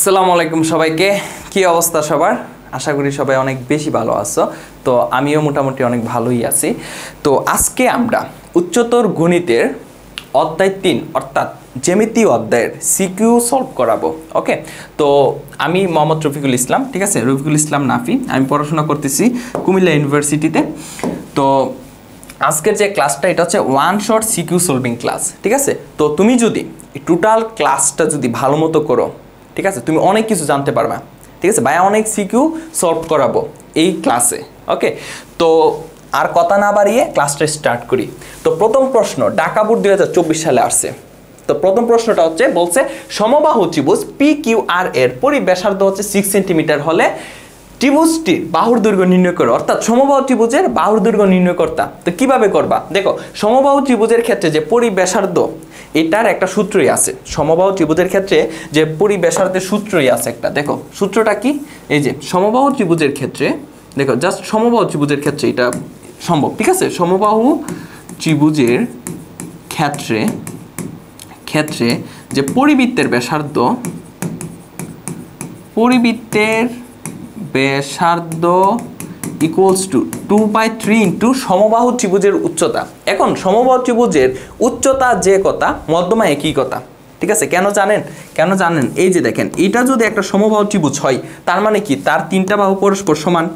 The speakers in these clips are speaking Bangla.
আসসালামু আলাইকুম সবাইকে। কি অবস্থা সবার? আশা করি সবাই অনেক বেশি ভালো আছো। তো আমিও মোটামুটি অনেক ভালোই আছি। তো আজকে আমরা উচ্চতর গণিতের অধ্যায় 3 অর্থাৎ জ্যামিতি অধ্যায়ের সিকিউ সলভ করাবো। ওকে, তো আমি মোহাম্মদ রফিকুল ইসলাম, ঠিক আছে, রফিকুল ইসলাম নাফি। আমি পড়াশোনা করতেছি কুমিল্লা ইউনিভার্সিটিতে। তো আজকের যে ক্লাসটা এটা হচ্ছে one shot CQ solving class, ঠিক আছে। তো তুমি যদি টোটাল ক্লাসটা যদি ভালো মতো করো, ঠিক আছে, তুমি অনেক কিছু জানতে পারবা, ঠিক আছে। ভাইয়া অনেক সিকিউ সলভ করাবো এই ক্লাসে। ওকে, তো আর কথা না বাড়িয়ে ক্লাসটা স্টার্ট করি। তো প্রথম প্রশ্ন ঢাকা বোর্ড 2024 সালে আসছে। তো প্রথম প্রশ্নটা হচ্ছে বলছে সমবাহু ত্রিভুজ পি কিউ আর এর পরিব্যাসার্ধ হচ্ছে 6 সেন্টিমিটার হলে ত্রিভুজটির বাহুর দৈর্ঘ্য নির্ণয় করো, অর্থাৎ সমবাহু ত্রিভুজের বাহুর দৈর্ঘ্য নির্ণয় করতা। তো কিভাবে করবা? দেখো, সমবাহু ত্রিভুজের ক্ষেত্রে যে পরিব্যাসার্ধ এটার একটা সূত্রই আছে। সমবাহু ত্রিভুজের ক্ষেত্রে যে পরিব্যাসার্ধের সূত্রই আছে একটা। দেখো সূত্রটা কি? এই যে সমবাহু ত্রিভুজের ক্ষেত্রে, দেখো জাস্ট সমবাহু ত্রিভুজের ক্ষেত্রে এটা সম্ভব, ঠিক আছে। সমবাহু ত্রিভুজের ক্ষেত্রে ক্ষেত্রে যে পরিবৃত্তের ব্যাসার্ধ ইকুয়ালস টু 2/3 ইন্টু সমবাহু ত্রিভুজের উচ্চতা। এখন সমবাহু ত্রিভুজের উচ্চতা যে কথা, মধ্যমা একই কথা, ঠিক আছে। কেন জানেন? এই যে দেখেন, এটা যদি একটা সমবাহু ত্রিভুজ হয় তার মানে কি, তার তিনটা বাহু পরস্পর সমান।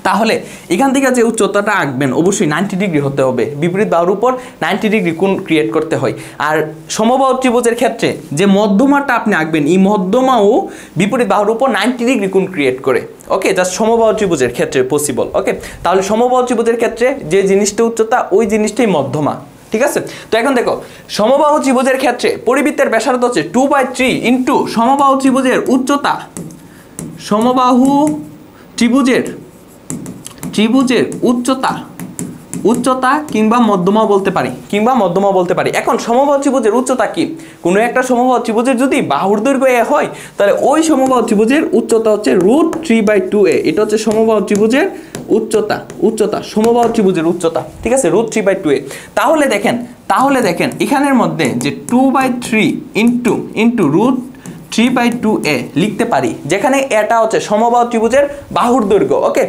তাহলে এখান থেকে যে উচ্চতাটা আঁকবেন অবশ্যই 90 ডিগ্রি হতে হবে, বিপরীত বাহুর উপর 90 ডিগ্রি কোণ ক্রিয়েট করতে হয়। আর সমবাহু ত্রিভুজের ক্ষেত্রে যে মধ্যমাটা আপনি আঁকবেন, এই মধ্যমাও বিপরীত বাহুর উপর 90 ডিগ্রি কোণ ক্রিয়েট করে। ওকে, জাস্ট সমবাহু ত্রিভুজের ক্ষেত্রে পসিবল। ওকে, তাহলে সমবাহু ত্রিভুজের ক্ষেত্রে যে জিনিসটা উচ্চতা, ওই জিনিসটাই মধ্যমা, ঠিক আছে। তো এখন দেখো, সমবাহু ত্রিভুজের ক্ষেত্রে পরিবৃত্তের ব্যাসার্ধ হচ্ছে 2/3 ইন্টু সমবাহু ত্রিভুজের উচ্চতা। সমবাহু ত্রিভুজের উচ্চতা কিংবা মধ্যমা বলতে পারি, এখন সমবাহু ত্রিভুজের উচ্চতা কি? কোনো একটা সমবাহু ত্রিভুজের যদি বাহুর দৈর্ঘ্য a হয়, তাহলে ওই সমবাহু ত্রিভুজের উচ্চতা হচ্ছে √3/2a। এটা হচ্ছে সমবাহু ত্রিভুজের উচ্চতা সমবাহু ত্রিভুজের উচ্চতা, ঠিক আছে, √3/2a। তাহলে দেখেন এখানের মধ্যে যে 2/3 ইন্টু √3/2a লিখতে পারি, যেখানে এটা হচ্ছে সমবাহু ত্রিভুজের বাহুর দৈর্ঘ্য। ওকে,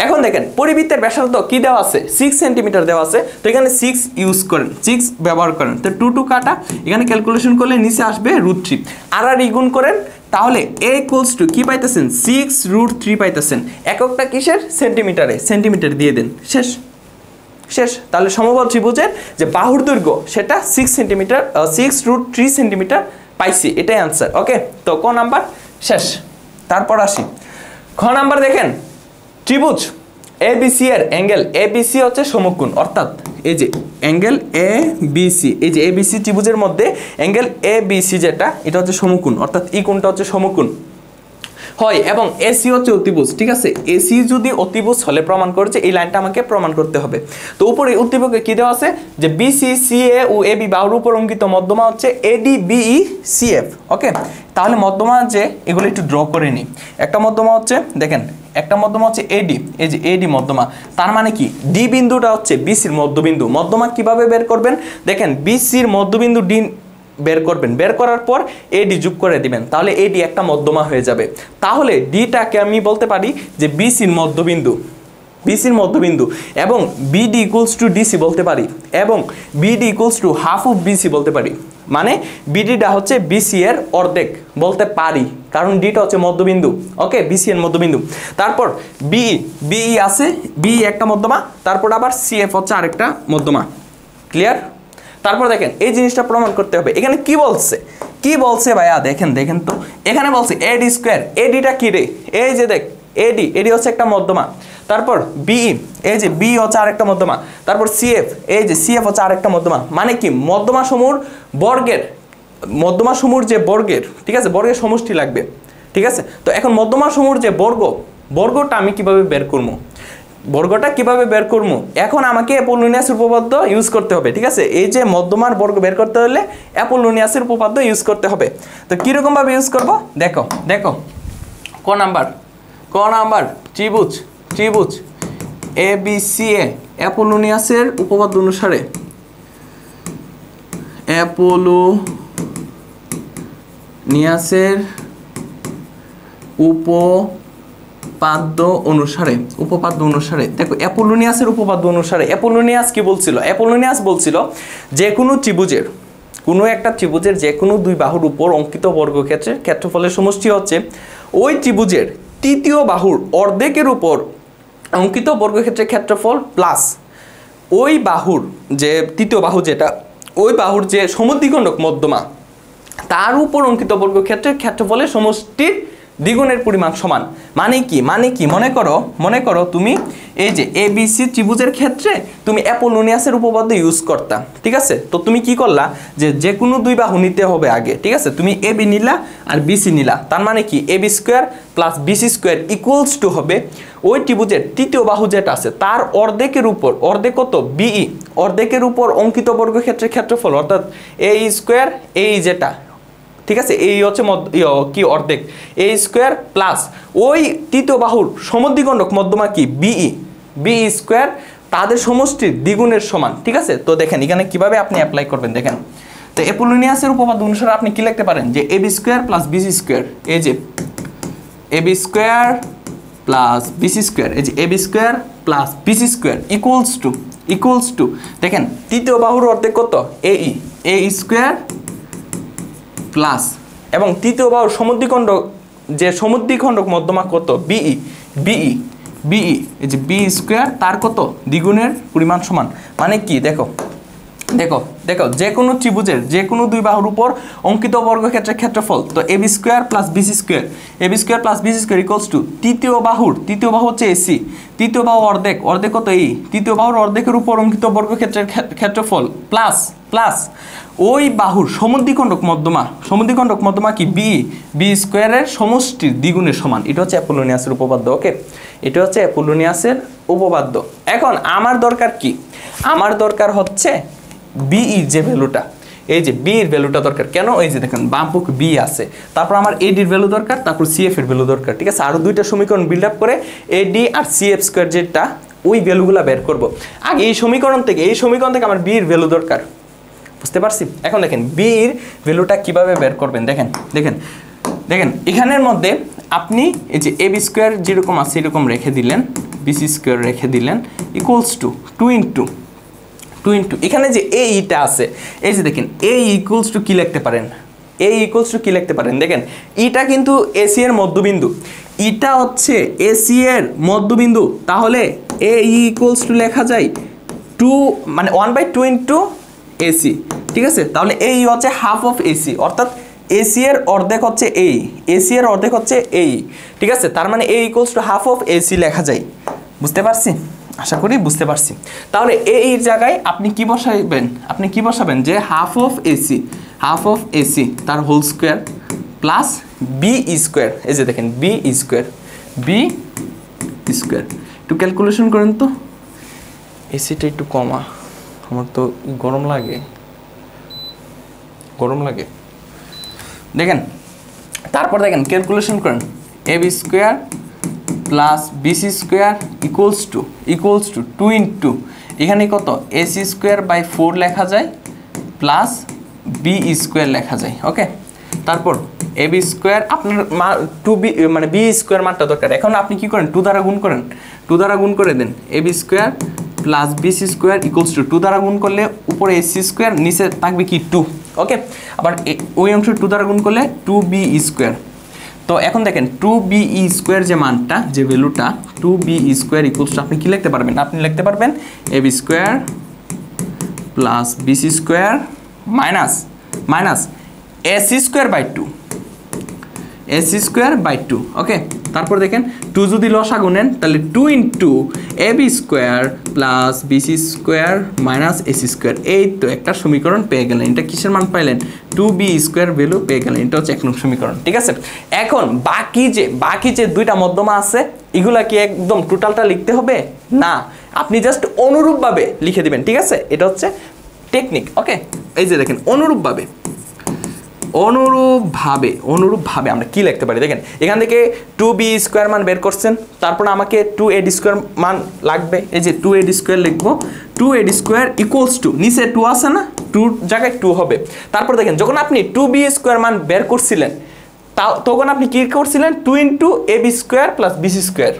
এখন দেখেন পরিবৃত্তের ব্যাসার্ধ কি দেওয়া আছে? 6 সেন্টিমিটার দেওয়া আছে। তো এখানে 6 ইউজ করেন, 6 ব্যবহার করেন। তো 2 কাটা, এখানে ক্যালকুলেশন করলে নিচে আসবে √3, আর গুণ করেন, তাহলে a ইকুয়ালস টু কি পাইতেছেন? 6√3 পাইতেছেন। এককটা কিসের? সেন্টিমিটার দিয়ে দেন, শেষ। তাহলে সমবাহু ত্রিভুজের যে বাহুর দৈর্ঘ্য সেটা 6 সেন্টিমিটার, 6√3 সেন্টিমিটার পাইছি, এটাই আনসার। ওকে, তো ক নাম্বার শেষ। তারপর আসি খ নাম্বার। দেখেন ত্রিভুজ এবিসি এর অ্যাঙ্গেল এবিসি হচ্ছে সমকোণ, অর্থাৎ এই যে অ্যাঙ্গেল এবিসি, এই যে এবিসি ত্রিভুজের মধ্যে অ্যাঙ্গেল এবিসি যেটা, এটা হচ্ছে সমকোণ, অর্থাৎ এই কোণটা হচ্ছে সমকোণ হয়, এবং এসি হচ্ছে অতিভুজ, ঠিক আছে। এসি যদি অতিভুজ হলে প্রমাণ করেছে, এই লাইনটা আমাকে প্রমাণ করতে হবে। তো উপরে উদ্দীপকে কি দেওয়া আছে? যে বিসি সিএ ও এবি বাহুর উপর অঙ্কিত মধ্যমা হচ্ছে এডি বিই সিএফ। ওকে, তাহলে মধ্যমা যে এগুলো একটু ড্র করে নিই। একটা মধ্যমা হচ্ছে, দেখেন একটা মধ্যমা হচ্ছে এডি, এই যে এডি মধ্যমা, তার মানে কি ডি বিন্দুটা হচ্ছে বিসির মধ্যবিন্দু। মধ্যমা কিভাবে বের করবেন? দেখেন বিসির মধ্যবিন্দু ডি বের করবেন, বের করার পর এডি যোগ করে দিবেন, তাহলে এডি একটা মধ্যমা হয়ে যাবে। তাহলে ডিটাকে আমি বলতে পারি যে বিসির মধ্যবিন্দু, এবং বিডি ইকুয়ালস টু ডিসি বলতে পারি, এবং BD equals to half of BC বলতে পারি। মানে বিডিটা হচ্ছে বিসি এর অর্ধেক বলতে পারি, কারণ ডিটা হচ্ছে মধ্যবিন্দু। ওকে, বিসি এর মধ্যবিন্দু। তারপর বিই আছে, বিই একটা মধ্যমা, তারপর আবার সিএফ হচ্ছে আরেকটা মধ্যমা। ক্লিয়ার? তারপর দেখেন এই জিনিসটা প্রমাণ করতে হবে। এখানে কি বলছে ভাইয়া? দেখেন তো, এখানে বলছে এডি স্কোয়ার। এডিটা কি রে? এই যে দেখ, এডি হচ্ছে একটা মধ্যমা। তারপর বিই, এই যে বি হচ্ছে আরেকটা মধ্যমা। তারপর সিএফ, এই যে সিএফ হচ্ছে আরেকটা মধ্যমা। মানে কি মধ্যমা সমূহর যে বর্গের, ঠিক আছে, বর্গের সমষ্টি লাগবে, ঠিক আছে। তো এখন মধ্যমা সমূহর যে বর্গটা আমি কিভাবে বের করবো? এখন আমাকে অ্যাপোলোনিয়াসের উপপাদ্য ইউজ করতে হবে, ঠিক আছে। এই যে মধ্যমার বর্গ বের করতে হলে অ্যাপোলোনিয়াসের উপপাদ্য ইউজ করতে হবে। তো কিরকম ভাবে ইউজ করব? দেখো ক নাম্বার ত্রিভুজ এবিসি এ অ্যাপোলোনিয়াসের উপপাদ্য অনুসারে অ্যাপোলোনিয়াসের উপপাদ্য অনুসারে দেখো অ্যাপোলোনিয়াসের উপপাদ্য অনুসারে অ্যাপোলোনিয়াস কি বলছিল? অ্যাপোলোনিয়াস বলছিল যে কোনো ত্রিভুজের কোনো একটা ত্রিভুজের যে কোনো দুই বাহুর উপর অঙ্কিত বর্গক্ষেত্রের ক্ষেত্রফলের সমষ্টি হচ্ছে ওই ত্রিভুজের তৃতীয় বাহুর অর্ধেকের উপর অঙ্কিত বর্গক্ষেত্রের ক্ষেত্রফল প্লাস ওই বাহুর যে তৃতীয় বাহু যেটা ওই বাহুর যে সমদ্বিখণ্ডক মধ্যমা তার উপর অঙ্কিত বর্গক্ষেত্রের ক্ষেত্রফলের সমষ্টির দ্বিগুণের পরিমাণ সমান। মানে কি মনে করো তুমি এই যে ABC ত্রিভুজের ক্ষেত্রে তুমি অ্যাপোলোনিয়াসের উপপাদ্য ইউজ করতা, ঠিক আছে? তো তুমি কি করলা যে কোনো দুই বাহু নিতে হবে আগে, ঠিক আছে? তুমি AB নিলা আর BC নিলা, তার মানে কি AB square plus BC square equals two হবে ওই ত্রিভুজের তৃতীয় বাহু যেটা আছে তার অর্ধেকের উপর, অর্ধেক কত BE, অর্ধেকের উপর অঙ্কিত বর্গক্ষেত্রের ক্ষেত্রফল অর্থাৎ AE স্কোয়ার এই যেটা, ঠিক আছে? এই হচ্ছে কি অর্ধেক A স্কোয়ার প্লাস ওই তৃতীয় বাহুর সমদ্বিখণ্ডক মধ্যমা কি BE স্কোয়ার, তাদের সমষ্টির দ্বিগুণের সমান, ঠিক আছে? তো দেখেন এখানে কিভাবে আপনি অ্যাপ্লাই করবেন দেখেন। তো অ্যাপোলোনিয়াসের উপপাদ্য অনুসারে আপনি কি লিখতে পারেন যে AB square plus BC square, এই যে AB square plus BC square, এই যে AB square plus BC square equals to দেখেন তৃতীয় বাহুর অর্ধেক কত AE স্কোয়ার প্লাস এবং তৃতীয় বাহুর সমদ্বিখণ্ডক মধ্যমা কত BE এই যে B স্কোয়ার তার কত দ্বিগুণের পরিমাণ সমান। মানে কি দেখো যে কোনো ত্রিভুজের যে কোনো দুই বাহুর উপর অঙ্কিত বর্গক্ষেত্রের ক্ষেত্রফল, তো AB square plus BC square equals two তৃতীয় বাহু হচ্ছে AC, তৃতীয় বাহু অর্ধেক কত তৃতীয় বাহুর অর্ধেকের উপর অঙ্কিত বর্গক্ষেত্রের ক্ষেত্রফল প্লাস ওই বাহুর সমদ্বিখণ্ডক মধ্যমা কি B স্কোয়ারের সমষ্টির দ্বিগুণের সমান। এটা হচ্ছে অ্যাপোলোনিয়াসের উপপাদ্য। ওকে, এটা হচ্ছে অ্যাপোলোনিয়াসের উপপাদ্য। এখন আমার দরকার কি? আমার দরকার হচ্ছে BE যে ভ্যালুটা, এই যে B এর ভ্যালুটা দরকার। কেন? এই যে দেখেন বাম পক্ষে B আছে, তারপর আমার AD এর ভ্যালু দরকার, তারপর CF এর ভ্যালু দরকার, ঠিক আছে? আরো দুইটা সমীকরণ বিল্ড আপ করে AD আর CF স্কোয়ার যেটা ওই ভ্যালুগুলো বের করব। আগে এই সমীকরণ থেকে আমার B এর ভ্যালু দরকার, বুঝতে পারছি? এখন দেখেন B এর ভ্যালুটা কিভাবে বের করবেন দেখেন এখানের মধ্যে আপনি এই যে AB স্কোয়ার যেরকম আছে এরকম রেখে দিলেন, BC স্কোয়ার রেখে দিলেন ইকুয়ালস টু 2 ইন্টু এখানে যে AEটা আছে, এই যে দেখেন A ইকুয়ালস টু কি লিখতে পারেন দেখেন এটা কিন্তু AC এর মধ্যবিন্দু, এটা হচ্ছে AC এর মধ্যবিন্দু, তাহলে AE ইকুয়ালস টু লেখা যায় 2 মানে 1/2 ইন্টু AC, ঠিক আছে? তাহলে AE হচ্ছে হাফ অফ AC, অর্থাৎ AC এর অর্ধেক হচ্ছে AE, ঠিক আছে? তার মানে A equals to half of AC লেখা যায়। বুঝতে পারছি? আশা করি বুঝতে পারছি। তাহলে AE এর জায়গায় আপনি কি বসাবেন যে হাফ অফ AC তার whole square plus BE square, এই যে দেখেন B স্কোয়ার একটু ক্যালকুলেশন করেন তো, এসিটা একটু কমা, আমার তো গরম লাগে দেখেন। তারপর দেখেন ক্যালকুলেশন করেন AB square plus BC square equals to 2 into এখানে কত AC স্কোয়ার বাই 4 লেখা যায় প্লাস BE স্কোয়ার লেখা যায়। ওকে, তারপর AB স্কোয়ার আপনার 2B মানে B স্কোয়ার মানটা দরকার। এখন আপনি কি করেন 2 দ্বারা গুণ করে দেন AB square plus BC square equals to 2 দ্বারা গুণ করলে উপরে AC স্কোয়ার, নিচে থাকবে কি 2। ওকে, আবার ওই অংশ 2 দ্বারা গুণ করলে 2BE স্কোয়ার। তো এখন দেখেন 2BE স্কোয়ার যে মানটা, যে ভ্যালুটা 2BE স্কোয়ার ইকুয়ালস টু আপনি কি লিখতে পারবেন? আপনি লিখতে পারবেন AB square plus BC square minus AC square by 2 okay, তারপর দেখেন 2 যদি লসাগু নেন তাহলে 2 into AB square plus BC square minus AC square. এই তো একটা সমীকরণ পেয়ে গেলেন। এটা কিসের মান পাইলেন? 2BE স্কোয়ার ভ্যালু পেয়ে গেলেন। এটা হচ্ছে 1 নং সমীকরণ, ঠিক আছে? এখন বাকি যে দুইটা মধ্যমা আছে এগুলা কি একদম টোটালটা লিখতে হবে না, আপনি জাস্ট অনুরূপভাবে লিখে দিবেন, ঠিক আছে? এটা হচ্ছে টেকনিক। ওকে, এই যে দেখেন অনুরূপভাবে আমরা কি লিখতে পারি দেখেন। এখান থেকে 2BE স্কোয়ার মান বের করছেন, তারপর আমাকে 2AD স্কোয়ার মান লাগবে, এই যে 2AD স্কোয়ার লিখবো। 2AD স্কোয়ার ইকুয়ালস টু নিচে 2 আছে না, 2 জায়গায় 2 হবে। তারপর দেখেন যখন আপনি 2BE স্কোয়ার মান বের করছিলেন তখন আপনি কি করছিলেন 2 into ab square plus bc square,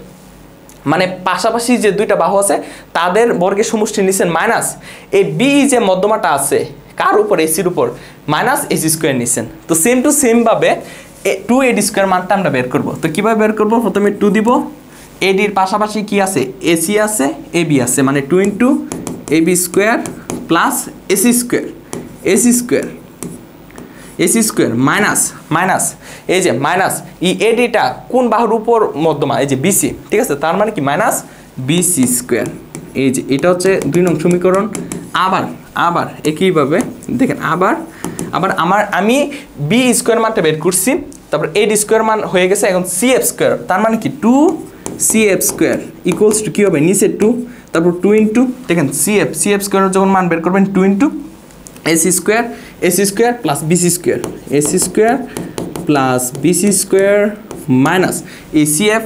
মানে পাশাপাশি যে দুইটা বাহু আছে তাদের বর্গের সমষ্টি নিছেন মাইনাস এই বি যে মধ্যমাটা আছে কার উপর এসির উপর মাইনাস এসি স্কোয়ার নিছেন। তো সেম টু সেম ভাবে 2ad স্কোয়ার মানটা আমরা বের করব। তো কিভাবে বের করব, প্রথমে 2 দিব, এডির পাশাপাশি কি আছে এসি আছে এবি আছে, মানে 2 into ab square plus AC square AC square minus minus এই যে মাইনাস এই এডিটা কোন বাহুর উপর মধ্যমা, এই যে বিসি, ঠিক আছে, তার মানে কি মাইনাস বিসি স্কোয়ার। এই যে এটা হচ্ছে 2 নং সমীকরণ। আবার আবার একইভাবে দেখেন আবার আমি বি স্কোয়ার মানটা বের করছি, তারপর এড স্কোয়ার মান হয়ে গেছে, এখন সিএফ স্কোয়ার, তার মানে কি 2 সিএফ স্কোয়ার ইকুয়ালস টু কি হবে নিচে 2, তারপর 2 ইন্টু দেখেন সিএফ স্কোয়ারের যখন মান বের করবেন 2 into AC square plus BC square plus BC square minus এই সিএফ,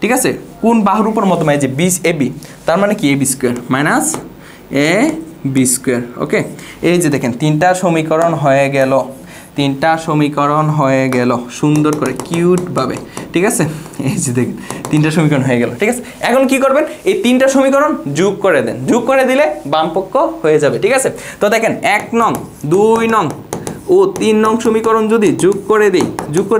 ঠিক আছে, কোন বাহুর উপর মধ্যমা, এই যে বিস এবি, তার মানে কি AB square minus A B square. ওকে, এই যে দেখেন তিনটা সমীকরণ হয়ে গেল সুন্দর করে কিউট ভাবে, ঠিক আছে, এই যে দেখেন তিনটা সমীকরণ হয়ে গেল, ঠিক আছে। এখন কি করবেন, এই তিনটা সমীকরণ যোগ করে দেন, যোগ করে দিলে বামপক্ষ হয়ে যাবে, ঠিক আছে। তো দেখেন 1 নং 2 নং ও 3 নং সমীকরণ যদি যোগ করে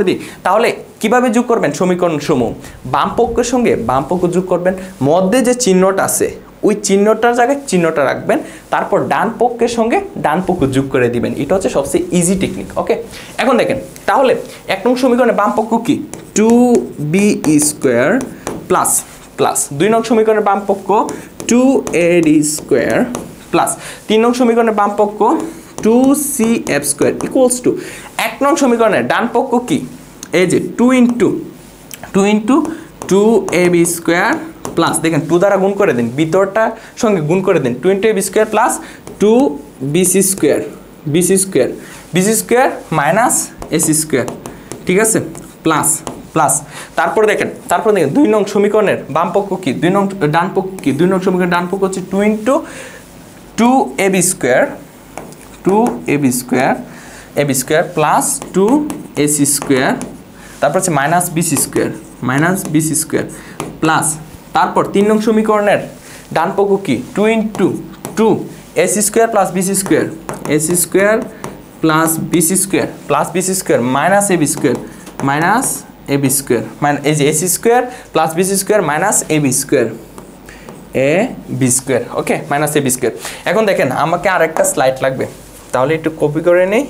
দিই তাহলে কিভাবে যোগ করবেন, সমীকরণ সমূহ বামপক্ষের সঙ্গে বামপক্ষ যোগ করবেন, মধ্যে যে চিহ্নটা আছে ওই চিহ্নটার জায়গায় চিহ্নটা রাখবেন, তারপর ডান পক্ষের সঙ্গে ডান পক্ষ যোগ করে দিবেন। এটা হচ্ছে সবচেয়ে ইজি টেকনিক। ওকে, এখন দেখেন তাহলে 1 নং সমীকরণে বাম পক্ষ কি 2b স্কোয়ার প্লাস 2 নং সমীকরণের বাম পক্ষ 2ad স্কোয়ার প্লাস 3 নং সমীকরণের বাম পক্ষ 2cf স্কোয়ার ইকুয়ালস টু 1 নং সমীকরণের ডান পক্ষ কি, এই যে 2 ইন্টু 2ab স্কোয়ার প্লাস দেখেন 2 দ্বারা গুণ করে দিন, ভিতরটার সঙ্গে গুণ করে দিন, 2 into ab square plus 2bc square minus AC square, ঠিক আছে, প্লাস তারপর দেখেন 2 নং সমীকরণের বাম পক্ষ কি, 2 নং ডান পক্ষ কি, 2 নং সমীকরণের ডান পক্ষ হচ্ছে 2 into 2ab square plus 2ac square, তারপর হচ্ছে মাইনাস বিসি স্কোয়ার প্লাস, তারপর 3 নং সমীকরণের ডান পক্ষ কি 2 into 2ac square plus BC square plus BC square minus AB square এই যে AC square plus BC square minus AB square okay, minus AB square. এখন দেখেন আমাকে আরেকটা স্লাইড লাগবে, তাহলে একটু কপি করে নেই,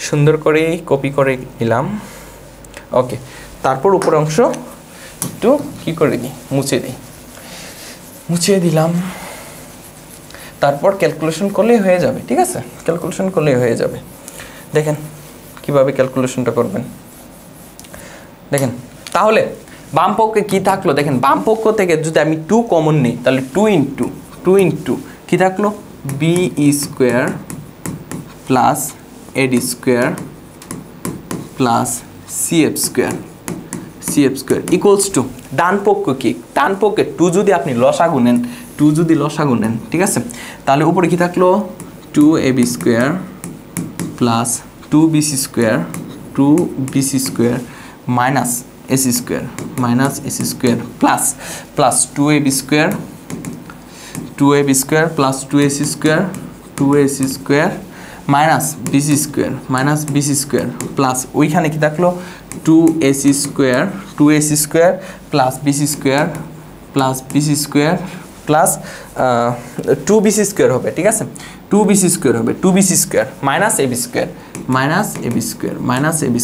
সুন্দর করে কপি করে নিলাম। ওকে, তারপর উপর অংশ একটু কি করে দিই, মুছে দিলাম, তারপর ক্যালকুলেশন করলেই হয়ে যাবে, ঠিক আছে, ক্যালকুলেশন করলেই হয়ে যাবে। দেখেন কিভাবে ক্যালকুলেশনটা করবেন, দেখেন তাহলে বাম পক্ষে কি থাকলো, দেখেন বাম পক্ষ থেকে যদি আমি 2 কমন নিই তাহলে 2 ইন্টু কি থাকলো B square plus add square plus CF square equals to ডান পক্ষ কি, ডান পক্ষে 2 যদি আপনি লসাগু নেন, ঠিক আছে, তাহলে উপরে কি থাকলো 2ab square plus 2bc square minus AC square plus 2ab square plus 2ac square minus BC square plus ওইখানে কি থাকলো 2ac square plus BC square plus 2bc square হবে, ঠিক আছে, 2bc square minus AB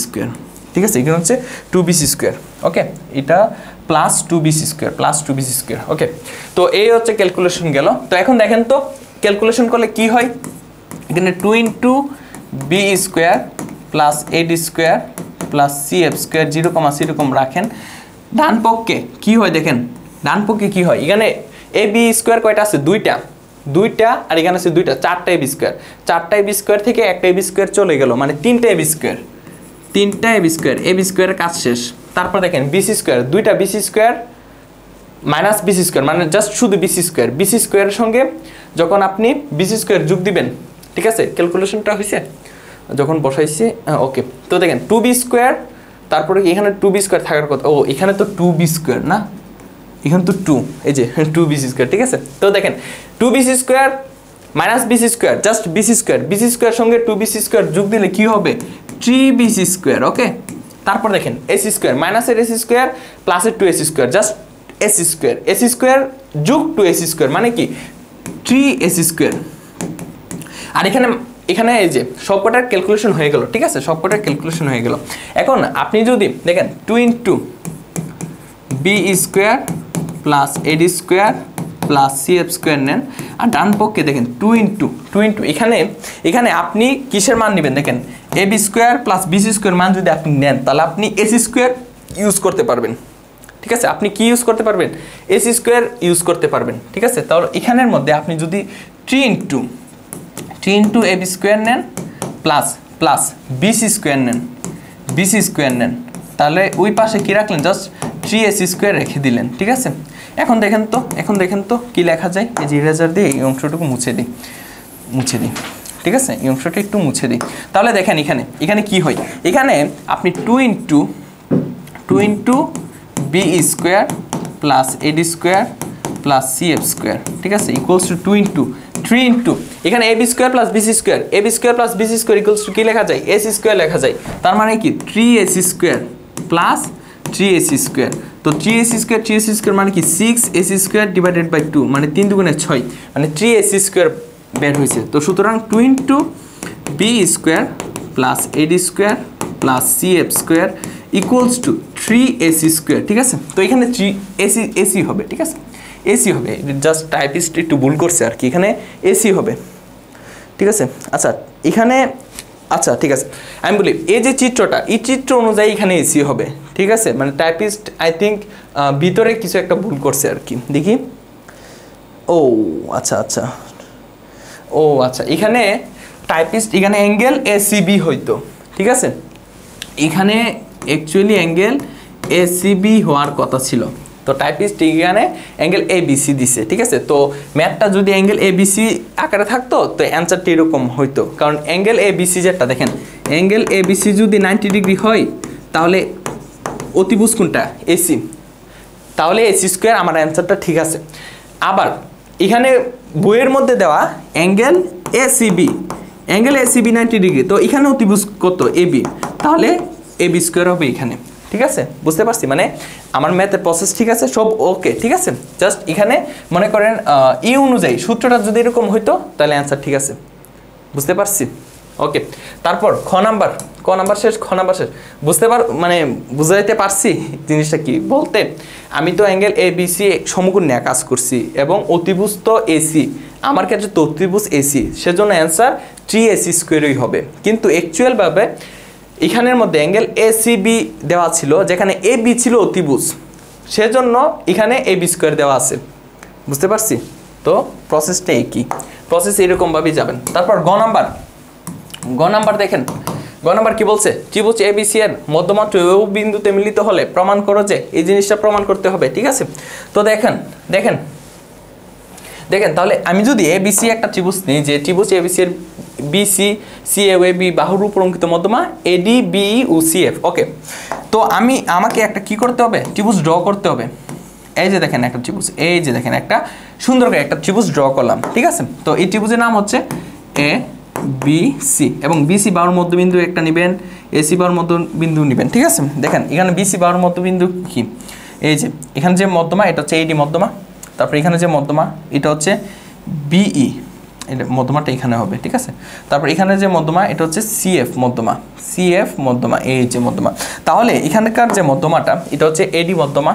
square, ঠিক আছে, এখানে হচ্ছে 2bc স্কোয়ার। ওকে, এটা প্লাস 2bc স্কোয়ার। ওকে, তো এই হচ্ছে ক্যালকুলেশন গেল। তো এখন দেখেন তো ক্যালকুলেশন করলে কি হয়, এখানে 2 into B square plus add square plus CF square 0,0 রাখেন, ডান পক্ষে কি হয়, দেখেন ডান পক্ষে কি হয়, এখানে এ বি স্কোয়ার কয়টা আছে, দুইটা আর এখানে আছে 2টা, 4টা এবি স্কোয়ার থেকে একটা এবি স্কোয়ার চলে গেল, মানে 3টা এবি স্কোয়ারের কাজ শেষ। তারপর দেখেন বিসি স্কোয়ার, 2টা BC square minus BC square, মানে জাস্ট শুধু বিসি স্কোয়ারের সঙ্গে যখন আপনি বিসি স্কোয়ার যোগ দিবেন, ঠিক আছে, ক্যালকুলেশনটা হয়েছে যখন বসাইছি। ওকে, তো দেখেন 2b স্কোয়ার তারপরে এখানে 2b² থাকার কথা, ও এখানে তো 2b² না, এখানে তো 2, এই যে 2bc², ঠিক আছে। তো দেখেন 2bc² minus bc² just bc² সঙ্গে 2bc² যোগ দিলে কি হবে 3bc², ওকে। তারপর দেখেন ac² মাইনাসের ac² প্লাসের 2ac² জাস্ট ac² যোগ 2ac² মানে কি 3ac²। আর এখানে এই যে সবকটার ক্যালকুলেশন হয়ে গেল, ঠিক আছে, সবকটার ক্যালকুলেশন হয়ে গেল। এখন আপনি যদি দেখেন 2 * b² plus ad² plus cf² নেন, আর ডান পক্ষে দেখেন 2 এখানে আপনি কিসের মান নেবেন দেখেন ab² প্লাস bc² মান যদি আপনি নেন তাহলে আপনি ac² ইউজ করতে পারবেন, ঠিক আছে। আপনি কি ইউজ করতে পারবেন ac² ইউজ করতে পারবেন, ঠিক আছে। তাহলে এখানের মধ্যে আপনি যদি 3 * ab² নেন প্লাস bc² নেন তাহলে ওই পাশে কি রাখলেন জাস্ট 3ac² রেখে দিলেন, ঠিক আছে। এখন দেখেন তো কি লেখা যায়, এই যে ইরেজার দিয়ে এই অংশটুকু মুছে দিই, ঠিক আছে, এই অংশটা একটু মুছে দিই। তাহলে দেখেন এখানে কি হয়, এখানে আপনি 2 * b² plus ad² plus cf², ঠিক আছে, ইকুয়ালস টু 2 * 3 এখানে ab² plus bc² equals to কি লেখা যায় ac² লেখা যায়। তার মানে কি 3ac² প্লাস 3ac², তো 3ac² মানে কি 6ac² ডিভাইডেড বাই 2 মানে 3 × 6 মানে 3ac² বের হয়েছে। তো সুতরাং 2 * b² plus ad² plus cf² equals to 3ac², ঠিক আছে। তো এখানে 3ac হবে, ঠিক আছে, এসি হবে, জাস্ট টাইপিস্ট একটু ভুল করছে আর কি, এখানে এসি হবে, ঠিক আছে। আচ্ছা ঠিক আছে, আমি বলি এই যে চিত্রটা, এই চিত্র অনুযায়ী এখানে এসি হবে, ঠিক আছে, মানে টাইপিস্ট আই থিঙ্ক ভিতরে কিছু একটা ভুল করছে আর কি, দেখি। আচ্ছা এখানে টাইপিস্ট এখানে অ্যাঙ্গেল এসিবি হইতো, ঠিক আছে, এখানে অ্যাকচুয়ালি অ্যাঙ্গেল এসিবি হওয়ার কথা ছিল, তো টাইপিস্ট এখানে অ্যাঙ্গেল এবিসি দিছে, ঠিক আছে। তো ম্যাথটা যদি অ্যাঙ্গেল এবিসি আকারে থাকতো তো অ্যান্সারটা এরকম হইতো, কারণ অ্যাঙ্গেল এবিসি যেটা দেখেন অ্যাঙ্গেল এবিসি যদি 90 ডিগ্রি হয় তাহলে অতিভুজ কোনটা এসি, তাহলে ac² আমার অ্যান্সারটা ঠিক আছে। আবার এখানে বইয়ের মধ্যে দেওয়া অ্যাঙ্গেল এসিবি 90 ডিগ্রি, তো এখানে অতিভুজ কত এবি, তাহলে ab² হবে এখানে, ঠিক আছে, বুঝতে পারছি, মানে আমার ম্যাথের প্রসেস ঠিক আছে, সব ওকে, ঠিক আছে। জাস্ট এখানে মনে করেন ই অনুযায়ী সূত্রটা যদি এরকম হইতো তাহলে অ্যান্সার ঠিক আছে, বুঝতে পারছি, ওকে। তারপর খ নাম্বার শেষ বুঝাইতে পারছি জিনিসটা কি বলতে, আমি তো অ্যাঙ্গেল এবিসি সমকোণ নিয়ে কাজ করছি এবং অতিভুজ তো এসি, আমার ক্ষেত্রে তো অতিভুজ এসি, সেজন্য অ্যান্সার 3ac² হবে। কিন্তু অ্যাকচুয়ালভাবে এখানের মধ্যে অ্যাঙ্গেল এসিবি দেওয়া ছিল, যেখানে এবি ছিল অতিভুজ, সেজন্য এখানে ab² দেওয়া আছে, বুঝতে পারছি। তো প্রসেসটা একই, প্রসেস এরকমভাবেই যাবেন। তারপর গ নাম্বার দেখেন, গ নাম্বার কি বলছে, ত্রিভুজ এবিসি এর মধ্যমাত্র ও বিন্দুতে মিলিত হলে প্রমাণ করো যে, এই জিনিসটা প্রমাণ করতে হবে, ঠিক আছে। তো দেখেন তাহলে আমি যদি এবিসি একটা ত্রিভুজ নিই, যে ত্রিভুজ এবিসি এর বিসি সিএবি বাহুর উপর অঙ্কিত মধ্যমা এডি বিই ও সিএফ, ওকে। তো আমাকে একটা কি করতে হবে, ত্রিভুজ ড্র করতে হবে। এই যে দেখেন একটা ত্রিভুজ, এই যে দেখেন একটা সুন্দর করে একটা ত্রিভুজ ড্র করলাম, ঠিক আছে। তো এই ত্রিভুজের নাম হচ্ছে এ বি সি, এবং বিসি বাহুর মধ্যবিন্দু একটা নেবেন, এসি বাহুর মধ্যবিন্দু নেবেন, ঠিক আছে। দেখেন এখানে বিসি বাহুর মধ্যবিন্দু কি, এই যে এখানে যে মধ্যমা এটা হচ্ছে এডি মধ্যমা, তারপর এখানে যে মধ্যমা এটা হচ্ছে বিই, এটা মধ্যমাটা এখানে হবে, ঠিক আছে। তারপর এখানে যে মধ্যমা এটা হচ্ছে সিএফ মধ্যমা, এই যে মধ্যমা। তাহলে এখানকার যে মধ্যমাটা এটা হচ্ছে এডি মধ্যমা,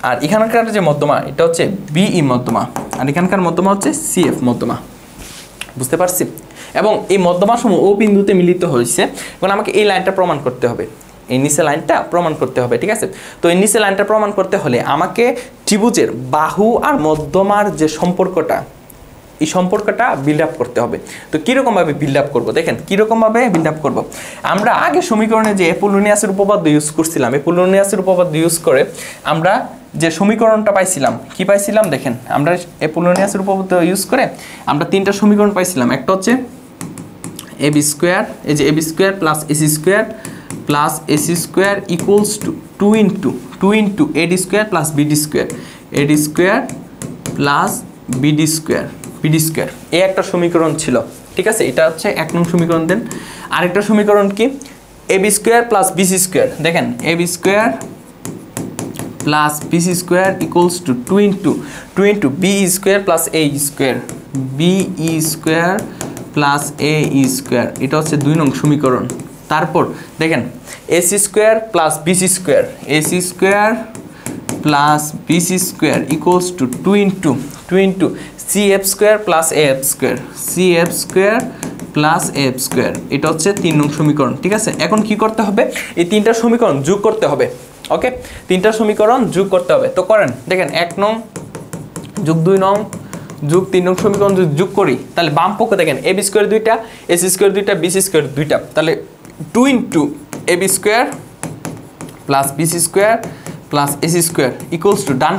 আর এখানকার যে মধ্যমা এটা হচ্ছে বিই মধ্যমা, আর এখানকার মধ্যমা হচ্ছে সিএফ মধ্যমা, বুঝতে পারছি। এবং এই মধ্যমা সমূহ ও বিন্দুতে মিলিত হয়েছে, এখন আমাকে এই লাইনটা প্রমাণ করতে হবে, এই নিচে লাইনটা প্রমাণ করতে হবে, ঠিক আছে। তো এই নিচে লাইনটা প্রমাণ করতে হলে আমাকে ত্রিভুজের বাহু আর মধ্যমার যে সম্পর্কটা, এই সম্পর্কটা বিল্ড আপ করতে হবে। তো কীরকমভাবে বিল্ড আপ করবো, দেখেন কীরকমভাবে বিল্ড আপ করবো। আমরা আগে সমীকরণে যে অ্যাপোলোনিয়াসের উপপাদ্য ইউজ করছিলাম, অ্যাপোলোনিয়াসের উপপাদ্য ইউজ করে আমরা যে সমীকরণটা পাইছিলাম, কি পাইছিলাম দেখেন, আমরা অ্যাপোলোনিয়াসের উপপাদ্য ইউজ করে আমরা 3টা সমীকরণ পাইছিলাম। একটা হচ্ছে ab², এই যে ab² plus ac² plus AC square equals to 2 into AD square plus BD square, eddy square plus BD square, BD square. এই একটা সমীকরণ ছিল, ঠিক আছে, এটা হচ্ছে 1 নং সমীকরণ। দেন আরেকটা সমীকরণ কি, AB square plus BC square. দেখেন AB square plus BC square equals to 2 into B square plus A square, B square plus A square. এটা হচ্ছে 2 নং সমীকরণ। তারপর দেখেন AC square plus BC square, AC square plus BC square equals to 2 into C F square plus A F square, C F square plus F square. এটা হচ্ছে 3 নং সমীকরণ, ঠিক আছে। এখন কি করতে হবে, এই 3টা সমীকরণ যোগ করতে হবে। ওকে, 3টা সমীকরণ যোগ করতে হবে। তো করেন, দেখেন 1 নং যোগ 2 নং যোগ 3 নং সমীকরণ যদি যোগ করি, তাহলে বাম পক্ষে দেখেন এবি স্কোয়ার 2টা, এসি স্কোয়ার 2টা, বিসি স্কোয়ার 2টা, তাহলে 2 into AB square plus BC square plus AC square equals to ডান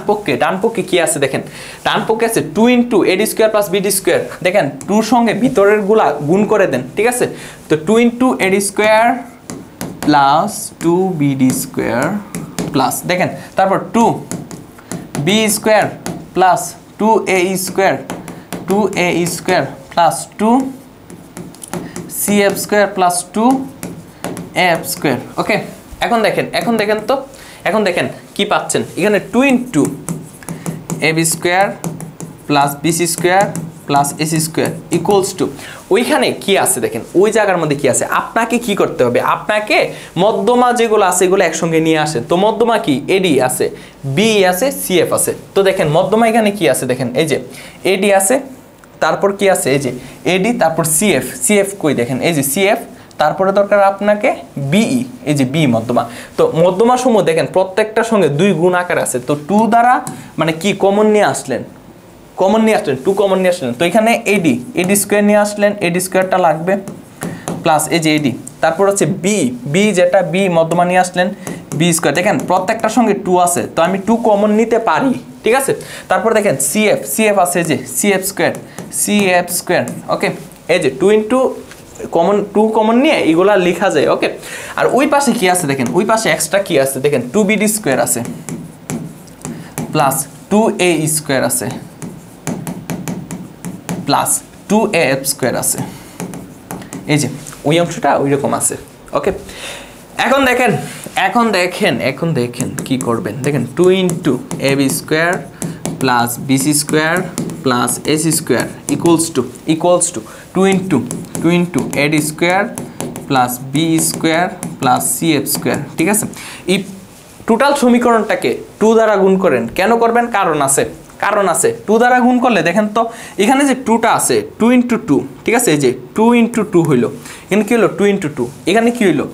পক্ষে কি আছে দেখেন, ডান পক্ষে আছে 2 into AD square plus BD square. দেখেন 2 সঙ্গে ভিতরের গুলা গুণ করে দেন, ঠিক আছে। তো 2 into AD square plus 2 BD square plus দেখেন তারপর 2 B square plus 2 A square, 2 A square plus 2 C F square plus 2 F square. Okay, এখন দেখেন কি পাচ্ছেন এখানে, 2 into AB square plus BC square plus AC square equals to, ওইখানে কি আছে দেখেন, ওই জায়গার মধ্যে কি আছে, আপনাকে কি করতে হবে, আপনাকে মধ্যমা যেগুলো আছে এগুলো একসঙ্গে নিয়ে আসেন। তো মধ্যমা কি, এডি আছে, বি আছে, সিএফ আছে। তো দেখেন মধ্যমা এখানে কি আছে দেখেন, এই যে এডি আছে, তারপর কি আছে এই যে এডি, তারপর সিএফ, সিএফ কই দেখেন এই যে সিএফ, তারপরে দরকার আপনাকে বিই, এই যে বি মধ্যমা। তো মধ্যমা সমূহ দেখেন প্রত্যেকটার সঙ্গে 2 গুণ আকার আছে। তো 2 দ্বারা মানে কি কমন নিয়ে আসলেন, 2 কমন নিয়ে আসলেন। তো এখানে এডি স্কোয়ার নিয়ে আসলেন, এডি স্কোয়ারটা লাগবে প্লাস এই যে এডি, তারপর হচ্ছে বি যেটা বি মধ্যমা নিয়ে আসলেন, বি স্কোয়ার। দেখেন প্রত্যেকটার সঙ্গে 2 আছে, তো আমি 2 কমন নিতে পারি, ঠিক আছে। তারপর দেখেন সিএফ আছে যে সিএফ স্কোয়ার। ওকে, এই যে 2 ইন্টু টু কমন নিয়ে এগুলা লেখা যায়। ওকে, আর ওই পাশে কি আছে দেখেন, ওই পাশে এক্সট্রা কি আছে দেখেন, 2 বিডি স্কোয়ার আছে প্লাস 2 এ স্কোয়ার আছে প্লাস 2 এ এফ স্কোয়ার আছে। এই যে ওই অংশটা ওই রকম আছে। ওকে, এখন দেখেন কি করবেন, দেখেন 2 into AB square plus BC square plus AC square equals to 2 into AD square plus B square plus CF square, ঠিক আছে। এই টোটাল সমীকরণটাকে 2 দ্বারা গুণ করেন, কেন করবেন, কারণ আছে। 2 দ্বারা গুণ করলে দেখেন তো এখানে যে 2টা আছে 2 ইন্টু 2, ঠিক আছে, এই যে 2 ইন্টু 2 হইলো, এখানে কি হলো 2 ইন্টু 2, এখানে কি হইলো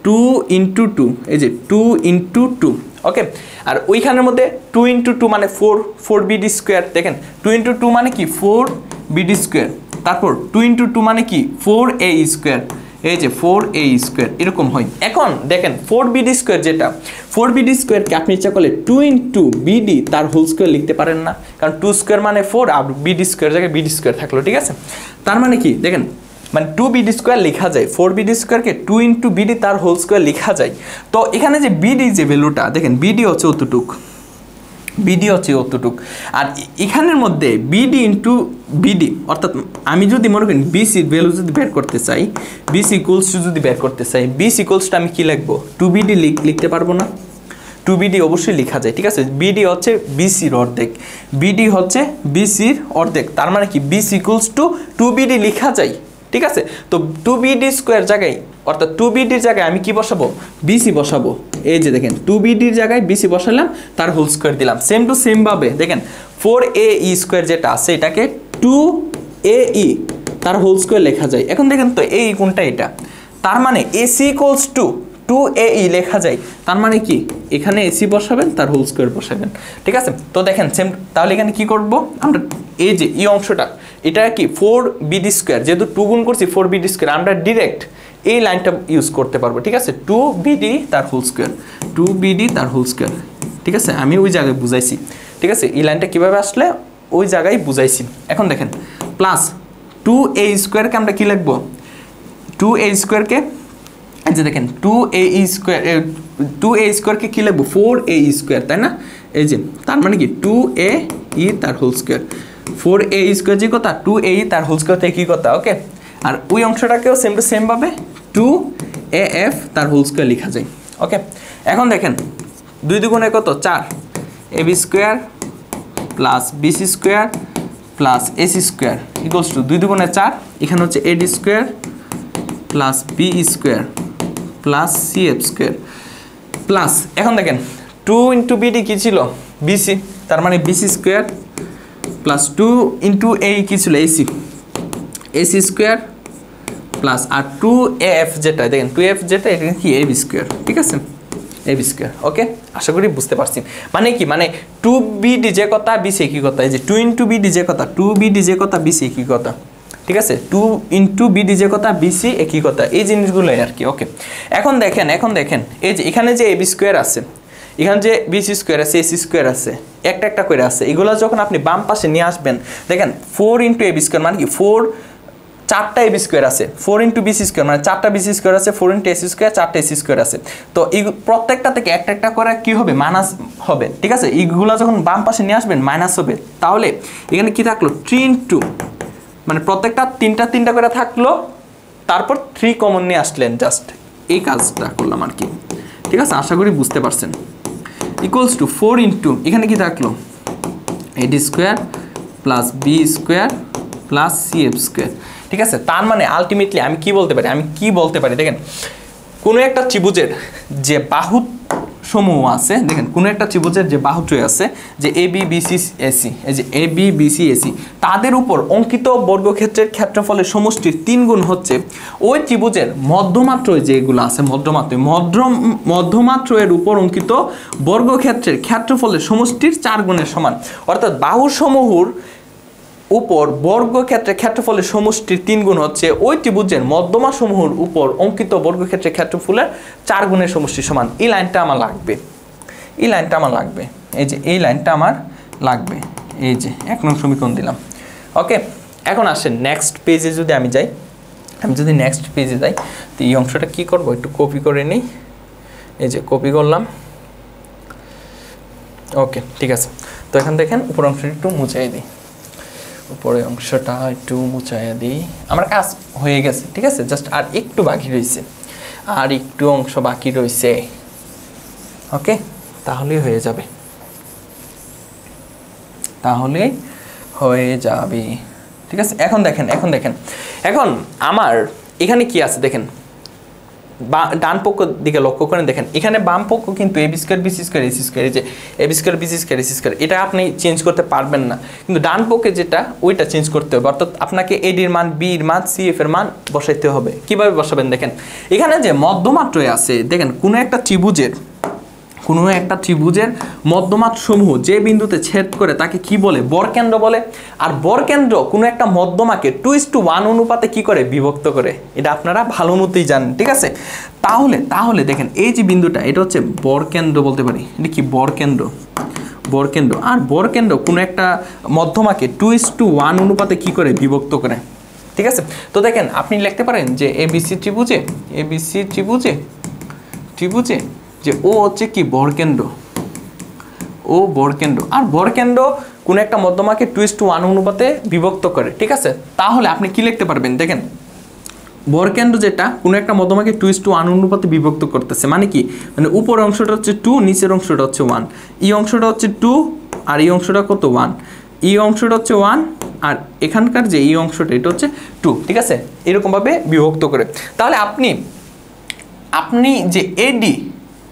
2 ইন্টু 2, এই যে 2 ইন্টু 2। ওকে, আর ওইখানের মধ্যে 2 ইন্টু 2 মানে 4 বিডি স্কোয়ার। দেখেন 2 ইন্টু 2 মানে কি 4 বিডি স্কোয়ার, তারপর 2 ইন্টু 2 মানে কি 4 এ স্কোয়ার, এই যে 4 এ স্কোয়ার এরকম হয়। এখন দেখেন 4 বিডি স্কোয়ার যেটা, 4 বিডি স্কোয়ারকে আপনি ইচ্ছা করলে 2 ইন্টু বিডি তার হোল স্কোয়ার লিখতে পারেন না, কারণ 2 স্কোয়ার মানে 4 আর বিডি স্কোয়ার জায়গায় বিডি স্কোয়ার থাকলো, ঠিক আছে। তার মানে কি দেখেন, মানে 2 বিডি স্কোয়ার লেখা যায়, 4 বিডি স্কোয়ারকে 2 ইন্টু বিডি তার হোল স্কোয়ার লেখা যায়। তো এখানে যে বিডি যে ভ্যালুটা দেখেন, বিডি হচ্ছে অতটুক, আর এখানের মধ্যে বিডি ইন্টু বিডি, অর্থাৎ আমি যদি মনে করি বিসির ভ্যালু যদি বের করতে চাই, বিসি ইকুয়ালস টু যদি বের করতে চাই, বিসি ইকুয়ালসটা আমি কি লিখবো, 2 বিডি লিখতে পারবো না, 2 বিডি অবশ্যই লেখা যায়, ঠিক আছে। বিডি হচ্ছে বিসির অর্ধেক, তার মানে কি বিসি ইকুয়ালস টু 2 বিডি লেখা যায়, ঠিক আছে। তো 2 বিডি স্কোয়ার জায়গায়, অর্থাৎ 2 বিডির জায়গায় আমি কি বসাবো, বিসি বসাবো। এই যে দেখেন 2 বিডির জায়গায় বিসি বসালাম, তার হোল স্কোয়ার দিলাম। সেম টু সেম ভাবে দেখেন 4 এ স্কোয়ার যেটা আছে এটাকে 2 এ তার হোল স্কোয়ার লেখা যায়। এখন দেখেন তো এই কোনটা, এটা, তার মানে এসি ইকুয়ালস টু 2 এ লেখা যায়, তার মানে কি এখানে এসি বসাবেন, তার হোল স্কোয়ার বসাবেন, ঠিক আছে। তো দেখেন সেম, তাহলে এখানে কি করব আমরা, এই যে এই অংশটা এটা কি 4 বিডি স্কোয়ার, যেহেতু 2 গুণ করছি 4 বিডি স্কোয়ার, আমরা ডিরেক্ট এই লাইনটা ইউজ করতে পারবো, ঠিক আছে। 2 বিডি তার হোল স্কোয়ার, ঠিক আছে, আমি ওই জায়গায় বুঝাইছি, ঠিক আছে। এই লাইনটা কিভাবে আসলে ওই জায়গায় বুঝাইছি। এখন দেখেন প্লাস 2 এ স্কোয়ারকে আমরা কি লিখবো, 2 এ স্কোয়ারকে যে দেখেন 2ae স্কোয়ার 2a স্কোয়ারকে কী লিখবো 4ae স্কোয়ার, তাই না? এই যে তার মানে কি 2ae তার হোল স্কোয়ার, 4ae স্কোয়ার যে কথা 2ae তার হোল স্কোয়ার থেকে কী কথা, ওকে। আর ওই অংশটাকেও সেম টু সেম ভাবে 2af তার হোল স্কোয়ার লেখা যায়, ওকে। এখন দেখেন 2 দুগুণে কত 4, ab square plus bc square plus ac square equals to 2 দুগুণে 4, এখানে হচ্ছে ad square plus be square plus cf square plus, এখন দেখেন 2 ইন্টু bd কী ছিল bc, তার মানে bc square plus 2 into a কী ছিল ac স্কোয়ার প্লাস আর 2af যেটা দেখেন 2f যেটা এটা কি ab স্কোয়ার, ঠিক আছে ab স্কোয়ার, ওকে। আশা করি বুঝতে পারছি। মানে কি, মানে 2bd যে কথা bc কি কথা, এই যে 2 ইন্টু bd যে কথা 2bd যে কথা bc কি কথা, ঠিক আছে 2 ইন্টু bd যে কথা bc একই কথা, এই জিনিসগুলোই আর কি, ওকে। এখন দেখেন এই যে এখানে যে ab স্কোয়ার আছে, এখানে যে bc স্কোয়ার আছে ac স্কোয়ার আছে, একটা একটা করে আছে, এগুলো যখন আপনি বাম পাশে নিয়ে আসবেন দেখেন 4 ইন্টু ab স্কোয়ার মানে কি 4টা ab স্কোয়ার আছে, 4 ইন্টু bc স্কোয়ার মানে 4টা bc স্কোয়ার আছে, 4 ইন্টু ac স্কোয়ার 4টা ac স্কোয়ার আছে। তো এই প্রত্যেকটা থেকে একটা একটা করে কি হবে মাইনাস হবে, ঠিক আছে। এইগুলো যখন বাম পাশে নিয়ে আসবেন মাইনাস হবে, তাহলে এখানে কি থাকলো 3 ইন্টু মানে প্রত্যেকটা তিনটা করে থাকলো, তারপর 3 কমন নিয়ে আসলেন, জাস্ট এই কাজটা করলাম আর কি, ঠিক আছে। আশা করি বুঝতে পারছেন। ইকুয়ালস টু 4 ইন্টু এখানে কি থাকলো ad square plus B square plus cf square, ঠিক আছে। তার মানে আলটিমেটলি আমি কি বলতে পারি দেখেন, কোনো একটা ত্রিভুজের যে বাহু সমূহ আছে, দেখেন কোনো একটা ত্রিভুজের যে বাহুত্রয় আছে যে ab bc ac, এই যে ab bc ac, তাদের উপর অঙ্কিত বর্গক্ষেত্রের ক্ষেত্রফলের সমষ্টির 3 গুণ হচ্ছে ওই ত্রিভুজের মধ্যমাত্রয় যেগুলো আছে মধ্যমাত্রয়ের উপর অঙ্কিত বর্গক্ষেত্রের ক্ষেত্রফলের সমষ্টির 4 গুণের সমান। অর্থাৎ বাহুসমূহের উপর বর্গক্ষেত্রের ক্ষেত্রফলের সমষ্টির 3 গুণ হচ্ছে ওই ত্রিভুজের মধ্যমা সমূহের উপর অঙ্কিত বর্গক্ষেত্রের ক্ষেত্রফলের 4 গুণের সমষ্টির সমান। এই লাইনটা আমার লাগবে, এই যে এই লাইনটা আমার লাগবে, এই যে 1 নং সমীকরণ দিলাম, ওকে। এখন আসেন নেক্সট পেজে যদি আমি যাই, তো এই অংশটা কি করব একটু কপি করে নিই, এই যে কপি করলাম, ওকে ঠিক আছে। তো এখন দেখেন উপর অংশটা একটু মুছাই দিই, উপরে অংশটা একটু মুছাইয়া দিই, আমার কাজ হয়ে গেছে, ঠিক আছে। জাস্ট আর একটু বাকি রয়েছে, ওকে, তাহলেই হয়ে যাবে, ঠিক আছে। এখন দেখেন এখন আমার এখানে কি আছে দেখেন, ডান পক্ষ দিকে লক্ষ্য করেন, দেখেন এখানে বাম পক্ষ কিন্তু ab square bc square ac square, এই যে ab square bc square ac square, এটা আপনি চেঞ্জ করতে পারবেন না, কিন্তু ডান পক্ষে যেটা ওইটা চেঞ্জ করতে হবে। অর্থাৎ আপনাকে ad এর মান, b এর মান, cf এর মান বসাইতে হবে। কিভাবে বসাবেন দেখেন, এখানে যে মধ্যমাত্রয় আছে, দেখেন কোনো একটা ত্রিভুজের মধ্যমাত্র সমূহ যে বিন্দুতে ছেদ করে তাকে কি বলে, বরকেন্দ্র বলে। আর বরকেন্দ্র কোনো একটা মধ্যমাকে 2:1 অনুপাতে কি করে, বিভক্ত করে। এটা আপনারা ভালো মতোই জানেন, ঠিক আছে। তাহলে দেখেন এই যে বিন্দুটা, এটা হচ্ছে বরকেন্দ্র বলতে পারি, এটা কি বরকেন্দ্র। আর বরকেন্দ্র কোনো একটা মধ্যমাকে 2:1 অনুপাতে কি করে, বিভক্ত করে, ঠিক আছে। তো দেখেন আপনি লিখতে পারেন যে ABC ত্রিভুজে যে ও হচ্ছে কি বরকেন্দ্র, আর বরকেন্দ্র কোনো একটা মধ্যমাকে 2:1 অনুপাতে বিভক্ত করে, ঠিক আছে। তাহলে আপনি কি লিখতে পারবেন দেখেন, বরকেন্দ্র যেটা কোনো একটা মধ্যমাকে 2:1 অনুপাতে বিভক্ত করতেছে, মানে কি, মানে উপর অংশটা হচ্ছে 2, নিচের অংশটা হচ্ছে 1, এই অংশটা হচ্ছে 2 আর এই অংশটা কত 1, এই অংশটা হচ্ছে 1 আর এখানকার যে এই অংশটা এটা হচ্ছে 2, ঠিক আছে। এরকমভাবে বিভক্ত করে। তাহলে আপনি যে AD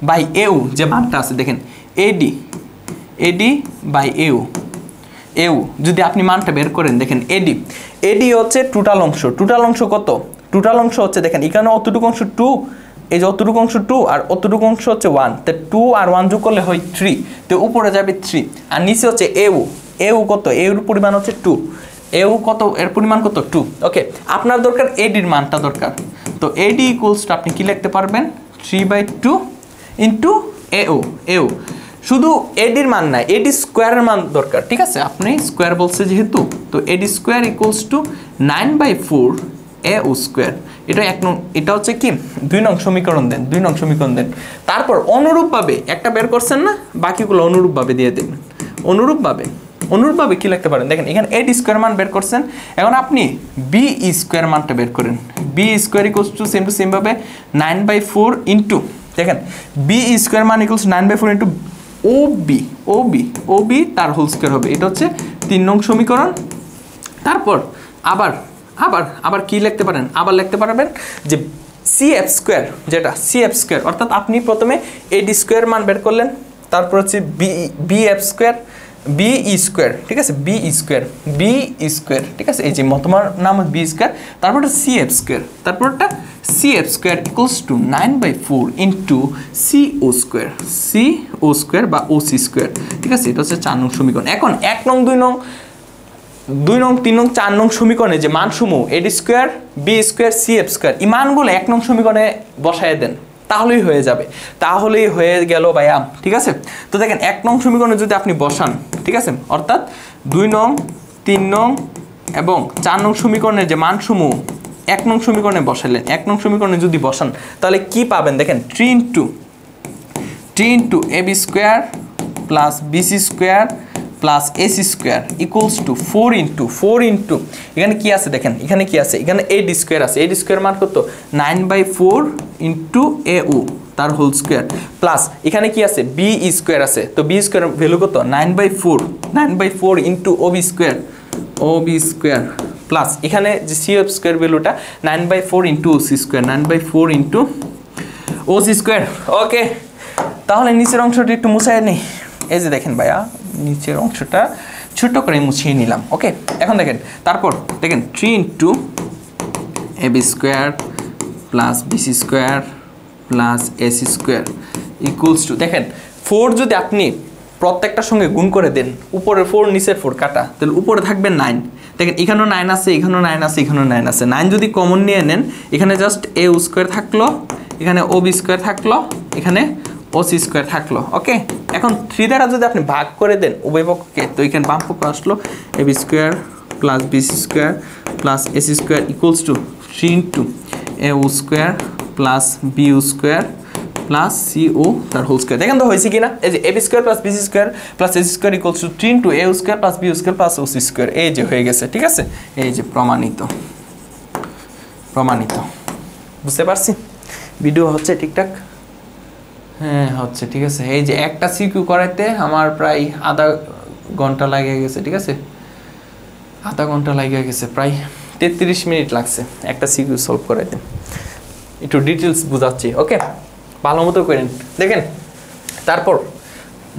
বাই AU যে মানটা আছে দেখেন, AD বাই AU যদি আপনি মানটা বের করেন, দেখেন AD হচ্ছে টোটাল অংশ কত, টোটাল অংশ হচ্ছে দেখেন এখানে অতটুকু অংশ 2, এই যে অতটুকু অংশ 2 আর অতটুকু অংশ হচ্ছে 1, তো 2 আর 1 যোগ করলে হয় 3, তো উপরে যাবে 3, আর নিচে হচ্ছে AU কত, AU এর পরিমাণ হচ্ছে 2, AU কত, এর পরিমাণ কত 2, ওকে। আপনার দরকার AD এর মানটা দরকার, তো AD ইকুয়ালস টু আপনি কি লিখতে পারবেন 3/2 ইন্টু AU, শুধু AD এর মান না, AD স্কোয়ারের মান দরকার, ঠিক আছে। আপনি স্কোয়ার বলছে যেহেতু, তো AD square equals to 9/4 AU square, এটা এটা হচ্ছে কি 2 নং সমীকরণ দেন, 2 নং সমীকরণ দেন। তারপর অনুরূপভাবে একটা বের করছেন না, বাকিগুলো অনুরূপভাবে দিয়ে দেবেন। অনুরূপভাবে কি লিখতে পারেন দেখেন, এখানে a স্কয়ার মান বের করছেন, এখন আপনি b স্কয়ার মানটা বের করেন। b square equals to same ভাবে 9/4 ইনটু দেখেন b স্কয়ার মান ইকুয়ালস 9/4 ইনটু OB তার হোল স্কয়ার হবে। এটা হচ্ছে 3 নং সমীকরণ। তারপর আবার কি লিখতে পারেন, আবার লিখতে পারবেন যে CF স্কয়ার, যেটা CF স্কয়ার অর্থাৎ আপনি প্রথমে AD স্কয়ার মান বের করলেন, তারপর হচ্ছে BF স্কয়ার BE স্কয়ার, ঠিক আছে BE স্কয়ার, ঠিক আছে এই যে তোমার নাম B স্কয়ার, তারপরটা CF স্কয়ার, তারপরটা CF square equals to 9/4 into CO square বা OC স্কয়ার, ঠিক আছে এটা হচ্ছে 4 নং সমীকরণ। এখন 1 নং 2 নং 3 নং 4 নং সমীকরণে যে মানসমূহ AD square B square CF square এই মানগুলো 1 নং সমীকরণে বসায় দেন, তাহলেই হয়ে যাবে, তাহলেই হয়ে গেল ভাইয়া, ঠিক আছে। তো দেখেন 1 নং সমীকরণে যদি আপনি বসান, ঠিক আছে, অর্থাৎ 2 নং 3 নং এবং 4 নং সমীকরণের যে মানসমূহ 1 নং সমীকরণে বসালেন, 1 নং সমীকরণে যদি বসান তাহলে কি পাবেন দেখেন 3 into AB square plus BC square plus AC square equals two 4 into এখানে কি আছে দেখেন, এখানে কি আছে, এখানে AD স্কয়ার আছে, AD স্কয়ার মান কত 9/4 ইন্টু AO তার হোল স্কয়ার প্লাস এখানে কি আছে BE স্কয়ার আছে, তো B স্কয়ার ভ্যালু কত 9/4 ইন্টু OB স্কয়ার প্লাস এখানে যে CF স্কয়ার ভ্যালুটা 9/4 into OC square, 9/4 into OC square. Okay, তাহলে নিচের অংশটি একটু মুছাই নেই। এই যে দেখেন ভাইয়া নিচের অংশটা ছোট করে মুছিয়ে নিলাম। ওকে, এখন দেখেন তারপর দেখেন 3 into AB square plus BC square plus AC square equals to দেখেন 4 যদি আপনি প্রত্যেকটার সঙ্গে গুণ করে দেন, উপরের 4 নিচের 4 কাটা, তাহলে উপরে থাকবে 9। দেখেন এখানেও 9 আছে, এখানেও 9 আছে, এখানেও 9 আছে। 9 যদি কমন নিয়ে নেন, এখানে জাস্ট AO স্কয়ার থাকলো, এখানে OB স্কয়ার থাকলো, এখানে OC স্কয়ার থাকলো। ওকে, এখন 3 দ্বারা যদি আপনি ভাগ করে দেন উভয় পক্ষকে, তো এখানে বাম পক্ষ আসলো AB square plus BC square plus AC square equals two 3 into AO square plus BU square plus CO তার হোল স্কয়ার। দেখেন তো হয়েছে কিনা, এই যে AB square plus BC square plus AC square equals two 3 into AO square plus BU square plus OC square, এই যে হয়ে গেছে, ঠিক আছে, এই যে প্রমাণিত। বুঝতে পারছি? ভিডিও হচ্ছে ঠিকঠাক? হ্যাঁ হচ্ছে, ঠিক আছে। এই যে একটা সিকিউ করাইতে আমার প্রায় আধা ঘন্টা লাগে গেছে, ঠিক আছে, আধা ঘন্টা লাগে গেছে, প্রায় 33 মিনিট লাগছে একটা সিকিউ সলভ করাইতে। একটু ডিটেলস বুঝাচ্ছি, ওকে, ভালো মতো করেন। দেখেন তারপর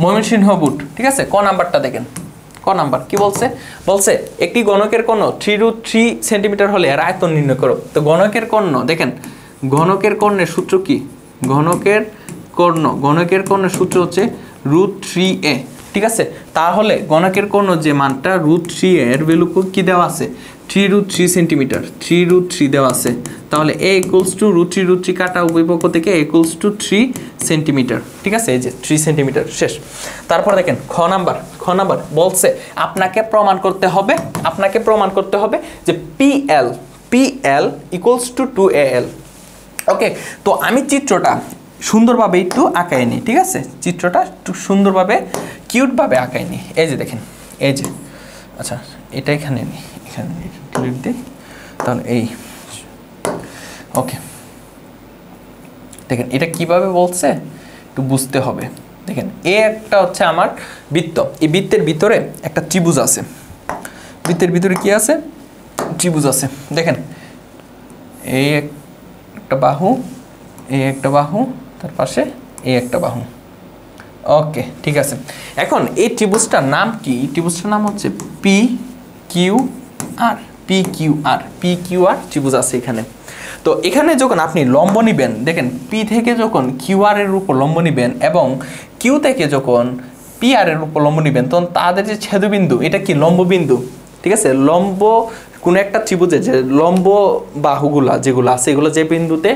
ময়মনসিংহ বুট, ঠিক আছে, ক নাম্বারটা দেখেন, ক নাম্বার কি বলছে একটি গণকের কর্ণ 3√3 সেন্টিমিটার হলে এর আয়তন নির্ণয় করো। তো গণকের কর্ণ দেখেন, গণকের কর্ণের সূত্র কি, গণকের কর্ণের সূত্র হচ্ছে √3a, ঠিক আছে। তাহলে গণকের কর্ণ যে মানটা √3a এর ভ্যালু কি দেওয়া আছে 3√3 সেন্টিমিটার, 3√3 দেওয়া আছে। তাহলে a ইকুয়ালস টু √3 কাটা উভয় পক্ষ থেকে a ইকুয়ালস টু 3 সেন্টিমিটার, ঠিক আছে, এই যে 3 সেন্টিমিটার শেষ। তারপর দেখেন খ নাম্বার বলছে আপনাকে প্রমাণ করতে হবে যে PL ইকুয়ালস টু 2AL। ওকে, তো আমি চিত্রটা সুন্দরভাবে একটু আঁকাই নিই, ঠিক আছে, চিত্রটা একটু সুন্দরভাবে কিউটভাবে আঁকাই নিই। এই যে দেখেন, এই যে আচ্ছা এটা এখানে নিই, এখানে ক্লিক দিই, তাহলে এই ওকে দেখেন এটা কিভাবে বলছে একটু বুঝতে হবে। দেখেন একটা হচ্ছে আমার বৃত্ত, এই বৃত্তের ভিতরে একটা ত্রিভুজ আছে, বৃত্তের ভিতরে কি আছে ত্রিভুজ আছে। দেখেন এই একটা বাহু, এই একটা বাহু, তার পাশে এই একটা বাহু। ওকে, ঠিক আছে। এখন এই ত্রিভুজটার নাম কি, ত্রিভুজটার নাম হচ্ছে PQR ত্রিভুজ আছে এখানে। তো এখানে যখন আপনি লম্ব নিবেন, দেখেন P থেকে যখন QR এর উপর লম্ব নিবেন এবং Q থেকে যখন PR এর উপর লম্ব নিবেন, তখন তাদের যে ছেদবিন্দু এটা কি লম্ব বিন্দু, ঠিক আছে। লম্ব কোনো একটা ত্রিভুজে যে লম্ব বাহুগুলা যেগুলো আছে এগুলো যে বিন্দুতে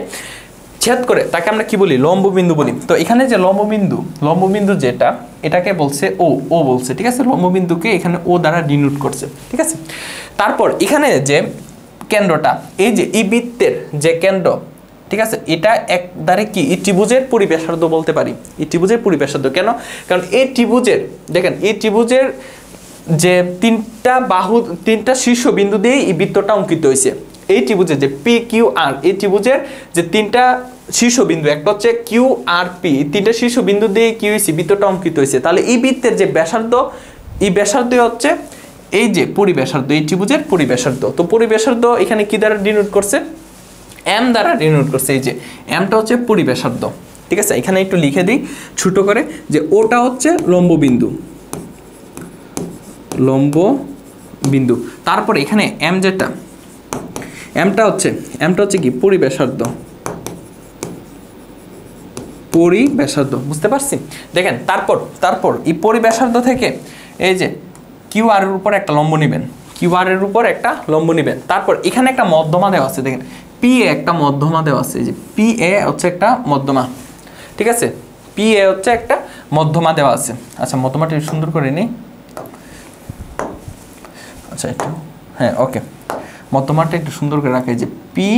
ছেদ করে তাকে আমরা কি বলি, লম্ব বিন্দু বলি। তো এখানে যে লম্ব বিন্দু যেটা এটাকে বলছে ও বলছে, ঠিক আছে, লম্ব বিন্দুকে এখানে ও দ্বারা ডিনোট করছে, ঠিক আছে। তারপর এখানে যে কেন্দ্রটা, এই যে এই বৃত্তের যে কেন্দ্র, ঠিক আছে, এটা একবারে কি এই ত্রিভুজের পরিব্যাসার্ধ বলতে পারি। এই ত্রিভুজের পরিব্যাসার্ধ কেন? কারণ এই ত্রিভুজের, দেখেন এই ত্রিভুজের যে তিনটা বাহু, তিনটা শীর্ষবিন্দু দিয়ে এই বৃত্তটা অঙ্কিত হয়েছে। এই ত্রিভুজের যে পি কিউ আর, এই ত্রিভুজের যে তিনটা শীর্ষবিন্দু, একটা হচ্ছে কিউ আর পি, তিনটা শীর্ষবিন্দু দিয়ে কি হয়েছে বৃত্তটা অঙ্কিত হয়েছে। তাহলে এই বৃত্তের যে ব্যাসার্ধ, এই ব্যাসার্ধ হচ্ছে এই যে পরিব্যাসার্ধ, এই ত্রিভুজের পরিব্যাসার্ধ। তো পরিব্যাসার্ধ এখানে কি দ্বারা ডিনোট করছে? এম দ্বারা ডিনোট করছে। এই যে এমটা হচ্ছে পরিব্যাসার্ধ, ঠিক আছে। এখানে একটু লিখে দিই ছোট করে যে ওটা হচ্ছে লম্ব বিন্দু, লম্ব বিন্দু। তারপরে এখানে এম যেটা, এমটা হচ্ছে কি পরিব্যাসার্ধ, পরিব্যাসার্ধ, বুঝতে পারছি? দেখেন তারপর এই পরিব্যাসার্ধ থেকে এই যে কিউ আর এর উপর একটা লম্ব নেবেন, কিউ আর এর উপর একটা লম্ব নেবেন। তারপর এখানে একটা মধ্যমা দেওয়া আছে, দেখেন পি এ একটা মধ্যমা দেওয়া আছে, এই যে পি এ হচ্ছে একটা মধ্যমা, ঠিক আছে, পি এ হচ্ছে একটা মধ্যমা দেওয়া আছে। আচ্ছা মধ্যমাটা সুন্দর করে নিই, আচ্ছা একটু, হ্যাঁ ওকে, মধ্যমাটা একটু সুন্দর করে রাখা, এই যে পি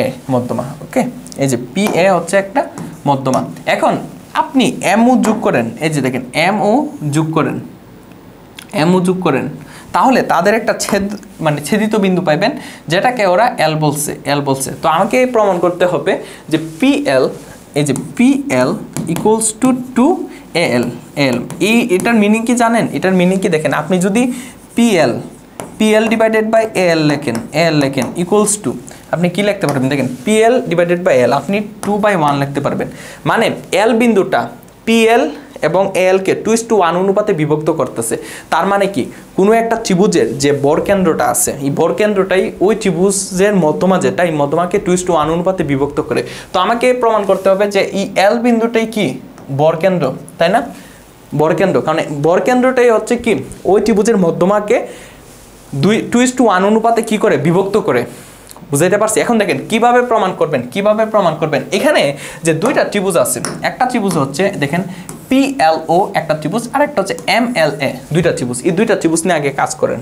এ মধ্যমা, ওকে, এই যে পি এ হচ্ছে একটা মধ্যমা। এখন আপনি এম ও যোগ করেন, এই যে দেখেন এম ও যোগ করেন, এম ও যোগ করেন, তাহলে তাদের একটা মানে ছেদিত বিন্দু পাইবেন, যেটাকে ওরা এল বলছে। তো আমাকে প্রমাণ করতে হবে যে পি এল, এই যে পি এল ইকুয়ালস টু এ এল। এটার মিনিং কি জানেন? এটার মিনিং কি দেখেন, আপনি যদি P L divided by A L লেখেন ইকুয়ালস টু, আপনি কি লিখতে পারবেন? দেখেন P L divided by L, আপনি 2/1 লিখতে পারবেন। মানে এল বিন্দুটা পি এল এবং এল কে 2:1 অনুপাতে বিভক্ত করতেছে। তার মানে কি, কোনো একটা ত্রিভুজের যে বরকেন্দ্রটা আছে, এই বরকেন্দ্রটাই ওই ত্রিভুজের মধ্যমা যেটা, এই মধ্যমাকে 2:1 অনুপাতে বিভক্ত করে। তো আমাকে প্রমাণ করতে হবে যে এই এল বিন্দুটাই কি বরকেন্দ্র, তাই না? বরকেন্দ্র, কারণ বরকেন্দ্রটাই হচ্ছে কি ওই ত্রিভুজের মধ্যমাকে 2:1 অনুপাতে কি করে বিভক্ত করে। বুঝাইতে পারছি? এখন দেখেন কিভাবে প্রমাণ করবেন। এখানে যে দুইটা ত্রিভুজ আছে, একটা ত্রিভুজ হচ্ছে দেখেন PLO একটা ত্রিভুজ, আর একটা হচ্ছে MLA দুইটা ত্রিভুজ। এই দুইটা ত্রিভুজ নিয়ে আগে কাজ করেন।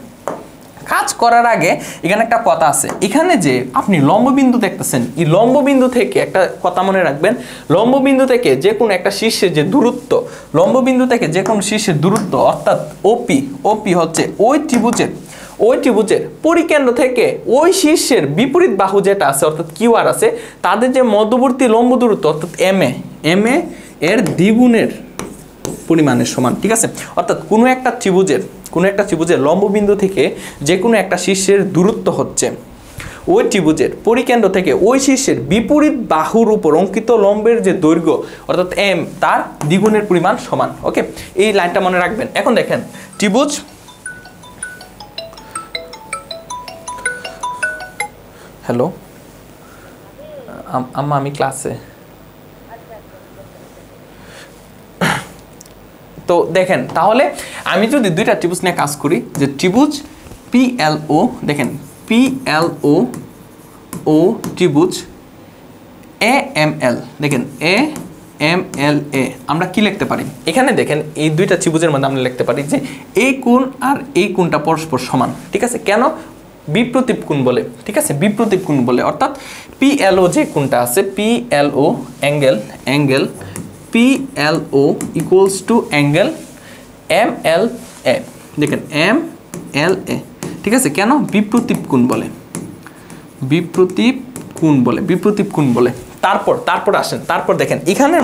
কাজ করার আগে এখানে একটা কথা আছে, এখানে যে আপনি লম্ববিন্দু দেখতেছেন, এই লম্ববিন্দু থেকে একটা কথা মনে রাখবেন, লম্ববিন্দু থেকে যে কোনো একটা শীর্ষের যে দূরত্ব, লম্ববিন্দু থেকে যে কোনো শীর্ষের দূরত্ব অর্থাৎ ওপি হচ্ছে ওই ত্রিভুজের পরিকেন্দ্র থেকে ওই শীর্ষের বিপরীত বাহু যেটা আছে অর্থাৎ কিউআর আছে, তাদের যে মধ্যবর্তী লম্ব দূরত্ব অর্থাৎ এম এ এর দ্বিগুণের পরিমাণের সমান, ঠিক আছে। অর্থাৎ কোনো একটা ত্রিভুজের লম্ববিন্দু থেকে যে কোনো একটা শীর্ষের দূরত্ব হচ্ছে ওই ত্রিভুজের পরিকেন্দ্র থেকে ওই শীর্ষের বিপরীত বাহুর উপর অঙ্কিত লম্বের যে দৈর্ঘ্য অর্থাৎ এম, তার দ্বিগুণের পরিমাণ সমান। ওকে, এই লাইনটা মনে রাখবেন। এখন দেখেন ত্রিভুজ, হ্যালো আম্মা, আমি ক্লাসে। তো দেখেন তাহলে আমি যদি দুইটা ত্রিভুজ নিয়ে কাজ করি, যে ত্রিভুজ PLO, দেখেন PLO ও ত্রিভুজ AML, দেখেন AMLA, আমরা কি লিখতে পারি? এখানে দেখেন এই দুইটা ত্রিভুজের মধ্যে আমরা লিখতে পারি যে এই কোণ আর এই কোণটা পরস্পর সমান, ঠিক আছে। কেন? বিপ্রতীপ কোণ বলে, ঠিক আছে, বিপ্রতীপ কোণ বলে। অর্থাৎ PLO যে কোণটা আছে, PLO angle PLO equals to angle MLA, দেখেন MLA, ঠিক আছে। কেন? বিপ্রতীপ কোণ বলে, বিপ্রতীপ কোণ বলে। তারপর আসেন, তারপর দেখেন এখানের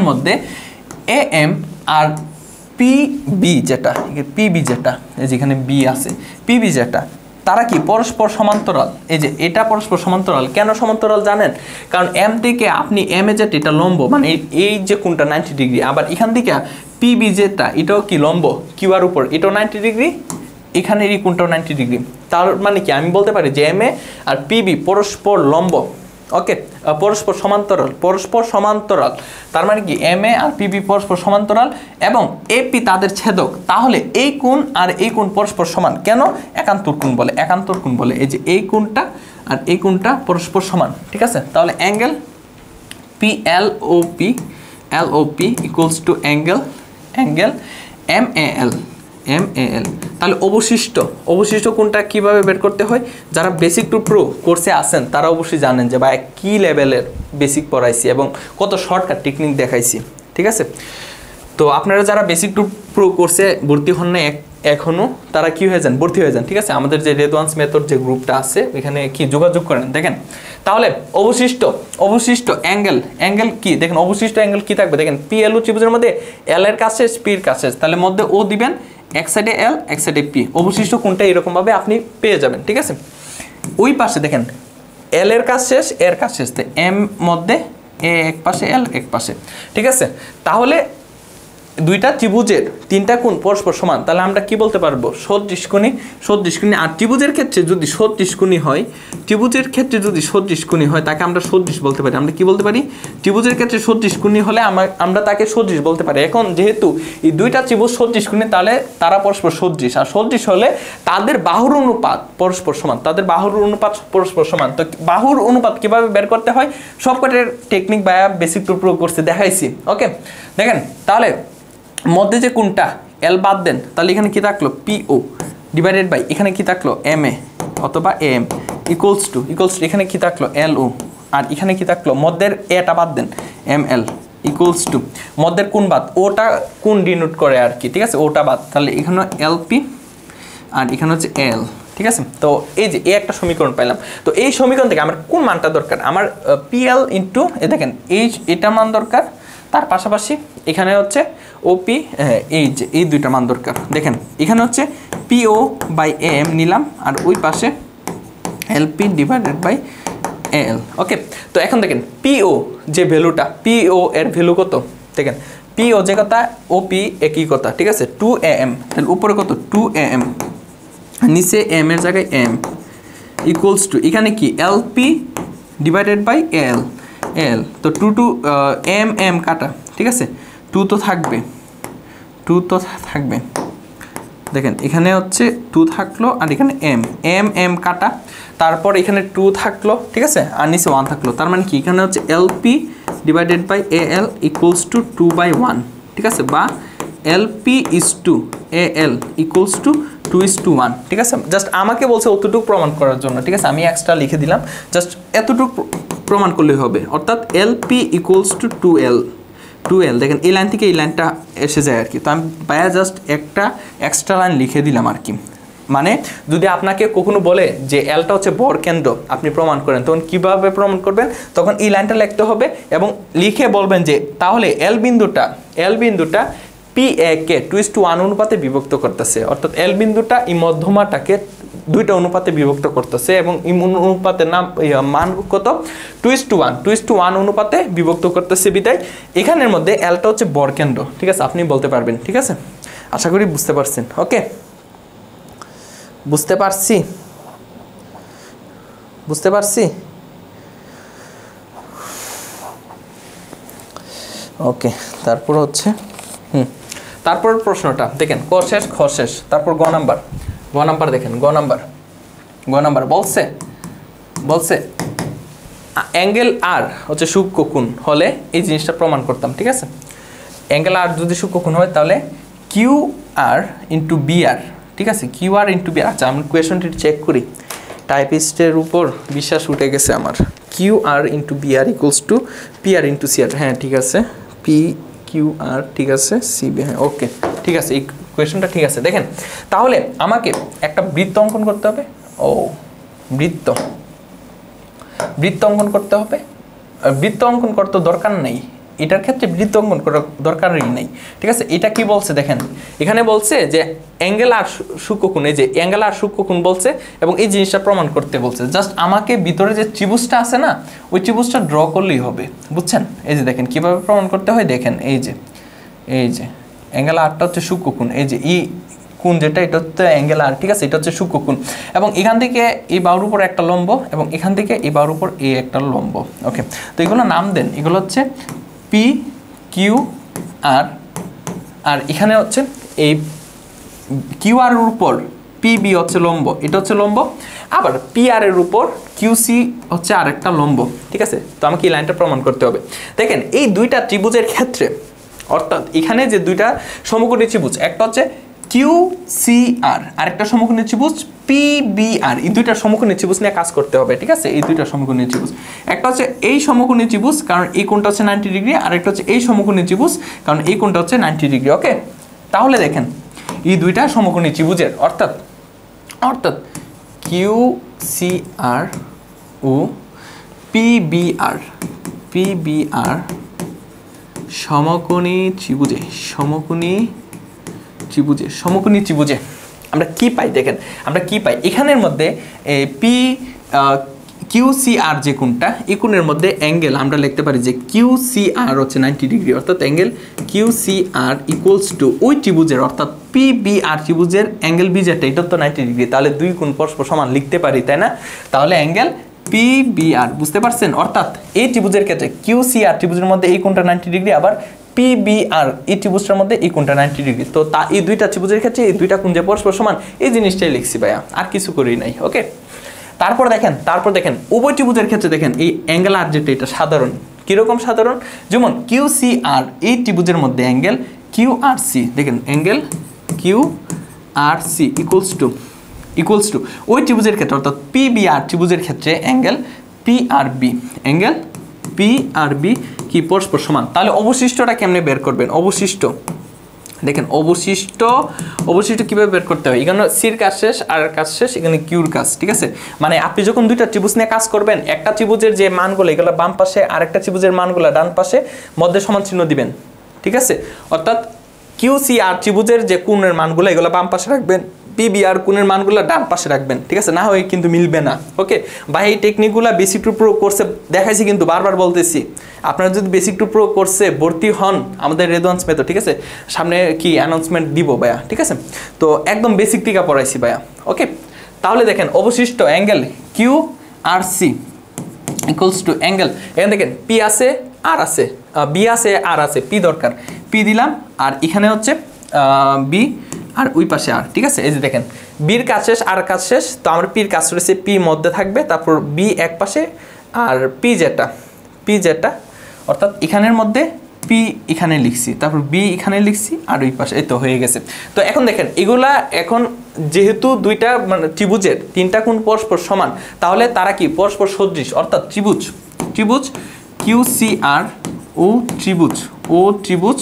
মধ্যে AM আর PB যেটা, যেখানে B আছে, PB যেটা, তারা কি পরস্পর সমান্তরাল। এই যে এটা পরস্পর সমান্তরাল। কেন সমান্তরাল জানেন? কারণ এম থেকে আপনি এম এ যেটা এটা লম্ব, মানে এই যে কোণটা 90 ডিগ্রি, আবার এখান থেকে PB যেটা এটাও কি লম্ব কিউআর উপর, এটাও 90 ডিগ্রি, এখানে এই কোণটাও 90 ডিগ্রি। তার মানে কি আমি বলতে পারি যে এম এ আর PB পরস্পর লম্ব, ওকে, পরস্পর সমান্তরাল। তার মানে কি এম এ আর PB পরস্পর সমান্তরাল এবং AP তাদের ছেদক। তাহলে এই কোণ আর এই কোণ পরস্পর সমান। কেন? একান্তর কোণ বলে। এই যে এই কোণটা আর এই কোণটা পরস্পর সমান, ঠিক আছে। তাহলে angle PLOP equals to angle MAL, M A L. তাহলে অবশিষ্ট কোনটা কিভাবে বের করতে হয়, যারা বেসিক টু প্রো কোর্সে আসেন তারা অবশ্যই জানেন যে ভাই কী লেভেলের বেসিক পড়াইছি এবং কত শর্টকাট টেকনিক দেখাইছি, ঠিক আছে। তো আপনারা যারা বেসিক টু প্রো কোর্সে ভর্তি হন না এখনও, তারা কী হয়ে যান, ভর্তি হয়ে যান, ঠিক আছে। আমাদের যে রেদওয়ান্স মেথড যে গ্রুপটা আছে ওইখানে কি যোগাযোগ করেন। দেখেন তাহলে অবশিষ্ট অ্যাঙ্গেল কি দেখেন, অবশিষ্ট অ্যাঙ্গেল কি থাকবে দেখেন, পি এল ও ত্রিভুজের মধ্যে এল এর কাছে পির কাছে, তাহলে মধ্যে ও দিবেন, এক সাইডে এল এক সাইডে পি, অবশিষ্ট কোনটা এরকমভাবে আপনি পেয়ে যাবেন, ঠিক আছে। ওই পাশে দেখেন এল এর কাজ শেষ, এর কাজ শেষ, তো এম মধ্যে এ এক পাশে এল এক পাশে, ঠিক আছে। তাহলে দুইটা ত্রিভুজের তিনটা কোণ পরস্পর সমান, তাহলে আমরা কি বলতে পারবো, সদৃশকোণী। আর ত্রিভুজের ক্ষেত্রে যদি সদৃশকোণী হয়, তাকে আমরা সদৃশ বলতে পারি। আমরা কি বলতে পারি, ত্রিভুজের ক্ষেত্রে সদৃশকোণী হলে আমরা তাকে সদৃশ বলতে পারি। এখন যেহেতু এই দুইটা ত্রিভুজ সদৃশকোণী, তাহলে তারা পরস্পর সদৃশ, আর সদৃশ হলে তাদের বাহুর অনুপাত পরস্পর সমান, তো বাহুর অনুপাত কিভাবে বের করতে হয় সবকটার টেকনিক বা বেসিক টু প্রো কোর্সে দেখাইছি। ওকে, দেখেন তাহলে মধ্যে যে কোনটা এল বাদ দেন, তাহলে এখানে কি থাকলো, পিও ডিভাইডেড বাই এখানে কি থাকলো এম এ অথবা এম ইকুয়ালস টু এখানে কি থাকলো এল ও, আর এখানে কি থাকলো মধ্যের এটা বাদ দেন এম এল ইকুয়ালস টু মধ্যের কোন বাদ, ওটা কোন ডিনোট করে আর কি, ঠিক আছে, ওটা বাদ, তাহলে এখানে এল পি আর এখানে হচ্ছে এল, ঠিক আছে। তো এই যে এই একটা সমীকরণ পাইলাম। তো এই সমীকরণ থেকে আমার কোন মানটা দরকার, আমার পিএল ইন্টু দেখেন এটা মান দরকার, তার পাশাপাশি এখানে হচ্ছে ওপি, এই দুইটা মান দরকার। দেখেন এখানে হচ্ছে পিও বাই এম নিলাম, আর ওই পাশে এলপি ডিভাইডেড বাই এল। ওকে, তো এখন দেখেন পিও যে ভ্যালুটা, পিও এর ভ্যালু কত, দেখেন পিও যে কথা, ওপি একই কথা, ঠিক আছে, 2 am, তাহলে উপরে কত 2 am, নিচে এম এর জায়গায় এম ইকুয়ালস টু এখানে কি এলপি ডিভাইডেড বাই এল, তো 2 এম কাটা, ঠিক আছে, 2 তো থাকবে, দেখেন এখানে হচ্ছে 2 থাকলো, আর এখানে এম কাটা, তারপর এখানে 2 থাকলো, ঠিক আছে, আর নিচে 1 থাকলো, তার মানে কি এখানে হচ্ছে LP divided by L equals to 2/1, ঠিক আছে, বা LP is to L equals to 2:1, ঠিক আছে। জাস্ট আমাকে বলছে অতটুকু প্রমাণ করার জন্য, ঠিক আছে, আমি এক্সট্রা লিখে দিলাম, জাস্ট এতটুকু প্রমাণ করলেই হবে, অর্থাৎ এলপি ইকুয়ালস টু 2L, দেখেন এই লাইন থেকে এই লাইনটা এসে যায় আর কি, তো আমি পায়া জাস্ট একটা এক্সট্রা লাইন লিখে দিলাম আর কি। মানে যদি আপনাকে কখনো বলে যে এলটা হচ্ছে ভর কেন্দ্র, আপনি প্রমাণ করেন, তখন কিভাবে প্রমাণ করবেন, তখন এই লাইনটা লিখতে হবে এবং লিখে বলবেন যে তাহলে এল বিন্দুটা পি এ কে 2:1 অনুপাতে বিভক্ত করতেছে, অর্থাৎ এল বিন্দুটা এই মধ্যমাটাকে 2টা অনুপাতে বিভক্ত করতেছে, এবং এই অনুপাতের মান কত 2:1 অনুপাতে বিভক্ত করতেছে, বিদায় এখানের মধ্যে এলটা হচ্ছে বরকেন্দ্র, ঠিক আছে, আপনি বলতে পারবেন, ঠিক আছে। আশা করি বুঝতে পারছেন। ওকে, বুঝতে পারছি। ওকে, তারপর হচ্ছে তারপর প্রশ্নটা দেখেন, ক শেষ খ শেষ, তারপর গ নাম্বার দেখেন, গ নাম্বার বলছে অ্যাঙ্গেল আর হচ্ছে সূক্ষ্মকোণ হলে এই জিনিসটা প্রমাণ করতাম, ঠিক আছে। অ্যাঙ্গেল আর যদি সূক্ষ্মকোণ হয় তাহলে কিউ আর ইন্টু বিআর, ঠিক আছে, কিউ আর ইন্টু বিআর। আচ্ছা, আমি কোয়েশনটি চেক করি, টাইপিস্টের উপর বিশ্বাস উঠে গেছে আমার। Q R into BR equals to P R into C R, হ্যাঁ ঠিক আছে, পি কিউ আর, ঠিক আছে, সিবি, হ্যাঁ ওকে, ঠিক আছে, এই কোয়েশনটা ঠিক আছে। দেখেন তাহলে আমাকে একটা বৃত্ত অঙ্কন করতে হবে, বৃত্ত অঙ্কন করতে হবে। বৃত্ত অঙ্কন করতে দরকার নেই, এটার ক্ষেত্রে বৃত্ত অঙ্কন করার দরকারই নেই, ঠিক আছে। এটা কি বলছে দেখেন, এখানে বলছে যে অ্যাঙ্গেল আর সূক্ষ্মকোণ, এই যে অ্যাঙ্গেল আর সূক্ষ্মকোণ বলছে এবং এই জিনিসটা প্রমাণ করতে বলছে। জাস্ট আমাকে ভিতরে যে ত্রিভুজটা আছে না, ওই ত্রিভুজটা ড্র করলেই হবে, বুঝছেন। এই যে দেখেন কিভাবে প্রমাণ করতে হয়, দেখেন এই যে অ্যাঙ্গেল আরটা হচ্ছে সূক্ষ্মকোণ, এই যে ই কোণ যেটা, এটা হচ্ছে অ্যাঙ্গেল আর, ঠিক আছে, এটা হচ্ছে সূক্ষ্মকোণ, এবং এখান থেকে এই বাহুর উপর একটা লম্ব, এবং এখান থেকে এই বাহুর উপর এই একটা লম্ব। ওকে, তো এগুলো নাম দেন, এগুলো হচ্ছে পি কিউ আর, আর এখানে হচ্ছে এই কিউ আর এর উপর পিবি হচ্ছে লম্ব, এটা হচ্ছে লম্ব, আবার পি আর এর উপর কিউসি হচ্ছে আরেকটা লম্ব, ঠিক আছে। তো আমাকে এই লাইনটা প্রমাণ করতে হবে। দেখেন এই দুইটা ত্রিভুজের ক্ষেত্রে, অর্থাৎ এখানে যে দুইটা সমকোণী ত্রিভুজ, একটা হচ্ছে কিউ সি আর, আরেকটা সমকোণী ত্রিভুজ পিবিআর, এই দুইটা সমকোণী ত্রিভুজ নিয়ে কাজ করতে হবে, ঠিক আছে? এই দুইটা সমকোণী ত্রিভুজ, একটা হচ্ছে এই সমকোণী ত্রিভুজ কারণ এই কোণটা হচ্ছে 90 ডিগ্রি, আর একটা হচ্ছে এই সমকোণী ত্রিভুজ কারণ এই কোণটা হচ্ছে 90 ডিগ্রি। ওকে, তাহলে দেখেন এই দুইটা সমকোণী ত্রিভুজের অর্থাৎ কিউ সি আর ও পিবিআর সমকোণী ত্রিভুজে আমরা কি পাই দেখেন, আমরা কি পাই এখানের মধ্যে পি কিউ সি আর যে কোণটা, এই কোণের মধ্যে অ্যাঙ্গেল আমরা লিখতে পারি যে কিউ সি আর হচ্ছে 90 ডিগ্রি, অর্থাৎ angle Q C R equals to ওই ত্রিভুজের অর্থাৎ পিবিআর ত্রিভুজের অ্যাঙ্গেল বি যেটা, এটা তো 90 ডিগ্রি, তাহলে দুই কোণ পরস্পর সমান লিখতে পারি, তাই না? তাহলে অ্যাঙ্গেল পিবিআর, বুঝতে পারছেন? অর্থাৎ এই ত্রিভুজের ক্ষেত্রে কিউ সি আর ত্রিভুজের মধ্যে এই কোণটা 90 ডিগ্রি, আবার পিবিআর এই ত্রিভুজটার মধ্যে এই কোণটা 90 ডিগ্রি, তো তা এই দুইটা ত্রিভুজের ক্ষেত্রে এই দুইটা কোণ যে পরস্পর সমান, এই জিনিসটাই লিখছি ভাইয়া, আর কিছু করি নাই। ওকে, তারপর দেখেন উভয় ত্রিভুজের ক্ষেত্রে দেখেন এই অ্যাঙ্গেল আর যেটা, এটা সাধারণ। কিরকম সাধারণ? যেমন কিউ সি আর এই ত্রিভুজের মধ্যে অ্যাঙ্গেল কিউ আর সি, দেখেন angle Q R C equals to ওই ত্রিভুজের ক্ষেত্রে অর্থাৎ পিবিআর ত্রিভুজের ক্ষেত্রে অ্যাঙ্গেল পি আর বি কি পরস্পর সমান। তাহলে অবশিষ্টটা কেমনে বের করবেন? দেখেন অবশিষ্ট কিভাবে বের করতে হয়, এখানে সির কাজ শেষ আর কাজ শেষ, এখানে কিউর কাজ, ঠিক আছে? মানে আপনি যখন দুইটা ত্রিভুজ নিয়ে কাজ করবেন, একটা ত্রিভুজের যে মানগুলো এগুলো বাম পাশে, আর একটা ত্রিভুজের মানগুলো ডান পাশে, মধ্যে সমান চিহ্ন দিবেন, ঠিক আছে? অর্থাৎ কিউ সি আর ত্রিভুজের যে কোণের মানগুলো এগুলো বাম পাশে রাখবেন, পিবিআর কোণের মানগুলো ডান পাশে রাখবেন, ঠিক আছে? না হয় কিন্তু মিলবে না। ওকে ভাই, এই টেকনিকগুলো বেসিক টু প্রো কোর্সে দেখাইছি, কিন্তু বারবার বলতেছি আপনারা যদি বেসিক টু প্রো কোর্সে ভর্তি হন আমাদের রেদওয়ান্স মেথড, ঠিক আছে? সামনে কি অ্যানাউন্সমেন্ট দিব ভাইয়া, ঠিক আছে? তো একদম বেসিক থেকে পড়াইছি ভাইয়া। ওকে, তাহলে দেখেন অবশিষ্ট angle Q R C equals to angle, এখানে দেখেন পি আছে আর আছে, বি আছে আর আছে, পি দরকার, পি দিলাম, আর এখানে হচ্ছে বি আর ওই পাশে আর, ঠিক আছে? এই যে দেখেন বির কাজ শেষ আর কাজ শেষ, তো আমার পির কাজ রয়েছে, পি মধ্যে থাকবে, তারপর বি এক পাশে, আর পি যেটা অর্থাৎ এখানের মধ্যে পি এখানে লিখছি, তারপর বি এখানে লিখছি, আর ওই পাশে, এই তো হয়ে গেছে। তো এখন দেখেন এগুলা এখন যেহেতু দুইটা মানে ত্রিভুজের তিনটা কোণ পরস্পর সমান, তাহলে তারা কি পরস্পর সদৃশ, অর্থাৎ ত্রিভুজ কিউ সি আর ও ত্রিভুজ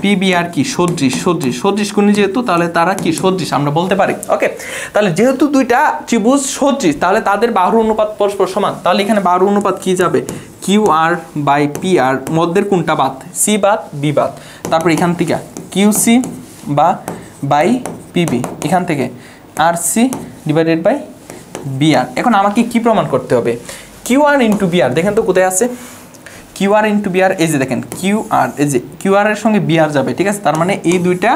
পিবিআর কি সদৃশ কোণী যেহেতু, তাহলে তারা কি সদৃশ আমরা বলতে পারি। ওকে, তাহলে যেহেতু দুইটা ত্রিভুজ সদৃশ, তাহলে তাদের বাহুর অনুপাত পরস্পর সমান, তাহলে এখানে বাহুর অনুপাত কি যাবে? Q R by P R, মধ্যের কোণটা বাদ, সি বাদ বি বাদ, তারপর এখান থেকে কিউ সি বাই পিবি, এখান থেকে আর সি ডিভাইডেড বাই বি আর। এখন আমাকে কি প্রমাণ করতে হবে? কিউ আর ইন্টু বি আর, দেখেন তো কোথায় আছে কিউ আর ইন্টু বি আর, এই যে দেখেন কিউ আর, এই যে কিউ আর এর সঙ্গে বি আর যাবে, ঠিক আছে? তার মানে এই দুইটা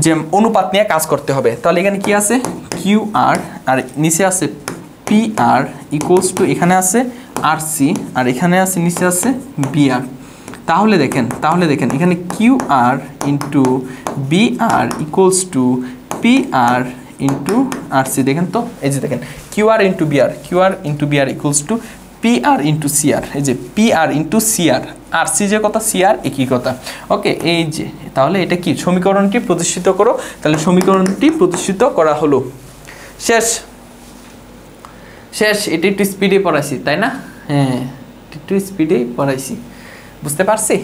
যে অনুপাত নিয়ে কাজ করতে হবে। তাহলে এখানে কি আছে? কিউ আর, আর নিচে আছে পি আর ইকুয়ালস টু, এখানে আছে আর সি, আর এখানে আছে নিচে আছে বি আর। তাহলে দেখেন এখানে Q R into B R equals to P R into R C, দেখেন তো এই যে দেখেন Q R into B R equals to P R into C R, এই যে P R into C R C যে কথা, সি আর একই কথা। ওকে, এই যে তাহলে এটা কি সমীকরণটি প্রতিষ্ঠিত করো, তাহলে সমীকরণটি প্রতিষ্ঠিত করা হলো। শেষ, এটা একটু স্পিডে পড়াইছি তাই না? হ্যাঁ, একটু স্পিডে পড়াইছি, বুঝতে পারছি?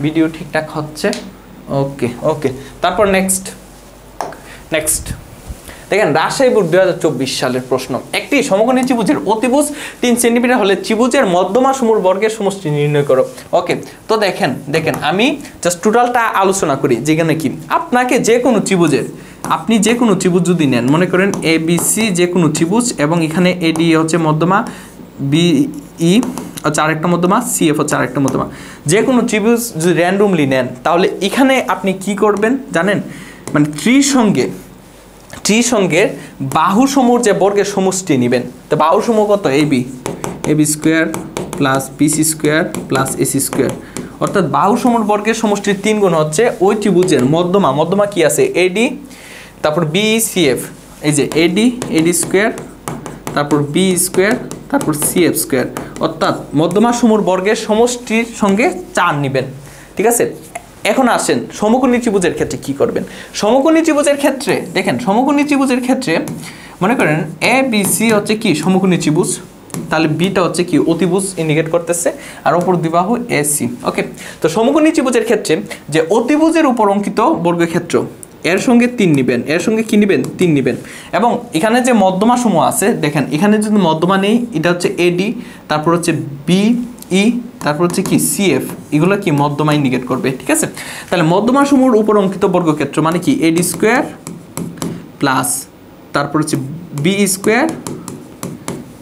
ভিডিও ঠিকঠাক হচ্ছে? ওকে, তারপর নেক্সট দেখেন রাজশাহী বোর্ড 2024 সালের প্রশ্ন, একটি সমকোণী ত্রিভুজের অতিভুজ 3 সেন্টিমিটার হলে ত্রিভুজের মধ্যমা সমূহ বর্গের সমষ্টি নির্ণয় করো। ওকে, তো দেখেন আমি জাস্ট টোটালটা আলোচনা করি, যেখানে কি আপনাকে যে কোনো ত্রিভুজের, আপনি যে কোনো ত্রিভুজ যদি নেন, মনে করেন এ বি সি যে কোনো ত্রিভুজ, এবং এখানে এডি হচ্ছে মধ্যমা, বিই হচ্ছে আরেকটা মধ্যমা, সিএফ হচ্ছে আরেকটা মধ্যমা, যে কোনো ত্রিভুজ যদি র্যান্ডমলি নেন, তাহলে এখানে আপনি কি করবেন জানেন? মানে ত্রিসঙ্গের বাহুসমূহ যে বর্গের সমষ্টি নেবেন। তো বাহুসমূহ কত? AB square plus BC square plus AC square, অর্থাৎ বাহুসমূহ বর্গের সমষ্টির 3 গুণ হচ্ছে ওই ত্রিভুজের মধ্যমা কি আছে? এডি, তারপর বিসিএফ, এই যে এডি স্কোয়ার, তারপর বি স্কোয়ার, তারপর সিএফ স্কোয়ার, অর্থাৎ মধ্যমা সমূহ বর্গের সমষ্টির সঙ্গে 4 নেবেন, ঠিক আছে? এখন আসেন সমকোণী ত্রিভুজের ক্ষেত্রে কি করবেন। সমকোণী ত্রিভুজের ক্ষেত্রে দেখেন, সমকোণী ত্রিভুজের ক্ষেত্রে মনে করেন এ বি সি হচ্ছে কি সমকোণী ত্রিভুজ, তাহলে বিটা হচ্ছে কি অতিভুজ ইন্ডিকেট করতেছে, আর উপর দুই বাহু এ সি। ওকে, তো সমকোণী ত্রিভুজের ক্ষেত্রে যে অতিভুজের উপর অঙ্কিত বর্গক্ষেত্র এর সঙ্গে 3 নেবেন, এর সঙ্গে কি নেবেন 3 নেবেন, এবং এখানে যে মধ্যমা সমূহ আছে দেখেন, এখানে যদি মধ্যমা নেই এটা হচ্ছে এডি, তারপর হচ্ছে বি ই, তারপর হচ্ছে কি সিএফ, এগুলো কি মধ্যমা ইন্ডিকেট করবে। ঠিক আছে, তাহলে মধ্যমা সমূহের উপর অঙ্কিত বর্গক্ষেত্র মানে কি এডি স্কোয়ার প্লাস তারপর হচ্ছে বি স্কোয়ার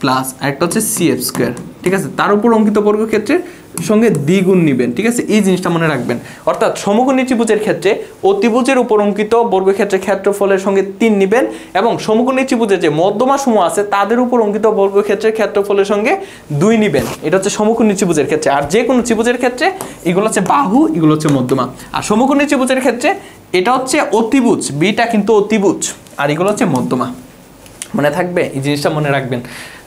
প্লাস আরেকটা হচ্ছে সিএফ স্কোয়ার। ঠিক আছে, তার উপর অঙ্কিত বর্গক্ষেত্রের সঙ্গে দ্বিগুণ নেবেন। ঠিক আছে, এই জিনিসটা মনে রাখবেন। অর্থাৎ সমকোণী ত্রিভুজের ক্ষেত্রে অতিভুজের উপর অঙ্কিত বর্গক্ষেত্রের ক্ষেত্রফলের সঙ্গে 3 নেবেন, এবং সমকোণী ত্রিভুজের যে মধ্যমা সমূহ আছে তাদের উপর অঙ্কিত বর্গক্ষেত্রের ক্ষেত্রফলের সঙ্গে 2 নেবেন। এটা হচ্ছে সমকোণী ত্রিভুজের ক্ষেত্রে। আর যে কোনো ত্রিভুজের ক্ষেত্রে এগুলো হচ্ছে বাহু, এগুলো হচ্ছে মধ্যমা। আর সমকোণী ত্রিভুজের ক্ষেত্রে এটা হচ্ছে অতিভুজ, বিটা কিন্তু অতিভুজ, আর এগুলো হচ্ছে মধ্যমা। মনে থাকবে, এই জিনিসটা মনে রাখবেন।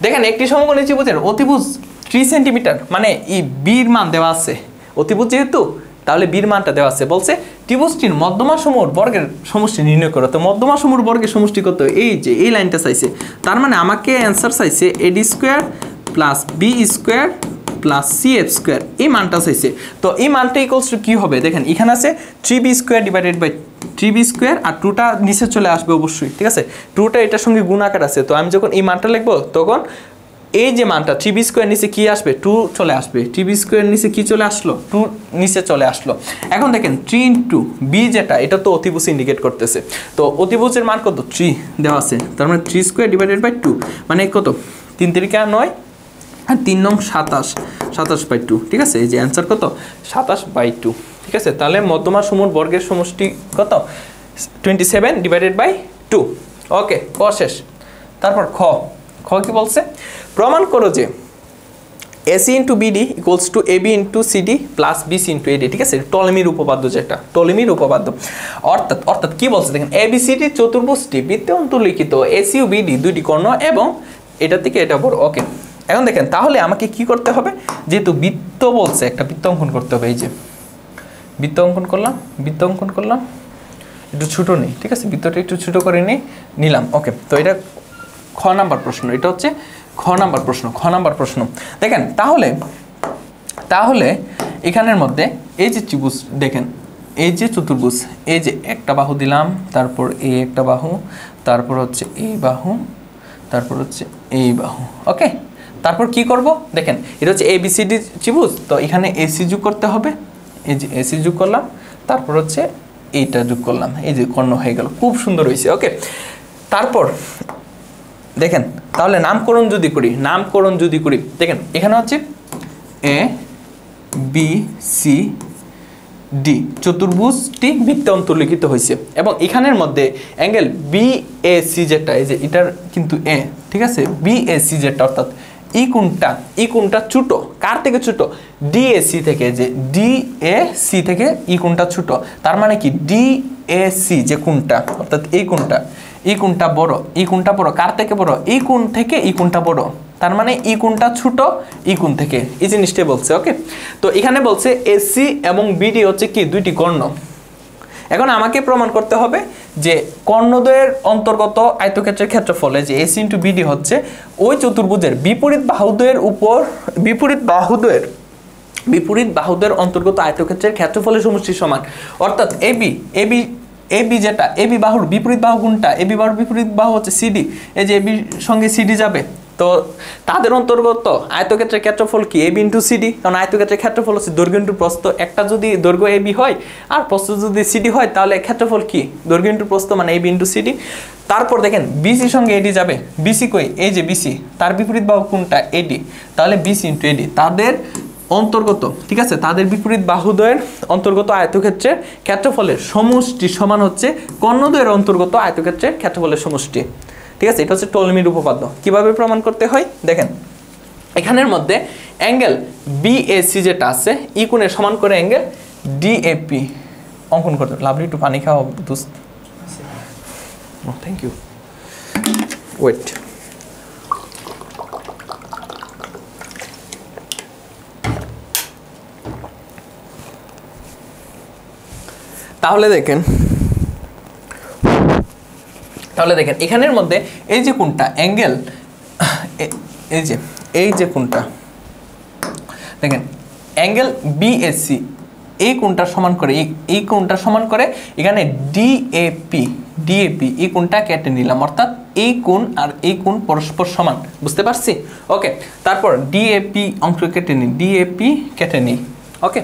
দেখেন একটি সমকোণী ত্রিভুজের অতিভুজ 3 সেন্টিমিটার, মানে এই বির মান দেওয়া আছে, অতিভুজ যেহেতু তাহলে বির মানটা দেওয়া আছে। বলছে ত্রিভুজটির মধ্যমা সমূহের বর্গের সমষ্টি নির্ণয় করো। তো মধ্যমা সমূহের বর্গের সমষ্টি কত, এই যে এই লাইনটা চাইছে, তার মানে আমাকে অ্যান্সার চাইছে AD square plus B square plus CF square, এই মানটা চাইছে। তো এই মানটা ইকুয়ালস টু কি হবে, দেখেন এখানে আছে 3b square divided by 3b square, আর 2টা নিচে চলে আসবে অবশ্যই। ঠিক আছে, 2টা এটার সঙ্গে গুণ আকার আছে, তো আমি যখন এই মানটা লিখবো তখন এই যে মানটা 3b স্কোয়ার নিচে কি আসবে 2 চলে আসবে, 3b স্কোয়ার নিচে কি চলে আসলো 2 নিচে চলে আসলো। এখন দেখেন 3 ইন্টু বি যেটা, এটা তো অতিভুজ ইন্ডিকেট করতেছে, তো অতিভুজের মান কত 3 দেওয়া আছে, তার মানে 3 স্কোয়ার ডিভাইডেড বাই 2 মানে কত 3 3 9 আর 3 নং 27, 27/2। ঠিক আছে, এই যে অ্যান্সার কত 27/2। ঠিক আছে, তাহলে মধ্যমা সমূহ বর্গের সমষ্টি কত 27 ডিভাইডেড বাই 2। ওকে, ক শেষ। তারপর খ কি বলছে, প্রমাণ করো যে AC into BD equals to AB into CD plus BC into AD. ঠিক আছে, টলেমির উপপাদ্য, যেটা টলেমির উপপাদ্য। অর্থাৎ কি বলছে দেখেন, এবিসিডি চতুর্ভুজটি বৃত্তে অন্তর্লিখিত এসি ও বিডি দুইটি কর্ণ এবং এটা থেকে এটা বড়। ওকে, এখন দেখেন তাহলে আমাকে কি করতে হবে, যেহেতু বৃত্ত বলছে একটা বৃত্ত অঙ্কন করতে হবে। এই যে বৃত্ত অঙ্কন করলাম, একটু ছোটো নেই। ঠিক আছে, বৃত্তটা একটু ছোটো করে নিলাম। ওকে, তো এটা খ নাম্বার প্রশ্ন, এটা হচ্ছে খ নাম্বার প্রশ্ন। দেখেন তাহলে এখানের মধ্যে এই যে ত্রিভুজ দেখেন, এই যে চতুর্ভুজ, এই যে একটা বাহু দিলাম, তারপর এই একটা বাহু, তারপর হচ্ছে এই বাহু, তারপর হচ্ছে এই বাহু। ওকে, তারপর কি করব দেখেন, এটা হচ্ছে এবিসিডি ত্রিভুজ, তো এখানে এসি যোগ করতে হবে। এই যে এসি যোগ করলাম, তারপর হচ্ছে এইটা যোগ করলাম, এই যে কর্ণ হয়ে গেল, খুব সুন্দর হয়েছে। ওকে, তারপর দেখেন তাহলে নামকরণ যদি করি দেখেন এখানে হচ্ছে এ বি সি ডি চতুর্ভুজটি বৃত্তে অন্তর্লিখিত হয়েছে, এবং এখানের মধ্যে অ্যাঙ্গেল বি এ সি যেটা, এই যে এটার কিন্তু এ, ঠিক আছে, বি এ সি যেটা অর্থাৎ ই কোণটা ছোট, কার থেকে ছোট ডিএসি থেকে, যে ডিএসি থেকে ই কোণটা ছোট, তার মানে কি ডিএসি যে কোণটা অর্থাৎ এই কোণটা বড়, এই কোণটা বড়, কার থেকে বড় এই কোণ থেকে এই কোণটা বড়, তার মানে ই কোণটা ছোট ই কোণ থেকে, এই জিনিসটাই বলছে। ওকে, তো এখানে বলছে এসি এবং বিডি হচ্ছে কি দুইটি কর্ণ। এখন আমাকে প্রমাণ করতে হবে যে কর্ণদ্বয়ের অন্তর্গত আয়তক্ষেত্রের ক্ষেত্রফলে যে এসি ইন্টু বিডি হচ্ছে ওই চতুর্ভুজের বিপরীত বাহুদ্বয়ের অন্তর্গত আয়তক্ষেত্রের ক্ষেত্রফলের সমষ্টির সমান। অর্থাৎ এবি যেটা, এবি বাহুর বিপরীত বাহু কোনটা, এবি বাহুর বিপরীত বাহু হচ্ছে সিডি, এই যে এবির সঙ্গে সিডি যাবে, তো তাদের অন্তর্গত আয়তক্ষেত্রের ক্ষেত্রফল কি এবি ইন্টু সিডি, কারণ আয়তক্ষেত্রের ক্ষেত্রফল হচ্ছে দৈর্ঘ্য ইন্টু প্রস্থ, একটা যদি দৈর্ঘ্য এবি হয় আর প্রস্থ যদি সিডি হয় তাহলে ক্ষেত্রফল কি দৈর্ঘ্য ইন্টু প্রস্থ মানে এবি ইন্টু সিডি। তারপর দেখেন বিসির সঙ্গে এডি যাবে, বিসি কই এই যে বিসি, তার বিপরীত বাহু কোনটা এডি, তাহলে বিসি ইন্টু এডি তাদের অন্তর্গত, ঠিক আছে, তাদের বিপরীত বাহুদ্বয়ের অন্তর্গত আয়তক্ষেত্রের ক্ষেত্রফলের সমষ্টি সমান হচ্ছে কর্ণদ্বয়ের অন্তর্গত আয়তক্ষেত্রের ক্ষেত্রফলের সমষ্টি। ঠিক আছে, এটা হচ্ছে টলেমির উপপাদ্য। কিভাবে প্রমাণ করতে হয় দেখেন, এখানের মধ্যে অ্যাঙ্গেল বিএসি যেটা আছে ই কোণের সমান করে অ্যাঙ্গেল ডিএপি অঙ্কন করতে। লাভলি একটু পানি খাওয়া দোস্ত। Thank you, wait. তাহলে দেখেন এখানের মধ্যে এই যে কোণটা অ্যাঙ্গেল, এই যে কোণটা দেখেন অ্যাঙ্গেল বিএসি, এই কোণটা সমান করে এই কোণটা সমান করে এখানে ডিএপি এই কোণটা কেটে নিলাম, অর্থাৎ এই কোণ আর এই কোণ পরস্পর সমান, বুঝতে পারছি? ওকে, তারপর ডিএপি অংশ কেটে নিই। ওকে,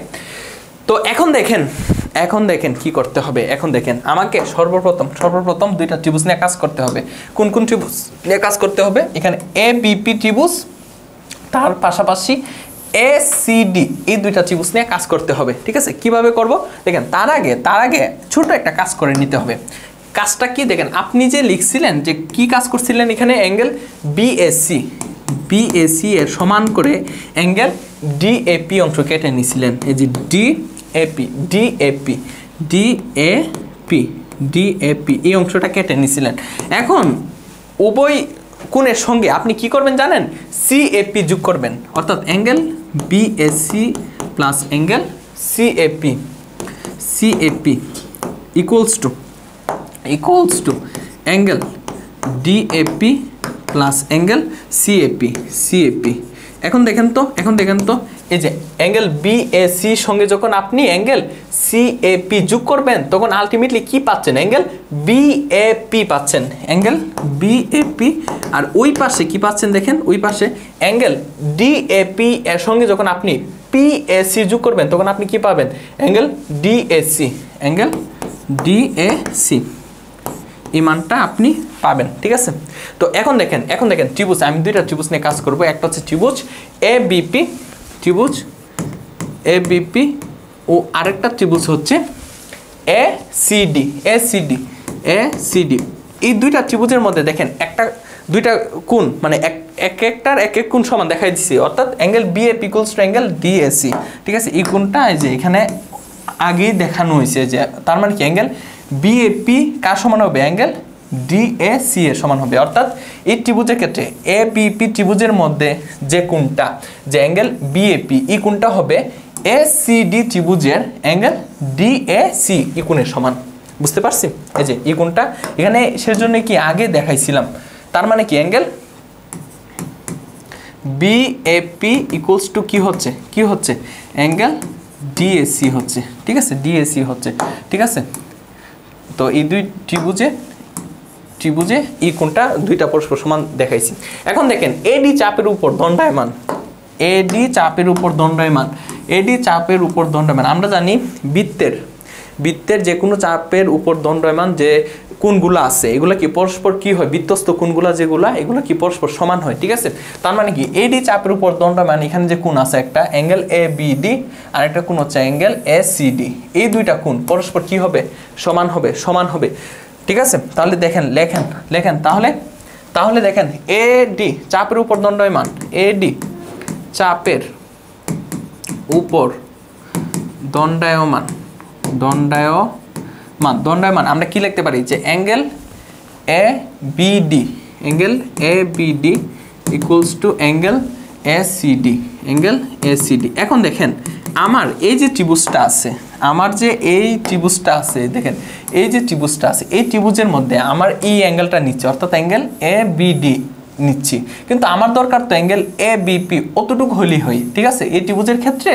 তো এখন দেখেন কি করতে হবে। এখন দেখেন আমাকে সর্বপ্রথম দুইটা ত্রিভুজ নিয়ে কাজ করতে হবে। কোন ত্রিভুজ নিয়ে কাজ করতে হবে? এখানে এবিপি ত্রিভুজ, তার পাশাপাশি এসিডি, এই দুইটা ত্রিভুজ নিয়ে কাজ করতে হবে। ঠিক আছে, কিভাবে করব দেখেন। তার আগে ছোট একটা কাজ করে নিতে হবে। কাজটা কি দেখেন, আপনি যে লিখছিলেন যে কি কাজ করছিলেন, এখানে অ্যাঙ্গেল বিএসি এর সমান করে অ্যাঙ্গেল ডিএপি অংশ কেটে নিছিলেন। এই যে ডিএপি এই অংশটা কেটে নিছিলেন। এখন উভয় কোণের সঙ্গে আপনি কি করবেন জানেন? সিএপি যোগ করবেন, অর্থাৎ angle BAC plus angle CAP equals to angle DAP plus angle CAP. এখন দেখেন তো এই যে অ্যাঙ্গেল বিএসি সঙ্গে যখন আপনি অ্যাঙ্গেল সিএপি যোগ করবেন, তখন আলটিমেটলি কি পাচ্ছেন? অ্যাঙ্গেল বিএপি পাচ্ছেন, অ্যাঙ্গেল বিএপি। আর ওই পাশে কি পাচ্ছেন দেখেন, ওই পাশে অ্যাঙ্গেল ডিএপি এর সঙ্গে যখন আপনি পিএসি যোগ করবেন, তখন আপনি কি পাবেন? অ্যাঙ্গেল ডিএসি এই মানটা আপনি পাবেন। ঠিক আছে, তো এখন দেখেন ত্রিভুজ, আমি দুইটা ত্রিভুজ নিয়ে কাজ করব। একটা হচ্ছে ত্রিভুজ এবিপি ও আরেকটা ত্রিভুজ হচ্ছে এসিডি। এই দুইটা ত্রিভুজের মধ্যে দেখেন দুইটা কোণ, মানে এক কোণ সমান দেখাই দিছি, অর্থাৎ angle BAP equals to angle DAC. ঠিক আছে, এই কোণটা এই যে এখানে আগেই দেখানো হয়েছে, যে তার মানে কি অ্যাঙ্গেল বিএপি কার সমান হবে? অ্যাঙ্গেল ডিএসি এর সমান হবে। অর্থাৎ এই ত্রিভুজের ক্ষেত্রে এবিপি ত্রিভুজের মধ্যে যে কোণটা, যে অ্যাঙ্গেল বিএপি, এই কোণটা হবে এসিডি ত্রিভুজের অ্যাঙ্গেল ডিএসি এই কোণের সমান। বুঝতে পারছি? এই যে এই কোণটা এখানে সেজন্য কি আগে দেখাইছিলাম। তার মানে কি অ্যাঙ্গেল বিএপি ইকুয়ালস টু কি হচ্ছে? অ্যাঙ্গেল ডিএসি হচ্ছে। ঠিক আছে, ডিএসি হচ্ছে। ঠিক আছে, তো এই দুই ত্রিভুজে এই কোণটা দুইটা পরস্পর সমান দেখাইছি। এখন দেখেন এডি চাপের উপর দণ্ডায়মান, আমরা জানি বৃত্তের যে কোনো চাপের উপর দণ্ডায়মান যে কোণগুলো আছে, এগুলো কি পরস্পর কি হয়? বৃত্তস্থ কোণগুলো যেগুলো, এগুলো কি পরস্পর সমান হয়। ঠিক আছে, তার মানে কি এডি চাপের উপর দণ্ডায়মান, এখানে যে কোণ আছে একটা অ্যাঙ্গেল এবিডি আর একটা কোণ হচ্ছে অ্যাঙ্গেল এসিডি, এই দুইটা কোণ পরস্পর কি হবে? সমান হবে। ঠিক আছে, তাহলে দেখেন লেখেন তাহলে দেখেন এডি চাপের উপর দণ্ডায়মান, এডি চাপের উপর দণ্ডায়মান আমরা কি লিখতে পারি? যে angle ABD equals to angle ACD. এখন দেখেন আমার এই যে ত্রিভুজটা আছে, দেখেন এই যে ত্রিভুজটা আছে, এই ত্রিভুজের মধ্যে আমার এই অ্যাঙ্গেলটা নিচ্ছে, অর্থাৎ অ্যাঙ্গেল এবিডি নিচ্ছি, কিন্তু আমার দরকার তো অ্যাঙ্গেল এবিপি অতটুকু হলেই হয়। ঠিক আছে, এই ত্রিভুজের ক্ষেত্রে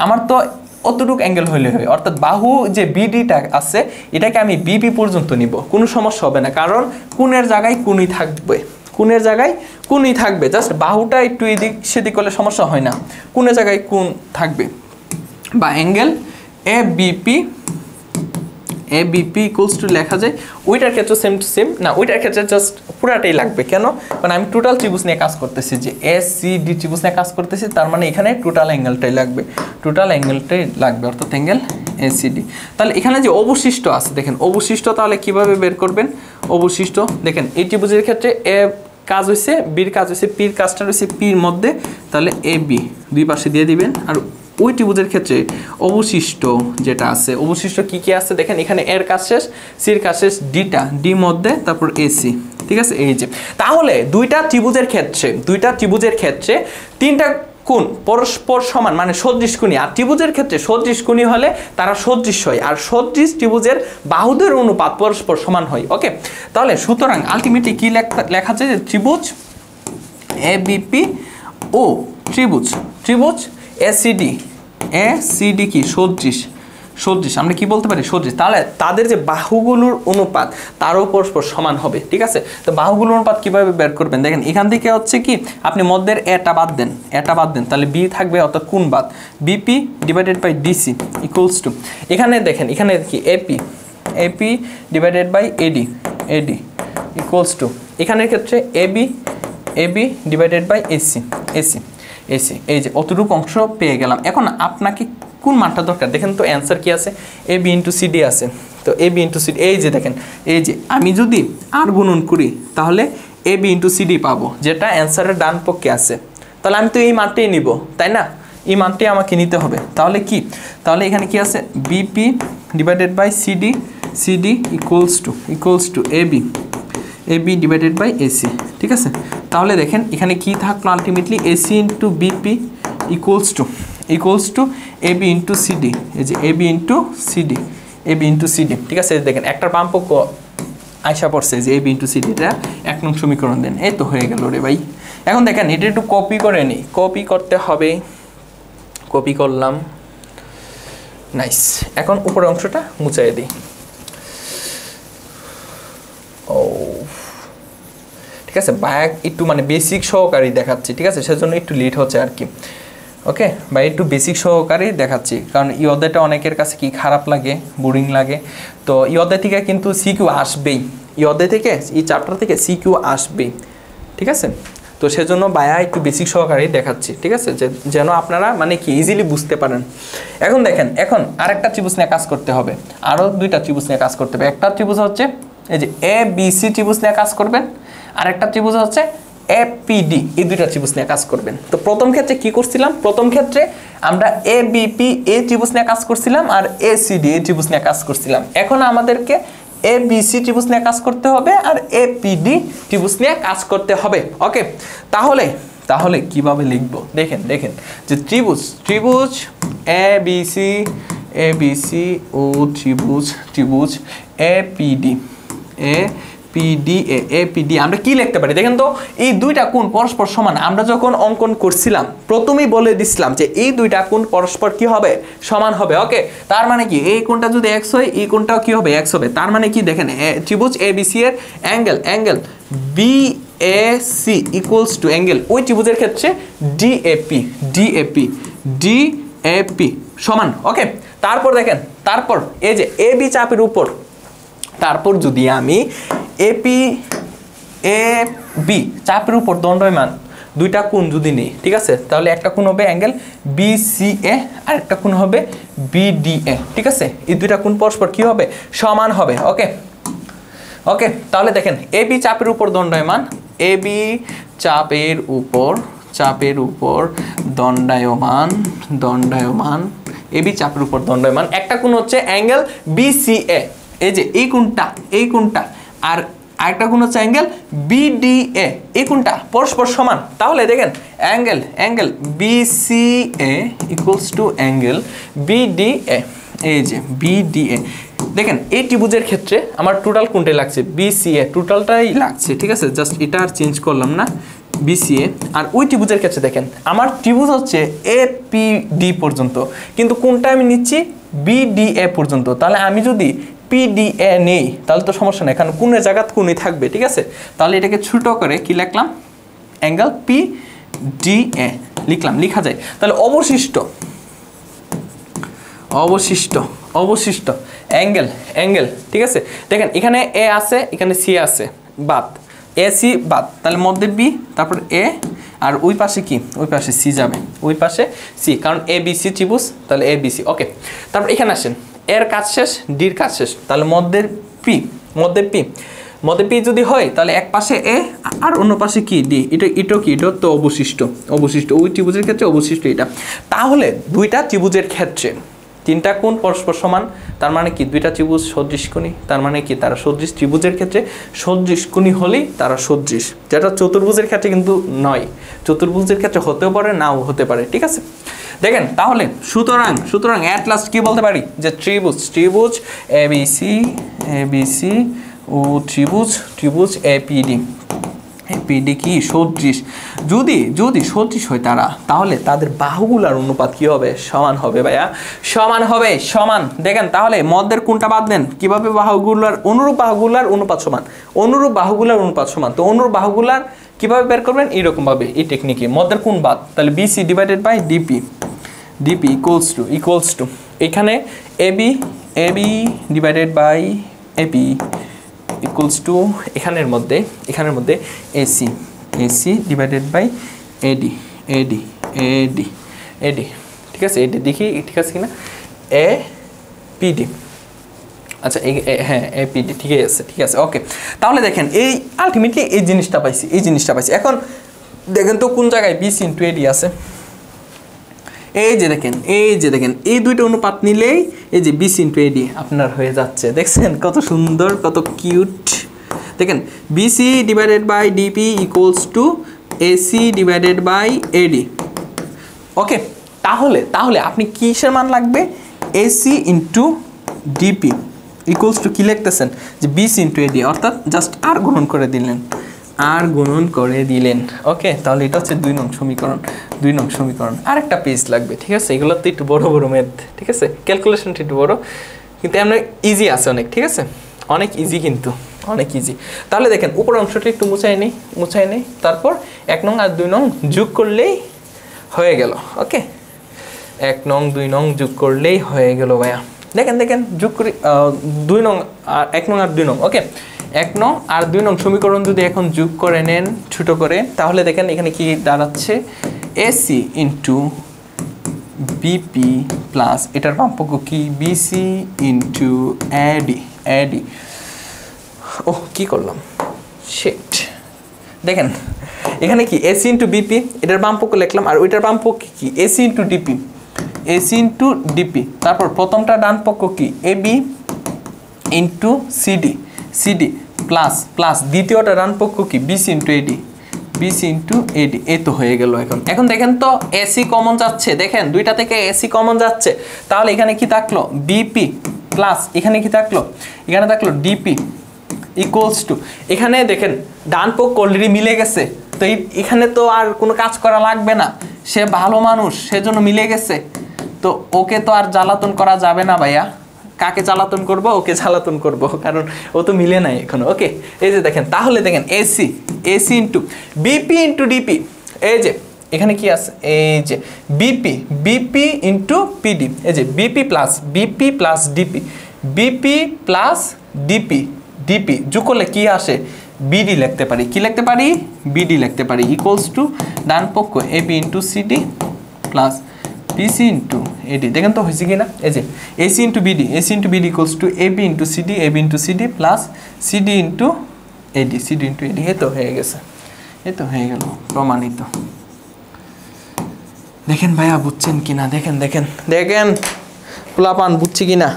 আমার তো অতটুকু অ্যাঙ্গেল হলে হয়, অর্থাৎ বাহু যে বিডিটা আছে এটাকে আমি বিপি পর্যন্ত নিব, কোনো সমস্যা হবে না, কারণ কোণের জায়গায় কোণই থাকবে, জাস্ট বাহুটা একটু এদিক সেদিক করলে সমস্যা হয় না, কোণের জায়গায় কোণ থাকবে। বা অ্যাঙ্গেল এবিপি ইকুয়ালস টু লেখা যায়, ওইটার ক্ষেত্রে সেম টু সেম না, ওইটার ক্ষেত্রে জাস্ট পুরাটাই লাগবে। কেন? কারণ আমি টোটাল ত্রিভুজ নিয়ে কাজ করতেছি, যে এসিডি ত্রিভুজ নিয়ে কাজ করতেছি, তার মানে এখানে টোটাল অ্যাঙ্গেলটাই লাগবে, অর্থাৎ অ্যাঙ্গেল এসিডি। তাহলে এখানে যে অবশিষ্ট আছে দেখেন, অবশিষ্ট তাহলে কিভাবে বের করবেন? অবশিষ্ট দেখেন এই ত্রিভুজের ক্ষেত্রে এ কাজ হয়েছে, বির কাজ হয়েছে, পির কাজটা রয়েছে পির মধ্যে, তাহলে এ বি দুই পাশে দিয়ে দিবেন। আর ওই ত্রিভুজের ক্ষেত্রে অবশিষ্ট যেটা আছে, অবশিষ্ট কি আছে দেখেন, এখানে এর কাজ শেষ, সির কাজ শেষ, ডি মধ্যে, তারপর এসি। ঠিক আছে, এই যে তাহলে দুইটা ত্রিভুজের ক্ষেত্রে তিনটা কোণ পরস্পর সমান মানে সদৃশকোণী, আর ত্রিভুজের ক্ষেত্রে সদৃশকোণী হলে তারা সদৃশ হয়, আর সদৃশ ত্রিভুজের বাহুদের অনুপাত পরস্পর সমান হয়। ওকে, তাহলে সুতরাং আলটিমেটলি কি লেখা যায় যে ত্রিভুজ এবিপি ও ত্রিভুজ এসিডি কি সদৃশ, আমরা কি বলতে পারি সদৃশ। তাহলে তাদের যে বাহুগুলোর অনুপাত তারও পরস্পর সমান হবে। ঠিক আছে, তো বাহুগুলোর অনুপাত কিভাবে বের করবেন দেখেন, এখান থেকে হচ্ছে কি আপনি মধ্যের এটা বাদ দেন, তাহলে বি থাকবে অর্থাৎ কোণ বাদ, BP divided by DC equals to, এখানে দেখেন এখানে কি AP divided by AD equals to, এখানের ক্ষেত্রে এবি ডিভাইডেড বাই এসি, এই যে অতটুকু অংশ পেয়ে গেলাম। এখন আপনাকে কোন মানটা দরকার দেখেন তো, অ্যান্সার কি আছে, এবি ইন্টু সিডি আছে, তো এবি ইন্টু সিডি, এই যে দেখেন, এই যে আমি যদি আর গুণন করি তাহলে এবি ইন্টু সিডি পাবো, যেটা অ্যান্সারের ডান পক্ষে আছে। তাহলে আমি তো এই মানটাই নিব, তাই না, এই মানটাই আমাকে নিতে হবে। তাহলে তাহলে এখানে কি আছে, BP divided by CD equals to AB divided by AC. ঠিক আছে, তাহলে দেখেন এখানে কি থাকলো ultimately, AC into BP equals to AB into CD, এই যে এবি ইন্টু সিডি। ঠিক আছে, দেখেন একটা বামপক্ষ আয়সা পড়ছে যে এবি ইন্টু সিডিটা 1 নং সমীকরণ দেন, এই তো হয়ে গেল রে ভাই। এখন দেখেন এটা একটু কপি করে নিই, কপি করতে হবে, কপি করলাম, নাইস। এখন উপরের অংশটা মুছাই দিই। ও ঠিক আছে, ব্যাগ একটু মানে বেসিক সহকারী দেখাচ্ছি, ঠিক আছে, সেজন্য একটু লেট হচ্ছে আর কি। ওকে, বা একটু বেসিক সহকারী দেখাচ্ছি, কারণ এই অধ্যায়টা অনেকের কাছে কি খারাপ লাগে, বোরিং লাগে। তো এই অধ্যায় থেকে কিন্তু সিকিউ আসবেই, এই অধ্যায় থেকে এই চ্যাপ্টার থেকে সিকিউ আসবেই। ঠিক আছে, তো সেজন্য বায়া একটু বেসিক সহকারী দেখাচ্ছি। ঠিক আছে, যেন আপনারা মানে কি ইজিলি বুঝতে পারেন। এখন দেখেন, এখন আরেকটা ত্রিভুজ নিয়ে কাজ করতে হবে, আরও 2টা ত্রিভুজ নিয়ে কাজ করতে হবে। একটা ত্রিভুজ হচ্ছে এই যে এ বি সি ত্রিভুজ নিয়ে কাজ করবেন, আর একটা ত্রিভুজ হচ্ছে এপিডি, এই 2টা ত্রিভুজ নিয়ে কাজ করবেন। তো প্রথম ক্ষেত্রে কি করছিলাম, প্রথম ক্ষেত্রে আমরা এবিপি এই ত্রিভুজ নিয়ে কাজ করছিলাম আর এসিডি এই ত্রিভুজ নিয়ে কাজ করছিলাম। এখন আমাদেরকে এবিসি ত্রিভুজ নিয়ে কাজ করতে হবে আর এপিডি ত্রিভুজ নিয়ে কাজ করতে হবে। ওকে, তাহলে কিভাবে লিখবো দেখেন যে ত্রিভুজ এবিসি ও ত্রিভুজ এপিডি আমরা কি লিখতে পারি দেখেন তো, এই 2টা কোণ পরস্পর সমান। আমরা যখন অঙ্কন করছিলাম প্রথমেই বলে দিছিলাম যে এই 2টা কোণ পরস্পর কি হবে, সমান হবে। ওকে, তার মানে কি এই কোণটা যদি x হয় এই কোণটাও কি হবে, x হবে। তার মানে কি দেখেন, ত্রিভুজ এবিসি এর angle BAC equals to angle ওই ত্রিভুজের ক্ষেত্রে ডিএপি সমান। ওকে, তারপর দেখেন, তারপর এই যে এবি চাপের উপর, তারপর যদি আমি এপি চাপের উপর দণ্ডায়মান 2টা কোণ যদি নেই, ঠিক আছে, তাহলে একটা কোণ হবে অ্যাঙ্গেল বিসিএ আর একটা কোণ হবে বিডিএ। ঠিক আছে, এই 2টা কোণ পরস্পর কি হবে, সমান হবে। ওকে, তাহলে দেখেন এবি চাপের উপর দণ্ডায়মান, এবি চাপের উপর দণ্ডায়মান, এবি চাপের উপর দণ্ডায়মান একটা কোণ হচ্ছে অ্যাঙ্গেল বিসিএ, এই যে এই কোণটা, আর আরেকটা কোণ হচ্ছে অ্যাঙ্গেল বিডিএ, এই কোণটা পরস্পর সমান। তাহলে দেখেন angle BCA equals to angle BDA, এই যে বিডিএ। দেখেন এই ত্রিভুজের ক্ষেত্রে আমার টোটাল কোণটাই লাগছে, বিসিএ টোটালটাই লাগছে। ঠিক আছে, জাস্ট এটা আর চেঞ্জ করলাম না, বিসিএ। আর ওই ত্রিভুজের ক্ষেত্রে দেখেন আমার ত্রিভুজ হচ্ছে এপিডি পর্যন্ত, কিন্তু কোণটা আমি নিচ্ছি বিডিএ পর্যন্ত। তাহলে আমি যদি পিডিএ নেই তাহলে তো সমস্যা নেই, কারণ কোণের জায়গা কোণই থাকবে। ঠিক আছে, তাহলে এটাকে ছোট করে কি লিখলাম, অ্যাঙ্গেল পিডিএ লিখলাম, লেখা যায়। তাহলে অবশিষ্ট অ্যাঙ্গেল, ঠিক আছে, দেখেন এখানে এ আছে, এখানে সি আছে, বাদ এসি বাদ, তাহলে মধ্যে বি, তারপর এ, আর ওই পাশে কি, ওই পাশে সি যাবে, ওই পাশে সি, কারণ এ বি সি ত্রিভুজ, তাহলে এ বি সি। ওকে, তারপর এখানে আসেন, এর কাজ শেষ, ডির কাজ শেষ, তাহলে মধ্যে পি যদি হয় তাহলে এক পাশে এ আর অন্য পাশে কি ডি, এটা তো অবশিষ্ট ওই ত্রিভুজের ক্ষেত্রে অবশিষ্ট এটা। তাহলে 2টা ত্রিভুজের ক্ষেত্রে তিনটা কোণ পরস্পর সমান, তার মানে কি দুইটা ত্রিভুজ সদৃশকোণী, তার মানে কি তারা সদৃশ। ত্রিভুজের ক্ষেত্রে সদৃশকোণী হলেই তারা সদৃশ, যেটা চতুর্ভুজের ক্ষেত্রে কিন্তু নয়। চতুর্ভুজের ক্ষেত্রে হতেও পারে, নাও হতে পারে, ঠিক আছে। দেখেন তাহলে সুতরাং অ্যাট লাস্ট কি বলতে পারি যে ত্রিভুজ এবিসি ও ত্রিভুজ এপিডি কি সদৃশ। যদি সদৃশ হয় তারা, তাহলে তাদের বাহুগুলার অনুপাত কি হবে? সমান হবে ভাইয়া, সমান হবে, সমান। দেখেন তাহলে মধ্যের কোনটা বাদ দেন, কিভাবে অনুরূপ বাহুগুলার অনুপাত সমান, তো অনুরূপ বাহুগুলার কিভাবে বের করবেন? এইরকম ভাবে, এই টেকনিকে। মধ্যের কোন বাদ, তাহলে BC divided by DP equals to এখানে AB divided by AP equals to এখানের মধ্যে এসি ডিভাইডেড বাই এডি, ঠিক আছে। এডি দেখি ঠিক আছে কিনা, এপিডি, আচ্ছা হ্যাঁ এপিডি, ঠিক আছে ওকে। তাহলে দেখেন এই আলটিমেটলি এই জিনিসটা পাইছি। এখন দেখেন তো কোন জায়গায় বিসি ইন্টু এডি আছে। এই যে দেখেন এই দুইটা অনুপাত নিলেই এই যে বিসি ইন্টু এডি আপনার হয়ে যাচ্ছে। দেখছেন কত সুন্দর, কত কিউট। দেখেন BC divided by DP equals to AC divided by AD. Okay, তাহলে আপনি কিসের মান লাগবে? AC into DP equals to কি লিখতেছেন? যে বিসি ইন্টু এডি, অর্থাৎ জাস্ট আর গুণন করে দিলেন। ওকে, তাহলে এটা হচ্ছে 2 নং সমীকরণ। আরেকটা পেজ লাগবে, ঠিক আছে। এগুলোতে একটু বড় ম্যাথ, ঠিক আছে, ক্যালকুলেশনটা একটু বড়, কিন্তু এমন ইজি আছে অনেক, ঠিক আছে, অনেক ইজি, কিন্তু অনেক ইজি। তাহলে দেখেন উপর অংশটা একটু মুছাই নেই, তারপর 1 নং আর 2 নং যোগ করলেই হয়ে গেল। ওকে, 1 নং 2 নং যোগ করলেই হয়ে গেল ভাইয়া। দেখেন যোগ করি 2 নং আর 1 নং আর 2 নং। ওকে, 1 নং আর 2 নং সমীকরণ যদি এখন যোগ করে নেন ছোট করে, তাহলে দেখেন এখানে কি দাঁড়াচ্ছে? এসি ইন্টু বিপি প্লাস এটার পার্থক্য কি? বিসি ইন্টু এডি। ও কি করলাম, শিট। দেখেন এখানে কি এসি ইন্টু বিপি, এটার বামপক্ষ লিখলাম, আর ওইটার বামপক্ষ কি? AC into DP. তারপর প্রথমটা ডান পক্ষ কি? এবি ইন্টু সিডি প্লাস দ্বিতীয়টা ডান পক্ষ কি? বিসি ইন্টু এডি, এই তো হয়ে গেল। এখন দেখেন তো এসি কমন যাচ্ছে, দেখেন দুইটা থেকে এসি কমন যাচ্ছে, তাহলে এখানে কি থাকলো? বিপি প্লাস এখানে কি থাকলো? এখানে থাকলো ডিপি ইকুয়ালস টু, এখানে দেখেন ডান পক্ষ অলরেডি মিলে গেছে, তো এখানে তো আর কোনো কাজ করা লাগবে না, সে ভালো মানুষ, সেজন্য মিলে গেছে, তো ওকে তো আর জ্বালাতন করা যাবে না ভাইয়া। কাকে জ্বালাতন করব? ওকে জ্বালাতন করব, কারণ ও তো মিলে নাই এখনো। ওকে, এই যে দেখেন, তাহলে দেখেন AC into BP into DP, এই যে এখানে কি আছে? এই যে বিপি ইন্টু পিডি, এই যে বিপি প্লাস ডিপি যোগ করলে কি আসে? বিডি লিখতে পারি। কি লিখতে পারি? বিডি লিখতে পারি ইকুয়ালস টু ডান পক্ষ AB into CD plus BC into AD. দেখেন তো হয়েছে কি না? এই যে AC into BD equals to AB into CD plus CD into AD, এই তো হয়ে গেছে, এই তো হয়ে গেল, প্রমাণিত। দেখেন ভাইয়া বুঝছেন কিনা? দেখেন পোলাপান বুঝছি কিনা?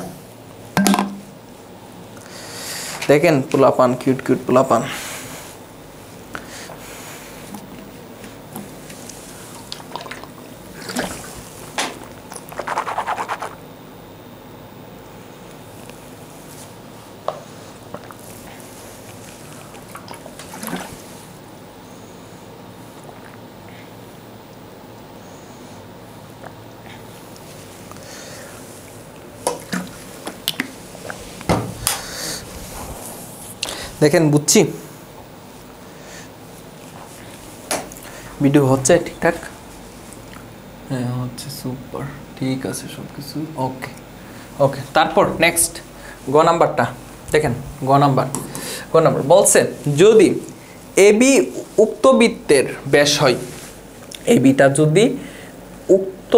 দেখেন পোলাপান, কিউট পোলাপান। দেখেন বুঝছি, ভিডিও হচ্ছে ঠিকঠাক? হ্যাঁ হচ্ছে, সুপার, ঠিক আছে সব কিছু ওকে। তারপর নেক্সট গ নাম্বারটা দেখেন। গ নাম্বার বলছে যদি এবি উক্ত বৃত্তের ব্যাস হয়, এবিটা যদি উক্ত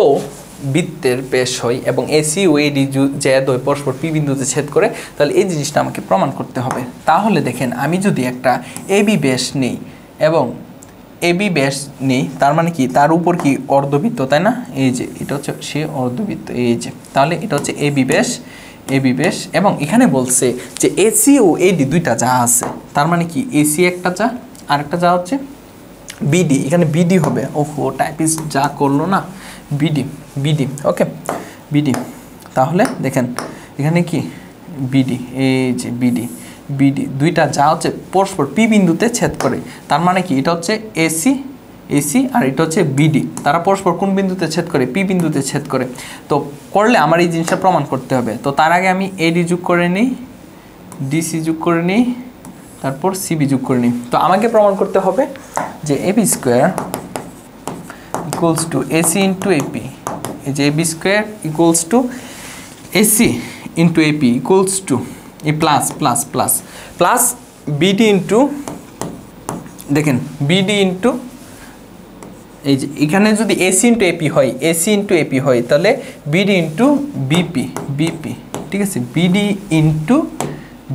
বৃত্তের ব্যাস হয় এবং এসি ও এডি জ্যাদ হয় পরস্পর পি বিন্দুতে ছেদ করে, তাহলে এই জিনিসটা আমাকে প্রমাণ করতে হবে। তাহলে দেখেন আমি যদি একটা এবি ব্যাস নেই এবং এবি ব্যাস নেই, তার মানে কি তার উপর কি অর্ধবৃত্ত, তাই না? এই যে এটা হচ্ছে সে অর্ধবৃত্ত, এই যে তাহলে এটা হচ্ছে এবি ব্যাস, এবি ব্যাস। এবং এখানে বলছে যে এসি ও এডি দুইটা যা আছে, তার মানে কি এসি একটা যা আর একটা যা হচ্ছে বিডি, এখানে বিডি হবে। ওহো টাইপিস যা করলো না, বিডি, বিডি, ওকে বিডি। তাহলে দেখেন এখানে কি বিডি, এই যে বিডি, বিডি দুইটা যা হচ্ছে পরস্পর পি বিন্দুতে ছেদ করে, তার মানে কি এটা হচ্ছে এসি, এসি আর এটা হচ্ছে বিডি, তারা পরস্পর কোন বিন্দুতে ছেদ করে? পি বিন্দুতে ছেদ করে। তো করলে আমার এই জিনিসটা প্রমাণ করতে হবে। তো তার আগে আমি এডি যোগ করে নিই, ডিসি যোগ করে নিই, তারপর সিবি যোগ করে নিই। তো আমাকে প্রমাণ করতে হবে যে AB square equals to AC into AP, এই যে AB square equals to AC into AP equals to এই plus plus plus plus BD into, দেখেন বিডি ইন্টু, এই যে এখানে যদি এসি ইন্টু এপি হয়, এসি ইন্টু এপি হয়, তাহলে বিডি ইন্টু বিপি, বিপি, ঠিক আছে, BD into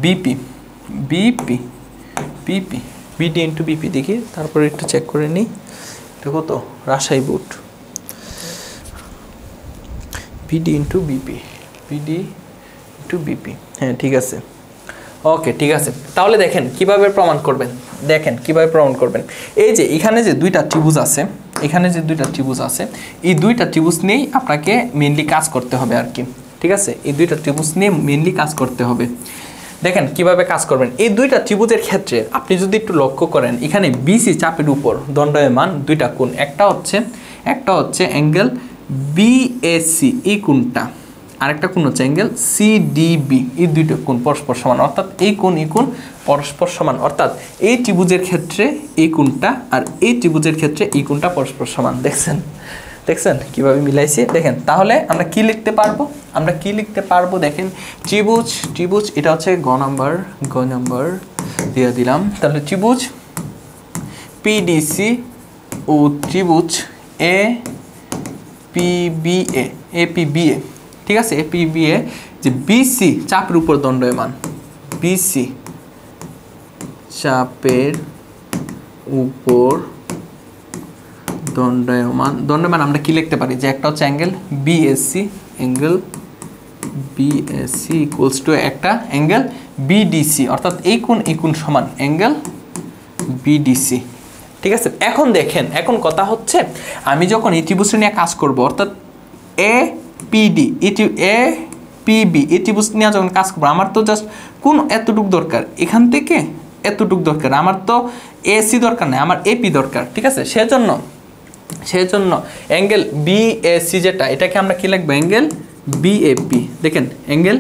BP, BP, BP, BD into BP. দেখি তারপরে একটু চেক করে নিই, এটা কত? Rajshahi board, BD into BP, BD into BP, হ্যাঁ ঠিক আছে, ওকে ঠিক আছে। তাহলে দেখেন কিভাবে প্রমাণ করবেন, দেখেন কিভাবে প্রমাণ করবেন। এই যে এখানে যে দুইটা ত্রিভুজ আছে, এখানে যে দুইটা ত্রিভুজ আছে, এই দুইটা ত্রিভুজ নিয়েই আপনাকে মেইনলি কাজ করতে হবে আর কি, ঠিক আছে, এই দুইটা ত্রিভুজ নিয়ে মেইনলি কাজ করতে হবে। দেখেন কিভাবে কাজ করবেন। এই দুইটা ত্রিভুজের ক্ষেত্রে আপনি যদি একটু লক্ষ্য করেন, এখানে বিসি চাপের উপর দণ্ডায়মান দুইটা কোণ, একটা হচ্ছে অ্যাঙ্গেল বিএসি, এই কোণটা, আরেকটা কোণ হচ্ছে অ্যাঙ্গেল সিডিবি, এই দুইটা কোণ পরস্পর সমান, অর্থাৎ এই কোণ পরস্পর সমান, অর্থাৎ এই ত্রিভুজের ক্ষেত্রে এই কোণটা আর এই ত্রিভুজের ক্ষেত্রে এই কোণটা পরস্পর সমান। দেখছেন, দেখছেন কিভাবে মিলাইছি? দেখেন তাহলে আমরা কি লিখতে পারবো, আমরা কি লিখতে পারবো? দেখেন ত্রিভুজ, ত্রিভুজ এটা হচ্ছে গ নাম্বার দিয়ে দিলাম। তাহলে ত্রিভুজ পিডিসি ও ত্রিভুজ এ পিবিএ, এপিবিএ, ঠিক আছে, এপিবিএ, যে বিসি চাপের উপর দণ্ডায়মান, বিসি চাপের উপর দণ্ডায়মান আমরা কি লিখতে পারি? যে একটা হচ্ছে angle BSc, angle BSc equals to একটা অ্যাঙ্গেল বিডিসি, অর্থাৎ এই কোণ সমান অ্যাঙ্গেল বিডিসি, ঠিক আছে। এখন দেখেন, এখন কথা হচ্ছে আমি যখন এই ত্রিভুজ নিয়ে কাজ করব, অর্থাৎ এ পিডি, এ পিবি, এই ত্রিভুজ নিয়ে যখন কাজ করবো, আমার তো জাস্ট কোন এতটুক দরকার, এখান থেকে এতটুক দরকার, আমার তো এসি দরকার নেই, আমার এপি দরকার, ঠিক আছে। সেজন্য অ্যাঙ্গেল বিএসি যেটা, এটাকে আমরা কি লিখবো? Angle BAP. দেখেন অ্যাঙ্গেল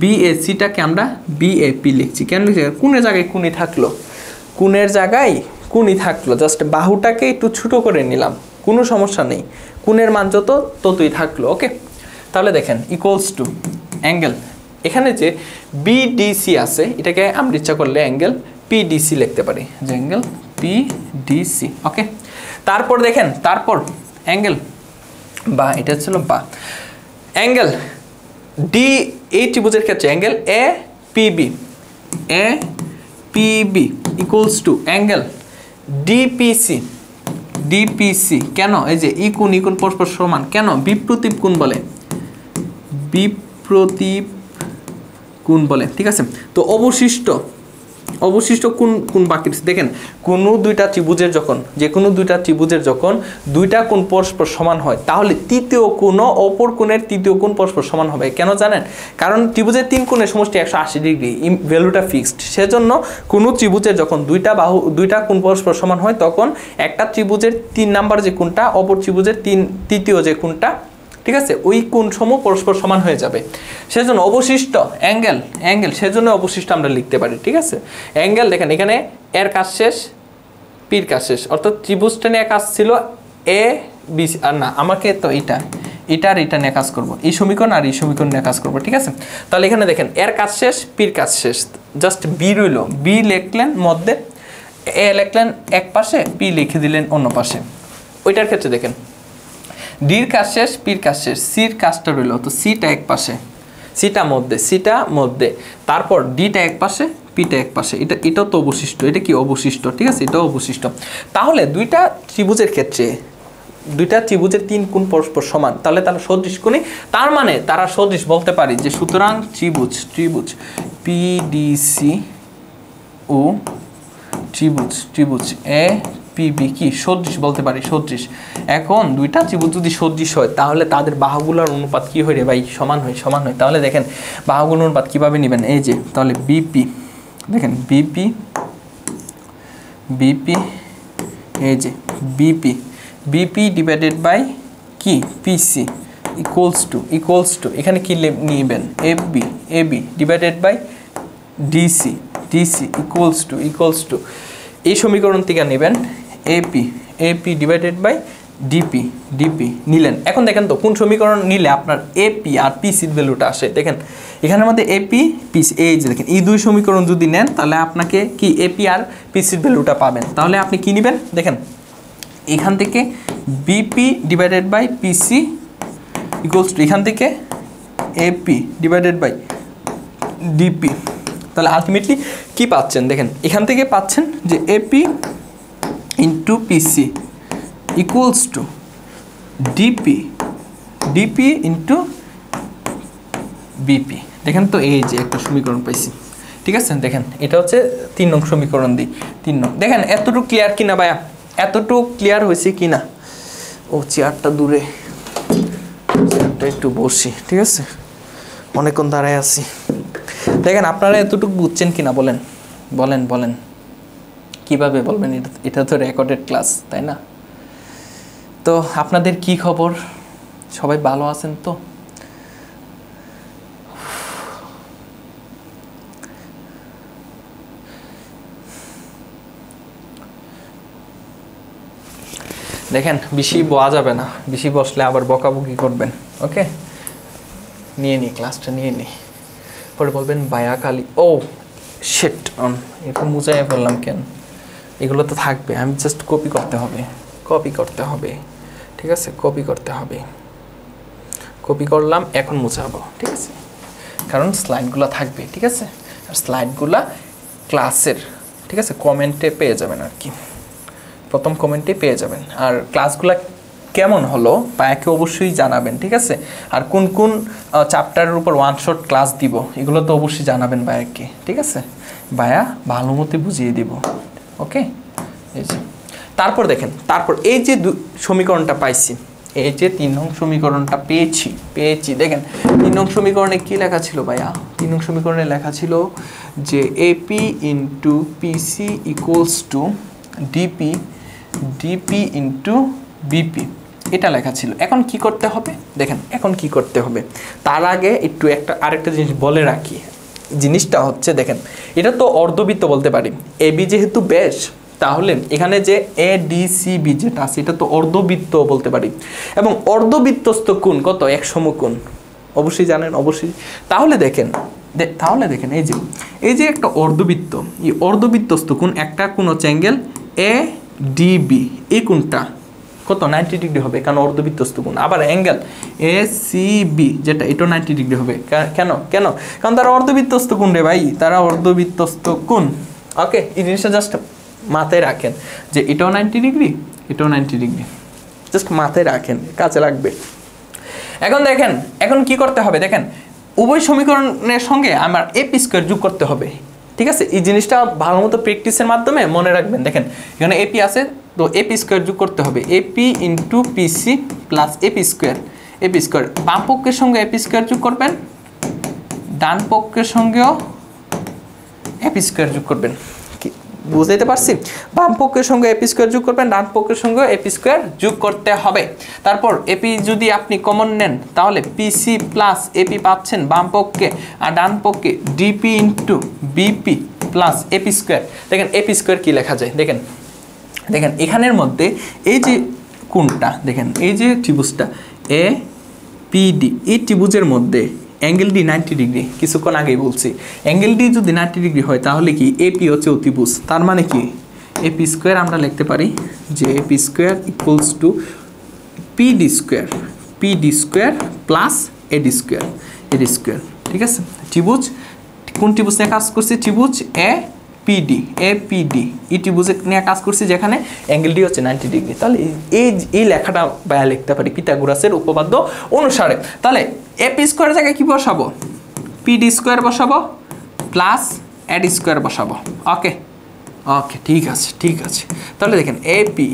বিএসিটাকে আমরা বিএপি লিখছি। কেন লিখছি? কোণের জায়গায় কোণই থাকলো, কোণের জায়গায় কোণই থাকলো, জাস্ট বাহুটাকে একটু ছোটো করে নিলাম, কোনো সমস্যা নেই, কোণের মান যত ততই থাকলো, ওকে। তাহলে দেখেন ইকুয়ালস টু অ্যাঙ্গেল, এখানে যে বিডিসি আছে এটাকে আমরা ইচ্ছা করলে অ্যাঙ্গেল পিডিসি লিখতে পারি, যে অ্যাঙ্গেল পিডিসি, ওকে। তারপর দেখেন, তারপর অ্যাঙ্গেল বা এটা ছিল বা অ্যাঙ্গেল ডি, এই ত্রিভুজের ক্ষেত্রে angle A PB, A PB equals to angle DPC, DPC. কেন? এই যে ই কোণ পরস্পর সমান, কেন? বিপ্রতীপ কোণ বলে, বিপ্রতীপ কোণ বলে, ঠিক আছে। তো অবশিষ্ট কোণ বাকি দেখেন, কোনো দুইটা ত্রিভুজের যখন, যে কোনো দুইটা ত্রিভুজের যখন দুইটা কোণ পরস্পর সমান হয়, তাহলে তৃতীয় কোণ অপর কোণের তৃতীয় কোণ পরস্পর সমান হবে। কেন জানেন? কারণ ত্রিভুজের তিন কোণের সমষ্টি 180 ডিগ্রি, ভ্যালুটা ফিক্সড। সেজন্য কোনো ত্রিভুজের যখন দুইটা কোণ পরস্পর সমান হয়, তখন একটা ত্রিভুজের 3 নাম্বার যে কোণটা, অপর ত্রিভুজের তৃতীয় যে কোণটা, ঠিক আছে, ওই কোণ সমূহ পরস্পর সমান হয়ে যাবে। সেজন্য অবশিষ্ট অ্যাঙ্গেল সেজন্য অবশিষ্ট আমরা লিখতে পারি, ঠিক আছে। অ্যাঙ্গেল দেখেন এখানে এর কাজ শেষ, পির কাজ শেষ, অর্থাৎ ত্রিভুজটা নিয়ে কাজ ছিল এ বি, আর না আমাকে তো এটা আর এটা নিয়ে কাজ করব, এই সমীকরণ আর এই সমীকরণ নিয়ে কাজ করব, ঠিক আছে। তাহলে এখানে দেখেন এর কাজ শেষ, পির কাজ শেষ, জাস্ট বি রইল, বি লিখলেন মধ্যে, এ লিখলেন এক পাশে, পি লিখে দিলেন অন্য পাশে। ওইটার ক্ষেত্রে দেখেন ডির কাজ শেষ, পির কাজ শেষ, সির কাজটা রইল, তো সিটা এক পাশে, সিটা মধ্যে, তারপর ডিটা এক পাশে, পিটা এক পাশে, এটাও তো অবশিষ্ট, এটা কি অবশিষ্ট, ঠিক আছে, এটাও অবশিষ্ট। তাহলে দুইটা ত্রিভুজের ক্ষেত্রে দুইটা ত্রিভুজের 3 কোণ পরস্পর সমান, তাহলে তারা সদৃশ কোণী, তার মানে তারা সদৃশ বলতে পারি যে সুতরাং ত্রিভুজ পিডিসি ও ত্রিভুজ এ পিবি কি সদৃশ বলতে পারি, সদৃশ। এখন দুইটা ত্রিভুজ যদি সদৃশ হয় তাহলে তাদের বাহুগুলোর অনুপাত কি হয় রে ভাই, সমান হয়। তাহলে দেখেন বাহুগুলোর অনুপাত কিভাবে নেবেন, এই যে তাহলে বিপি, দেখেন বিপি এই যে বিপি ডিভাইডেড বাই কি পিসি ইকুয়ালস টু এখানে কি নেবেন AB divided by DC equals to এই সমীকরণ থেকে নেবেন এপি ডিভাইডেড বাই ডিপি নিলেন। এখন দেখেন তো কোন সমীকরণ নিলে আপনার এপি আর পিসির ভ্যালুটা আসে, দেখেন এখানের মধ্যে এপি পিসি, এই যে দেখেন এই দুই সমীকরণ যদি নেন তাহলে আপনাকে কি এপি আর পিসির ভ্যালুটা পাবেন। তাহলে আপনি কি নেবেন, দেখেন এখান থেকে BP divided by PC equals to এখান থেকে এপি ডিভাইডেড বাই ডিপি। তাহলে আলটিমেটলি কি পাচ্ছেন, দেখেন এখান থেকে পাচ্ছেন যে AP into PC equals to DP into BP. দেখেন তো এই যে একটা সমীকরণ পাইছি, ঠিক আছে। দেখেন এটা হচ্ছে 3 নং সমীকরণ দিই, 3 নং। দেখেন এতটুকু ক্লিয়ার কিনা ভাইয়া, এতটুকু ক্লিয়ার হয়েছে কিনা? ও চেয়ারটা দূরে, চেয়ারটা একটু বসি, ঠিক আছে, অনেকক্ষণ দাঁড়ায় আছি। দেখেন আপনারা এতটুকু বুঝছেন কিনা বলেন কিভাবে বলবেন, এটা তো রেকর্ডেড ক্লাস, তাই না? তো আপনাদের কি খবর, সবাই ভালো আছেন তো? দেখেন বেশি বসা যাবে না, বেশি বসলে আবার বকাবকি করবেন। ওকে, নিয়ে নি ক্লাসটা নিয়ে নি, পরে বলবেন বায়া কালি ও শিট অন, একটু মুজাই বললাম কেন, এগুলো তো থাকবে, আমি জাস্ট কপি করতে হবে, ঠিক আছে, কপি করলাম, এখন মুছাবো, ঠিক আছে, কারণ স্লাইডগুলো থাকবে, ঠিক আছে। আর স্লাইডগুলো ক্লাসের, ঠিক আছে, কমেন্টে পেয়ে যাবেন আর কি, প্রথম কমেন্টে পেয়ে যাবেন। আর ক্লাসগুলো কেমন হলো বায়াকে অবশ্যই জানাবেন, ঠিক আছে। আর কোন চ্যাপ্টারের উপর ওয়ান শট ক্লাস দিব এগুলো তো অবশ্যই জানাবেন বায়াকে, ঠিক আছে, বায়া ভালো মতো বুঝিয়ে দিব। ওকে, এই যে তারপর দেখেন, তারপর এই যে সমীকরণটা পাইছি, এই যে 3 নং সমীকরণটা পেয়েছি। দেখেন 3 নং সমীকরণে কি লেখা ছিল ভাইয়া, 3 নং সমীকরণে লেখা ছিল যে AP into PC equals to DP into BP, এটা লেখা ছিল। এখন কি করতে হবে, দেখেন এখন কি করতে হবে, তার আগে একটু আরেকটা জিনিস বলে রাখি। জিনিসটা হচ্ছে দেখেন এটা তো অর্ধবৃত্ত বলতে পারি, এবি যেহেতু বেশ, তাহলে এখানে যে এডিসিবি যেটা আছে এটা তো অর্ধবৃত্ত বলতে পারি, এবং অর্ধবৃত্তস্থ কোণ কত, 1 সমকোণ, অবশ্যই জানেন, অবশ্যই। তাহলে দেখেন এই যে একটা অর্ধবৃত্ত, এই অর্ধবৃত্তস্থ কোণ, একটা কোণ হচ্ছে অ্যাঙ্গেল এ ডিবি, এই কোণটা কত 90 ডিগ্রি হবে, কারণ অর্ধবৃত্তস্থ কোণ। আবার অ্যাঙ্গেল এ সিবি যেটা, এটাও 90 ডিগ্রি হবে। কেন কারণ তারা অর্ধবৃত্তস্থ কোণ রে ভাই, তারা অর্ধবৃত্তস্থ কোণ। ওকে, এই জিনিসটা জাস্ট মাথায় রাখেন যে এটাও 90 ডিগ্রি, এটাও 90 ডিগ্রি, জাস্ট মাথায় রাখেন, কাজে লাগবে। এখন দেখেন এখন কি করতে হবে, দেখেন উভয় সমীকরণের সঙ্গে আমার এপি স্কয়ার যোগ করতে হবে, ঠিক আছে। এই জিনিসটা ভালো মতো প্র্যাকটিসের মাধ্যমে মনে রাখবেন। দেখেন এখানে এপি আছে, তো এপি স্কয়ার যোগ করতে হবে, এপি ইন্টু পিসি প্লাস এপি স্কয়ার। বাম পক্ষের সঙ্গে এপি স্কয়ার যোগ করবেন, ডান পক্ষের সঙ্গেও এপি স্কয়ার যোগ করবেন। বুঝতে পারছি, বাম পক্ষের সঙ্গে এপি স্কয়ার যোগ করবেন, ডান পক্ষের সঙ্গে এপি স্কয়ার যোগ করতে হবে। তারপর এপি যদি আপনি কমন নেন তাহলে পিসি প্লাস এপি পাচ্ছেন বাম পক্ষে, আর ডান পক্ষে DP into BP plus AP square. দেখেন এপি স্কয়ার কি লেখা যায়, দেখেন এখানের মধ্যে এই যে কোণটা, দেখেন এই যে ত্রিভুজটা এ পিডি, এই ত্রিভুজের মধ্যে অ্যাঙ্গেল ডি 90 ডিগ্রি, কিছুক্ষণ আগেই বলছি। অ্যাঙ্গেল ডি যদি 90 ডিগ্রি হয় তাহলে কি এপি হচ্ছে অতিভুজ, তার মানে কি এপি স্কোয়ার আমরা লিখতে পারি যে AP square equals to PD square plus AD square, ঠিক আছে। ত্রিভুজ কোন ত্রিভুজ নিয়ে কাজ করছি? ত্রিভুজ এপিডি, এপিডি এই ত্রিভুজ নিয়ে কাজ করছি যেখানে অ্যাঙ্গেল ডি হচ্ছে 90 ডিগ্রি। তাহলে এই লেখাটা বাইরে লিখতে পারি পিথাগোরাসের উপপাদ্য অনুসারে। তাহলে এপি স্কোয়ার জায়গায় কি বসাবো? পিডি স্কোয়ার বসাবো প্লাস এডি স্কোয়ার বসাবো। ওকে ওকে ঠিক আছে ঠিক আছে। তাহলে দেখেন এপি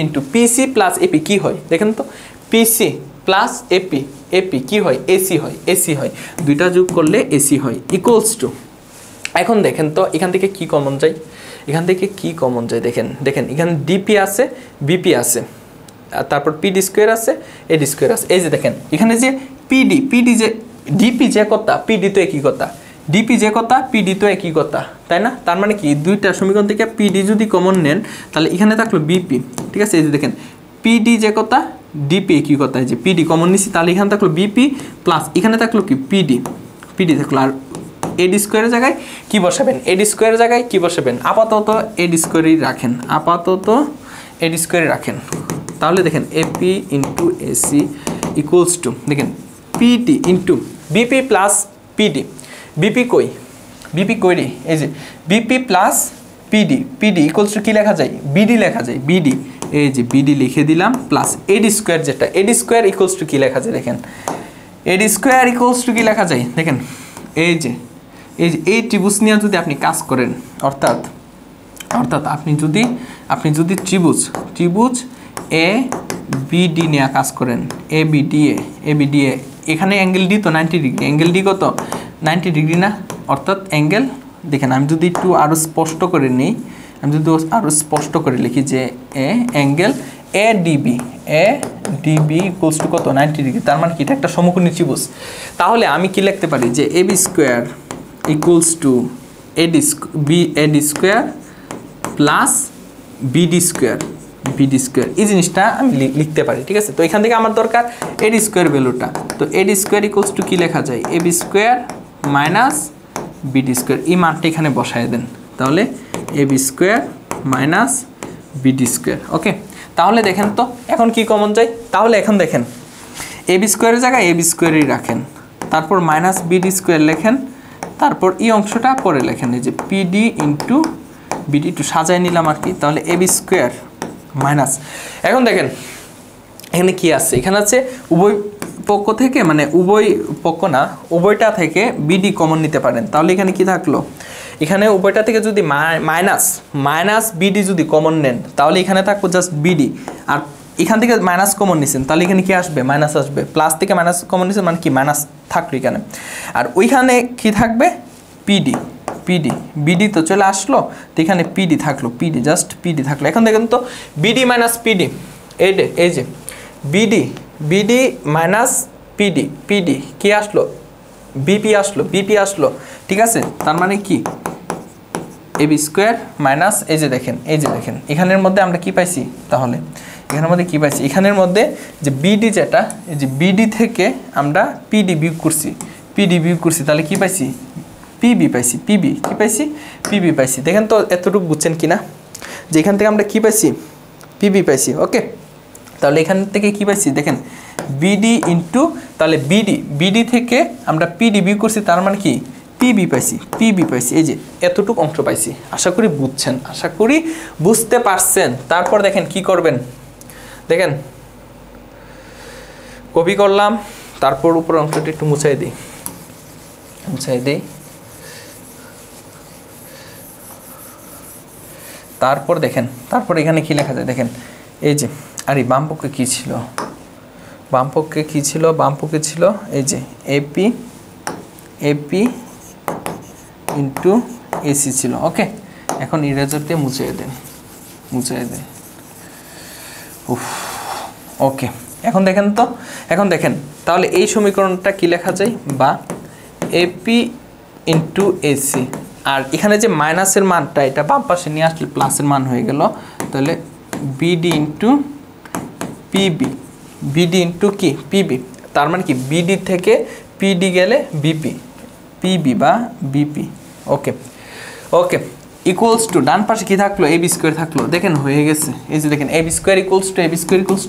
ইন্টু পিসি প্লাস এপি কি হয় দেখেন তো? পিসি প্লাস এপি, এপি কি হয়? এসি হয়, এসি হয়, দুইটা যোগ করলে এসি হয় ইকুয়ালস টু। এখন দেখেন তো এখান থেকে কি কমন যায়? এখান থেকে কি কমন যায় দেখেন, দেখেন এখানে ডিপি আছে, বিপি আছে, আর তারপর পিডি স্কোয়ার আছে, এডি স্কোয়ার আছে। এই যে দেখেন এখানে যে পিডি যে ডিপি যে কথা, পিডি তো একই কথা, ডিপি যে কথা পিডি তো একই কথা, তাই না? তার মানে কি দুইটা সমীকরণ থেকে পিডি যদি কমন নেন তাহলে এখানে থাকলো বিপি, ঠিক আছে? এই যে দেখেন পিডি যে কথা ডিপি একই কথা, এই যে পিডি কমন নিছি তাহলে এখানে থাকলো বিপি প্লাস এখানে থাকলো কি পিডি থাকলো। আর এডি স্কোয়ারের জায়গায় কি বসাবেন? এডি স্কোয়ারের জায়গায় কি বসাবেন? আপাতত এডি স্কোয়ারই রাখেন, আপাতত এডি স্কোয়ারই রাখেন। তাহলে দেখেন AP into AC equals to দেখেন PD into BP plus PD. BP কই? বিপি কই রে? এই যে BP plus PD equals to কী লেখা যায়? বিডি লেখা যায়, বিডি। এই যে বিডি লিখে দিলাম প্লাস এডি স্কোয়ার, যেটা এডি স্কোয়ার ইকুয়ালস টু কী লেখা যায় দেখেন? এডি স্কোয়ার ইকুয়ালস টু কী লেখা যায় দেখেন? এই যে এই ত্রিভুজ নিয়ে যদি আপনি কাজ করেন, অর্থাৎ আপনি যদি ত্রিভুজ এ বিডি নিয়ে কাজ করেন, এ বিডিএ এখানে অ্যাঙ্গেল ডি তো 90 ডিগ্রি, অ্যাঙ্গেল ডি কত? 90 ডিগ্রি না? অর্থাৎ অ্যাঙ্গেল দেখেন আমি যদি একটু আরও স্পষ্ট করে নিই, আমি যদি আরও স্পষ্ট করে লিখি যে angle A DB equals to কত? 90 ডিগ্রি। তার মানে কি এটা একটা সমকোণী ত্রিভুজ। তাহলে আমি কি লিখতে পারি যে AB square equals to AD square plus BD square, এই জিনিসটা আমি লিখতে পারি, ঠিক আছে? তো এখান থেকে আমার দরকার এডি স্কোয়ার ভ্যালুটা। তো এডি স্কোয়ার ইকুয়ালস টু কী লেখা যায়? AB square minus BD square, এই মানটা এখানে বসায় দেন। তাহলে AB square minus BD square. Okay, তাহলে দেখেন তো এখন কি কমন যায়? তাহলে এখন দেখেন এবি স্কোয়ারের জায়গায় এবি স্কোয়ারই রাখেন, তারপর মাইনাস বিডি স্কোয়ার লেখেন, তারপর এই অংশটা পরে লেখেন, এই যে পিডি ইন্টু বিডি একটু সাজায় নিলাম আর কি। তাহলে এবি স্কোয়ার মাইনাস, এখন দেখেন এখানে কি আছে? এখানে আছে উভয় পক্ষ থেকে, মানে উভয় পক্ষ না, উভয়টা থেকে বিডি কমন নিতে পারেন। তাহলে এখানে কি থাকলো? এখানে উভয়টা থেকে যদি মাইনাস বিডি যদি কমন নেন তাহলে এখানে থাকবো জাস্ট বিডি, আর এখান থেকে মাইনাস কমন নিছেন তাহলে এখানে কি আসবে? মাইনাস আসবে। প্লাস থেকে মাইনাস কমন নিছেন মানে কি? মাইনাস থাকলো এখানে। আর ওইখানে কি থাকবে? বিডি তো চলে আসলো, তো এখানে পিডি থাকলো, জাস্ট পিডি থাকলো। এখন দেখেন তো বিডি মাইনাস পিডি, এই যে বিডি মাইনাস পিডি কি আসলো? বিপি আসলো, ঠিক আছে? তার মানে কি এবি স্কোয়ার মাইনাস এই যে দেখেন এখানের মধ্যে আমরা কি পাইছি? তাহলে এখানের মধ্যে কি পাইছি? এখানের মধ্যে যে বিডি যেটা, এই যে বিডি থেকে আমরা পিডি বিয়োগ করছি, তাহলে কি পাইছি? পিবি পাইছি। দেখেন তো এতটুকু বুঝছেন কিনা যে এখান থেকে আমরা কি পাইছি? পিবি পাইছি। ওকে, তাহলে এখান থেকে কি পাইছি দেখেন বিডি ইন্টু, তাহলে বিডি থেকে আমরা পিডি বিয়োগ করছি, তার মানে কি পিবি পাইছি। এই যে এতটুকু অংশ পাইছি। আশা করি বুঝছেন, আশা করি বুঝতে পারছেন। তারপর দেখেন কি করবেন, দেখেন কপি করলাম, তারপর উপর অংশটা একটু মুছাই দিই। তারপর দেখেন, তারপর এখানে কি লেখা যায় দেখেন, এই যে আরে বাম পক্ষে কি ছিল? বাম পক্ষে ছিল এই যে এপি ইন্টু এসি ছিল। ওকে, এখন ইরেজার দিয়ে মুছিয়ে দেন। ওকে, এখন দেখেন তাহলে এই সমীকরণটা কি লেখা যায়? বা এপি ইন্টু এসি, আর এখানে যে মাইনাসের মানটা এটা বাম পাশে নিয়ে আসলে প্লাসের মান হয়ে গেল। তাহলে বিডি ইন্টু পিবি, তার মানে কি বিডি থেকে পিডি গেলে পিবি বা বিপি। ওকে ইকুয়ালস টু ডান পাশে কি থাকলো? এবি স্কোয়ার থাকলো। দেখেন হয়ে গেছে। এই যে দেখেন AB square equals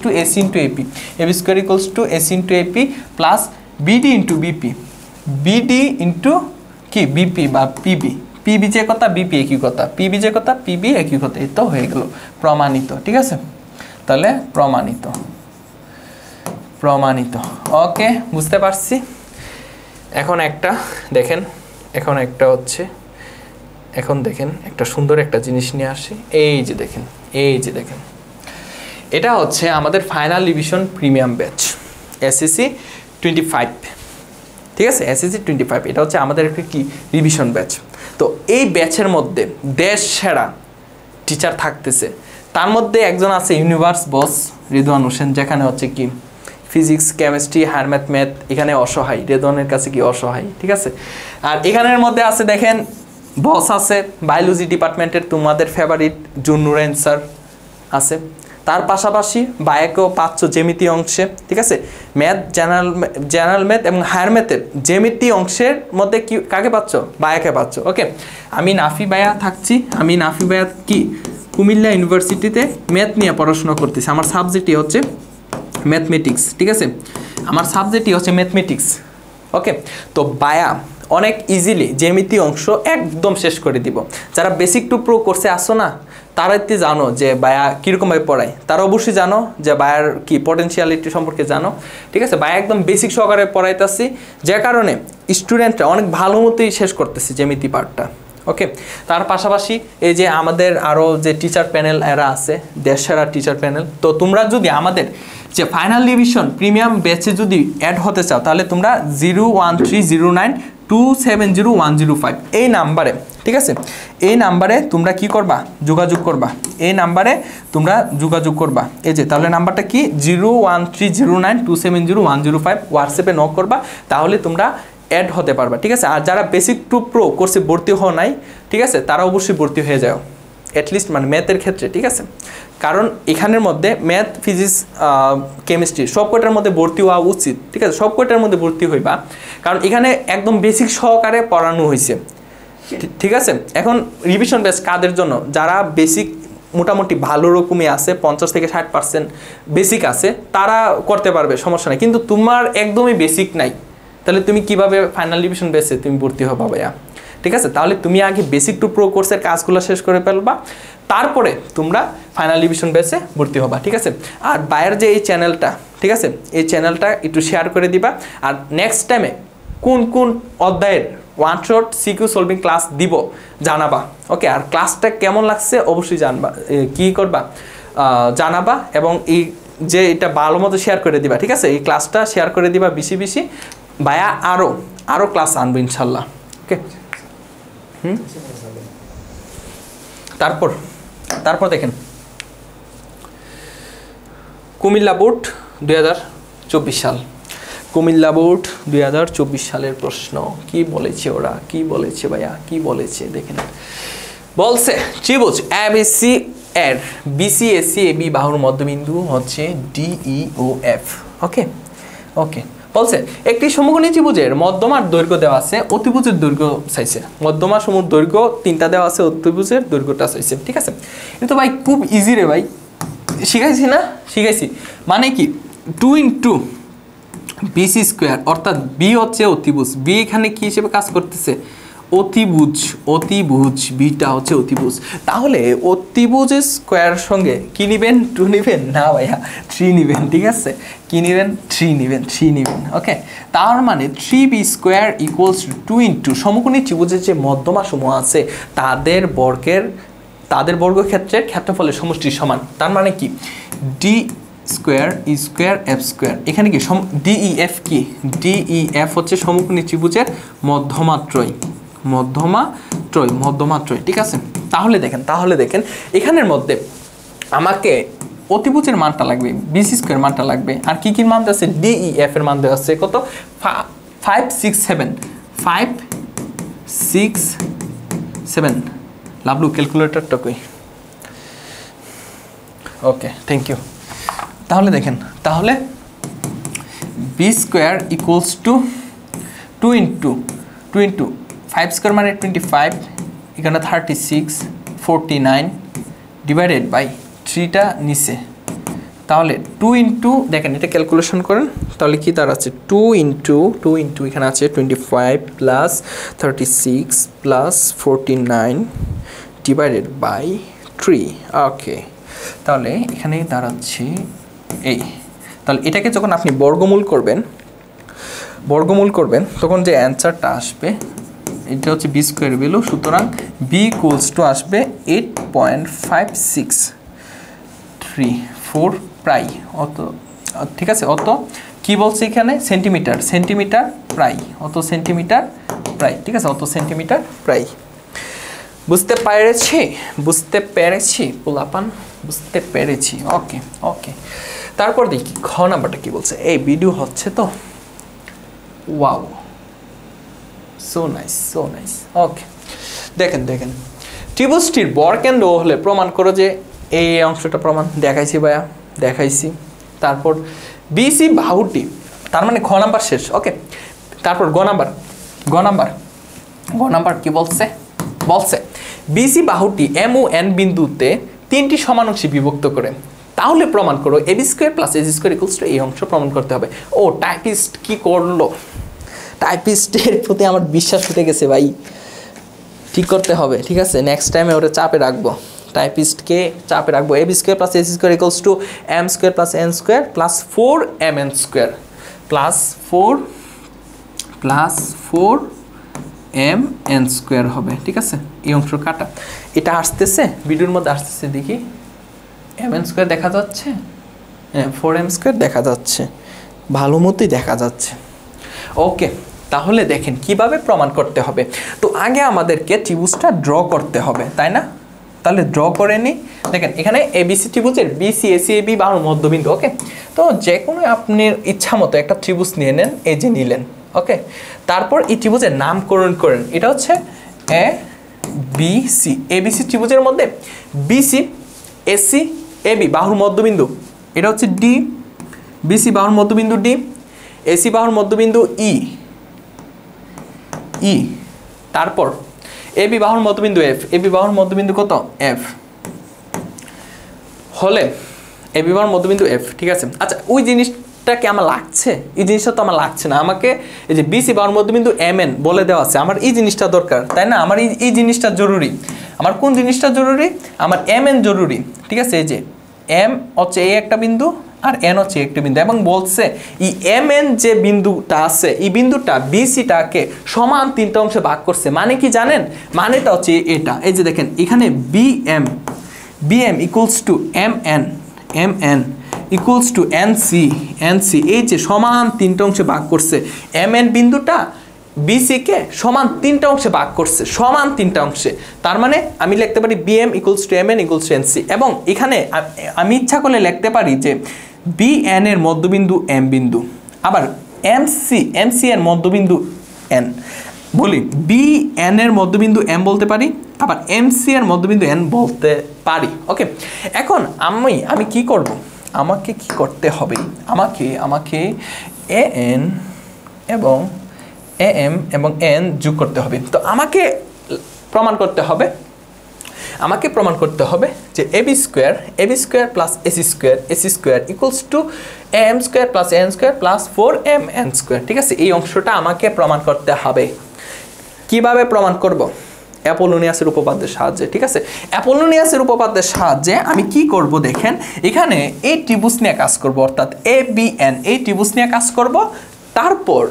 to AC into AP, AB square equals to AC into AP plus BD into কি কি বিপি বা পিবি, পিবি যে কথা বিপি একই কথা, পিবি যে কথা পিবি একই কথা, এই তো হয়ে গেল প্রমাণিত। ঠিক আছে, তাহলে প্রমাণিত, প্রমাণিত। ওকে, বুঝতে পারছি। এখন একটা দেখেন, এখন একটা হচ্ছে, এখন দেখেন একটা সুন্দর একটা জিনিস নিয়ে আসি। এই যে দেখেন, এই যে দেখেন, এটা হচ্ছে আমাদের final revision premium batch SSC 25। ঠিক আছে, এসএসসি 25 এটা হচ্ছে আমাদের একটা কি রিভিশন ব্যাচ। তো এই ব্যাচের মধ্যে দেশ সেরা টিচার থাকতেছে, তার মধ্যে একজন আছে ইউনিভার্স বস রেদওয়ান হোসেন, যেখানে হচ্ছে কি ফিজিক্স, কেমিস্ট্রি, হায়ার ম্যাথ এখানে অসহায়, রেদওয়ানের কাছে কি অসহায়। ঠিক আছে, আর এখানের মধ্যে আছে দেখেন বস আছে বায়োলজি ডিপার্টমেন্টের তোমাদের ফেভারিট জুন্নুরেন স্যার আছে। তার পাশাপাশি বায়োকেও পাচ্ছ জ্যামিতি অংশে। ঠিক আছে, ম্যাথ, জেনারেল ম্যাথ এবং হায়ার ম্যাথের জ্যামিতি অংশের মধ্যে কি কাকে পাচ্ছ? বায়োকে পাচ্ছ। ওকে, আমি নাফি বায়া থাকছি, আমি নাফি বায়া কি কুমিল্লা ইউনিভার্সিটিতে ম্যাথ নিয়ে পড়াশোনা করতেছি, আমার সাবজেক্টই হচ্ছে ম্যাথমেটিক্স। ঠিক আছে, আমার সাবজেক্টই হচ্ছে ম্যাথমেটিক্স। ওকে, তো বায়া অনেক ইজিলি জ্যামিতি অংশ একদম শেষ করে দিব। যারা বেসিক টু প্রো কোর্সে আসো না, তারা এতে জানো যে বায়া কীরকমভাবে পড়ায়, তারা অবশ্যই জানো যে বায়ার কি পটেনশিয়ালিটি সম্পর্কে জানো। ঠিক আছে, বায়া একদম বেসিক সহকারে পড়াইতেছি, যে কারণে স্টুডেন্টরা অনেক ভালো মতোই শেষ করতেছে জ্যামিতি পার্টটা। ওকে, তার পাশাপাশি এই যে আমাদের আরও যে টিচার প্যানেল এরা আছে, দেশসেরা টিচার প্যানেল। তো তোমরা যদি আমাদের যে ফাইনাল রিভিশন প্রিমিয়াম ব্যাচে যদি অ্যাড হতে চাও, তাহলে তোমরা 01309270105 এই নাম্বারে, ঠিক আছে, এই নাম্বারে তোমরা কি করবা? যোগাযোগ করবা, এই নাম্বারে তোমরা যোগাযোগ করবা। এই যে তাহলে নাম্বারটা কি 01309270105, হোয়াটসঅ্যাপে নক করবা, তাহলে তোমরা অ্যাড হতে পারবা। ঠিক আছে, আর যারা বেসিক টু প্রো কোর্সে ভর্তি হওয়া নাই, ঠিক আছে, তারা অবশ্যই ভর্তি হয়ে যাও, অ্যাটলিস্ট মানে ম্যাথের ক্ষেত্রে। ঠিক আছে, কারণ এখানের মধ্যে ম্যাথ, ফিজিক্স, কেমিস্ট্রি সব কয়টার মধ্যে ভর্তি হওয়া উচিত। ঠিক আছে, সব কয়টার মধ্যে ভর্তি হইবা, কারণ এখানে একদম বেসিক সহকারে পড়ানো হয়েছে। ঠিক আছে, এখন রিভিশন ব্যাচ কাদের জন্য? যারা বেসিক মোটামুটি ভালো রকমই আছে, 50 থেকে 60% বেসিক আছে, তারা করতে পারবে, সমস্যা নেই। কিন্তু তোমার একদমই বেসিক নাই, তাহলে তুমি কিভাবে ফাইনাল রিভিশন ব্যাচে তুমি ভর্তি হবা ভাইয়া? ঠিক আছে, তাহলে তুমি আগে বেসিক টু প্রো কোর্সের কাজগুলো শেষ করে ফেলবা, তারপরে তোমরা ফাইনাল রিভিশন ব্যাচে ভর্তি হবা। ঠিক আছে, আর বায়ের যে এই চ্যানেলটা, ঠিক আছে, এই চ্যানেলটা একটু শেয়ার করে দিবা। আর নেক্সট টাইমে কোন কোন অধ্যায়ের one shot CQ solving class দিব জানাবা। ওকে, আর ক্লাসটা কেমন লাগছে অবশ্যই জানবা, কি করবা জানাবা, এবং এই যে এটা ভালো মতো শেয়ার করে দিবা। ঠিক আছে, এই ক্লাসটা শেয়ার করে দিবা বেশি বেশি। ভাইয়া আরও ক্লাস আনবো ইনশাল্লাহ। ওকে, তারপর দেখেন কুমিল্লা বোর্ড 2024 সাল, কুমিল্লা বোর্ড 2024 সালের প্রশ্ন কি বলেছে ওরা, কি বলেছে ভাইয়া, কি বলেছে দেখেন। বলছে ত্রিভুজ এবিসি এর বিসি এসি এবি বাহুর মধ্যবিন্দু হচ্ছে DEOF। ওকে ওকে, বলছে একটি সমকোণী ত্রিভুজের মধ্যমার দৈর্ঘ্য দেওয়া আছে, অতিভুজের দৈর্ঘ্য চাইছে। মধ্যমা সমুদ্র দৈর্ঘ্য 3টা দেওয়া আছে, অতিভুজের দৈর্ঘ্যটা চাইছে। ঠিক আছে, কিন্তু ভাই খুব ইজি রে ভাই, শিখাইছি না? শিখাইছি, মানে কি 2 × BC স্কোয়ার, অর্থাৎ বি হচ্ছে অতিভুজ, বি এখানে কি হিসেবে কাজ করতেছে? অতিভুজ, বিটা হচ্ছে অতিভুজ। তাহলে অতিভুজের স্কোয়ার সঙ্গে কি নিবেন? 2 নিবেন না ভাইয়া, 3 নিবেন। ঠিক আছে, কি নিবেন? 3 নিবেন। ওকে, তার মানে 3b² = 2 × সমকোণী ত্রিভুজের যে মধ্যমা সমূহ আছে তাদের বর্গক্ষেত্রের ক্ষেত্রফলের সমষ্টির সমান। তার মানে কি D² E² F², এখানে কি DEF কি? DEF হচ্ছে সমকোণী ত্রিভুজের মধ্যমাত্রয়। ঠিক আছে, তাহলে দেখেন এখানের মধ্যে আমাকে অতিভুজের মানটা লাগবে, BC² মানটা লাগবে, আর কি মান আছে? DEF এর মান দেওয়া আছে কত? 5 6 7 লাভলু ক্যালকুলেটরটা কই? ওকে, থ্যাংক ইউ। তাহলে দেখেন, তাহলে B² = 2 × 5² মানে 25, এখানে 36 49 ডিভাইডেড বাই 3টা নিচে তাহলে 2 ইন্টু দেখেন এটা ক্যালকুলেশন করেন, তাহলে কি দাঁড়াচ্ছে 2 ইন্টু এখানে আছে 25 প্লাস 36 প্লাস 49 ডিভাইডেড বাই 3। ওকে, তাহলে এখানে দাঁড়াচ্ছে এই, তাহলে এটাকে যখন আপনি বর্গমূল করবেন তখন যে অ্যান্সারটা আসবে এটা হচ্ছে বি স্কোয়ার ভ্যালু, সুতরাং বি ইকুয়ালস টু আসবে 8.5634 প্রায় অত, ঠিক আছে। অত কি বলছে এখানে সেন্টিমিটার প্রায়, অত সেন্টিমিটার প্রায়, ঠিক আছে, অত সেন্টিমিটার প্রায়। বুঝতে পেরেছি পোলাপান, বুঝতে পেরেছি। ওকে, তারপর দেখি খ নাম্বারটা কি বলছে। এই ভিডিও হচ্ছে তো, ওয়াও, সো নাইস। ওকে, দেখেন ত্রিভুজটির বর্গকেন্দ্র হলে প্রমাণ করো যে এই অংশটা প্রমাণ দেখাইছি ভাইয়া, দেখাইছি। তারপর বিসি বাহুটি, তার মানে খ নাম্বার শেষ। ওকে, তারপর গ নাম্বার কি বলছে বিসি বাহুটি এম ও এন বিন্দুতে 3টি সমান অংশে বিভক্ত করে, তাহলে প্রমাণ করো AB square plus AC square equals to এই অংশ প্রমাণ করতে হবে। ও টাইপিস্ট কি করলো, টাইপিস্টের প্রতি আমার বিশ্বাস উঠে গেছে ভাই, ঠিক করতে হবে, ঠিক আছে। নেক্সট টাইমে ওটা চাপে রাখবো, টাইপিস্টকে চাপে রাখবো। AB square plus AC square equals two M square plus N square plus 4mn square plus 4mn square হবে, ঠিক আছে। এই অংশ কাটা, এটা আসতেছে ভিডিওর মধ্যে আসতেছে, দেখি mn স্কোয়ার দেখা যাচ্ছে, হ্যাঁ 4m স্কোয়ার দেখা যাচ্ছে, ভালো মতোই দেখা যাচ্ছে। ওকে, তাহলে দেখেন কিভাবে প্রমাণ করতে হবে। তো আগে আমাদেরকে ত্রিভুজটা ড্র করতে হবে, তাই না? তাহলে ড্র করে নিই। দেখেন এখানে এবিসি ত্রিভুজের বিসি এসি এবি বাহুর মধ্যবিন্দু। ওকে, তো যে কোনো আপনার ইচ্ছা মতো একটা ত্রিভুজ নিয়ে নেন, এই যে নিলেন। ওকে, তারপর এই ত্রিভুজের নামকরণ করেন, এটা হচ্ছে এ বি সি। এবিসি ত্রিভুজের মধ্যে বিসি এসি এবি বাহুর মধ্যবিন্দু, এটা হচ্ছে ডি। বিসি বাহুর মধ্যবিন্দু ডি, এসি বাহুর মধ্যবিন্দু ই। তারপর এবি বাহুর মধ্যবিন্দু এফ, এবি বাহুর মধ্যবিন্দু কত এফ হলে এবি বাহুর মধ্যবিন্দু এফ, ঠিক আছে। আচ্ছা, ওই জিনিসটাকে আমার লাগছে, এই জিনিসটা তো আমার লাগছে না, আমাকে এই যে বিসি বাহুর মধ্যবিন্দু এম এন বলে দেওয়া আছে, আমার এই জিনিসটা দরকার, তাই না? আমার এই জিনিসটা জরুরি। আমার কোন জিনিসটা জরুরি? আমার এম এন জরুরি, ঠিক আছে। এই যে এম হচ্ছে এই একটা বিন্দু আর এন হচ্ছে একটা বিন্দু, এবং বলছে এই এম এন যে বিন্দুটা আছে, এই বিন্দুটা বিসিটাকে সমান 3টা অংশে ভাগ করছে। মানে কি জানেন? মানেটা হচ্ছে এটা, এই যে দেখেন এখানে BM equals two M N equals to NC, এই যে সমান 3টা অংশে ভাগ করছে। এম এন বিন্দুটা বিসিকে সমান 3টা অংশে ভাগ করছে, সমান 3টা অংশে। তার মানে আমি লিখতে পারি BM equals two M N equals to NC, এবং এখানে আমি ইচ্ছা করলে লিখতে পারি যে বিএন এর মধ্যবিন্দু এম বিন্দু, আবার এমসি এর মধ্যবিন্দু এন। বলি বিএন এর মধ্যবিন্দু এম বলতে পারি, আবার এমসি এর মধ্যবিন্দু এন বলতে পারি। ওকে, এখন আমি কি করব? আমাকে কি করতে হবে? আমাকে এ এন এবং এ এম এবং এন যোগ করতে হবে। তো আমাকে প্রমাণ করতে হবে যে AB square plus AC square equals two M square plus N square plus 4mn square, ঠিক আছে। এই অংশটা আমাকে প্রমাণ করতে হবে। কিভাবে প্রমাণ করব? অ্যাপোলোনিয়াসের উপপাদ্যের সাহায্যে, ঠিক আছে। অ্যাপোলোনিয়াসের উপপাদ্যের সাহায্যে আমি কি করব দেখেন, এখানে এই ত্রিভুজ নিয়ে কাজ করব, অর্থাৎ এ বি এন এই ত্রিভুজ নিয়ে কাজ করব, তারপর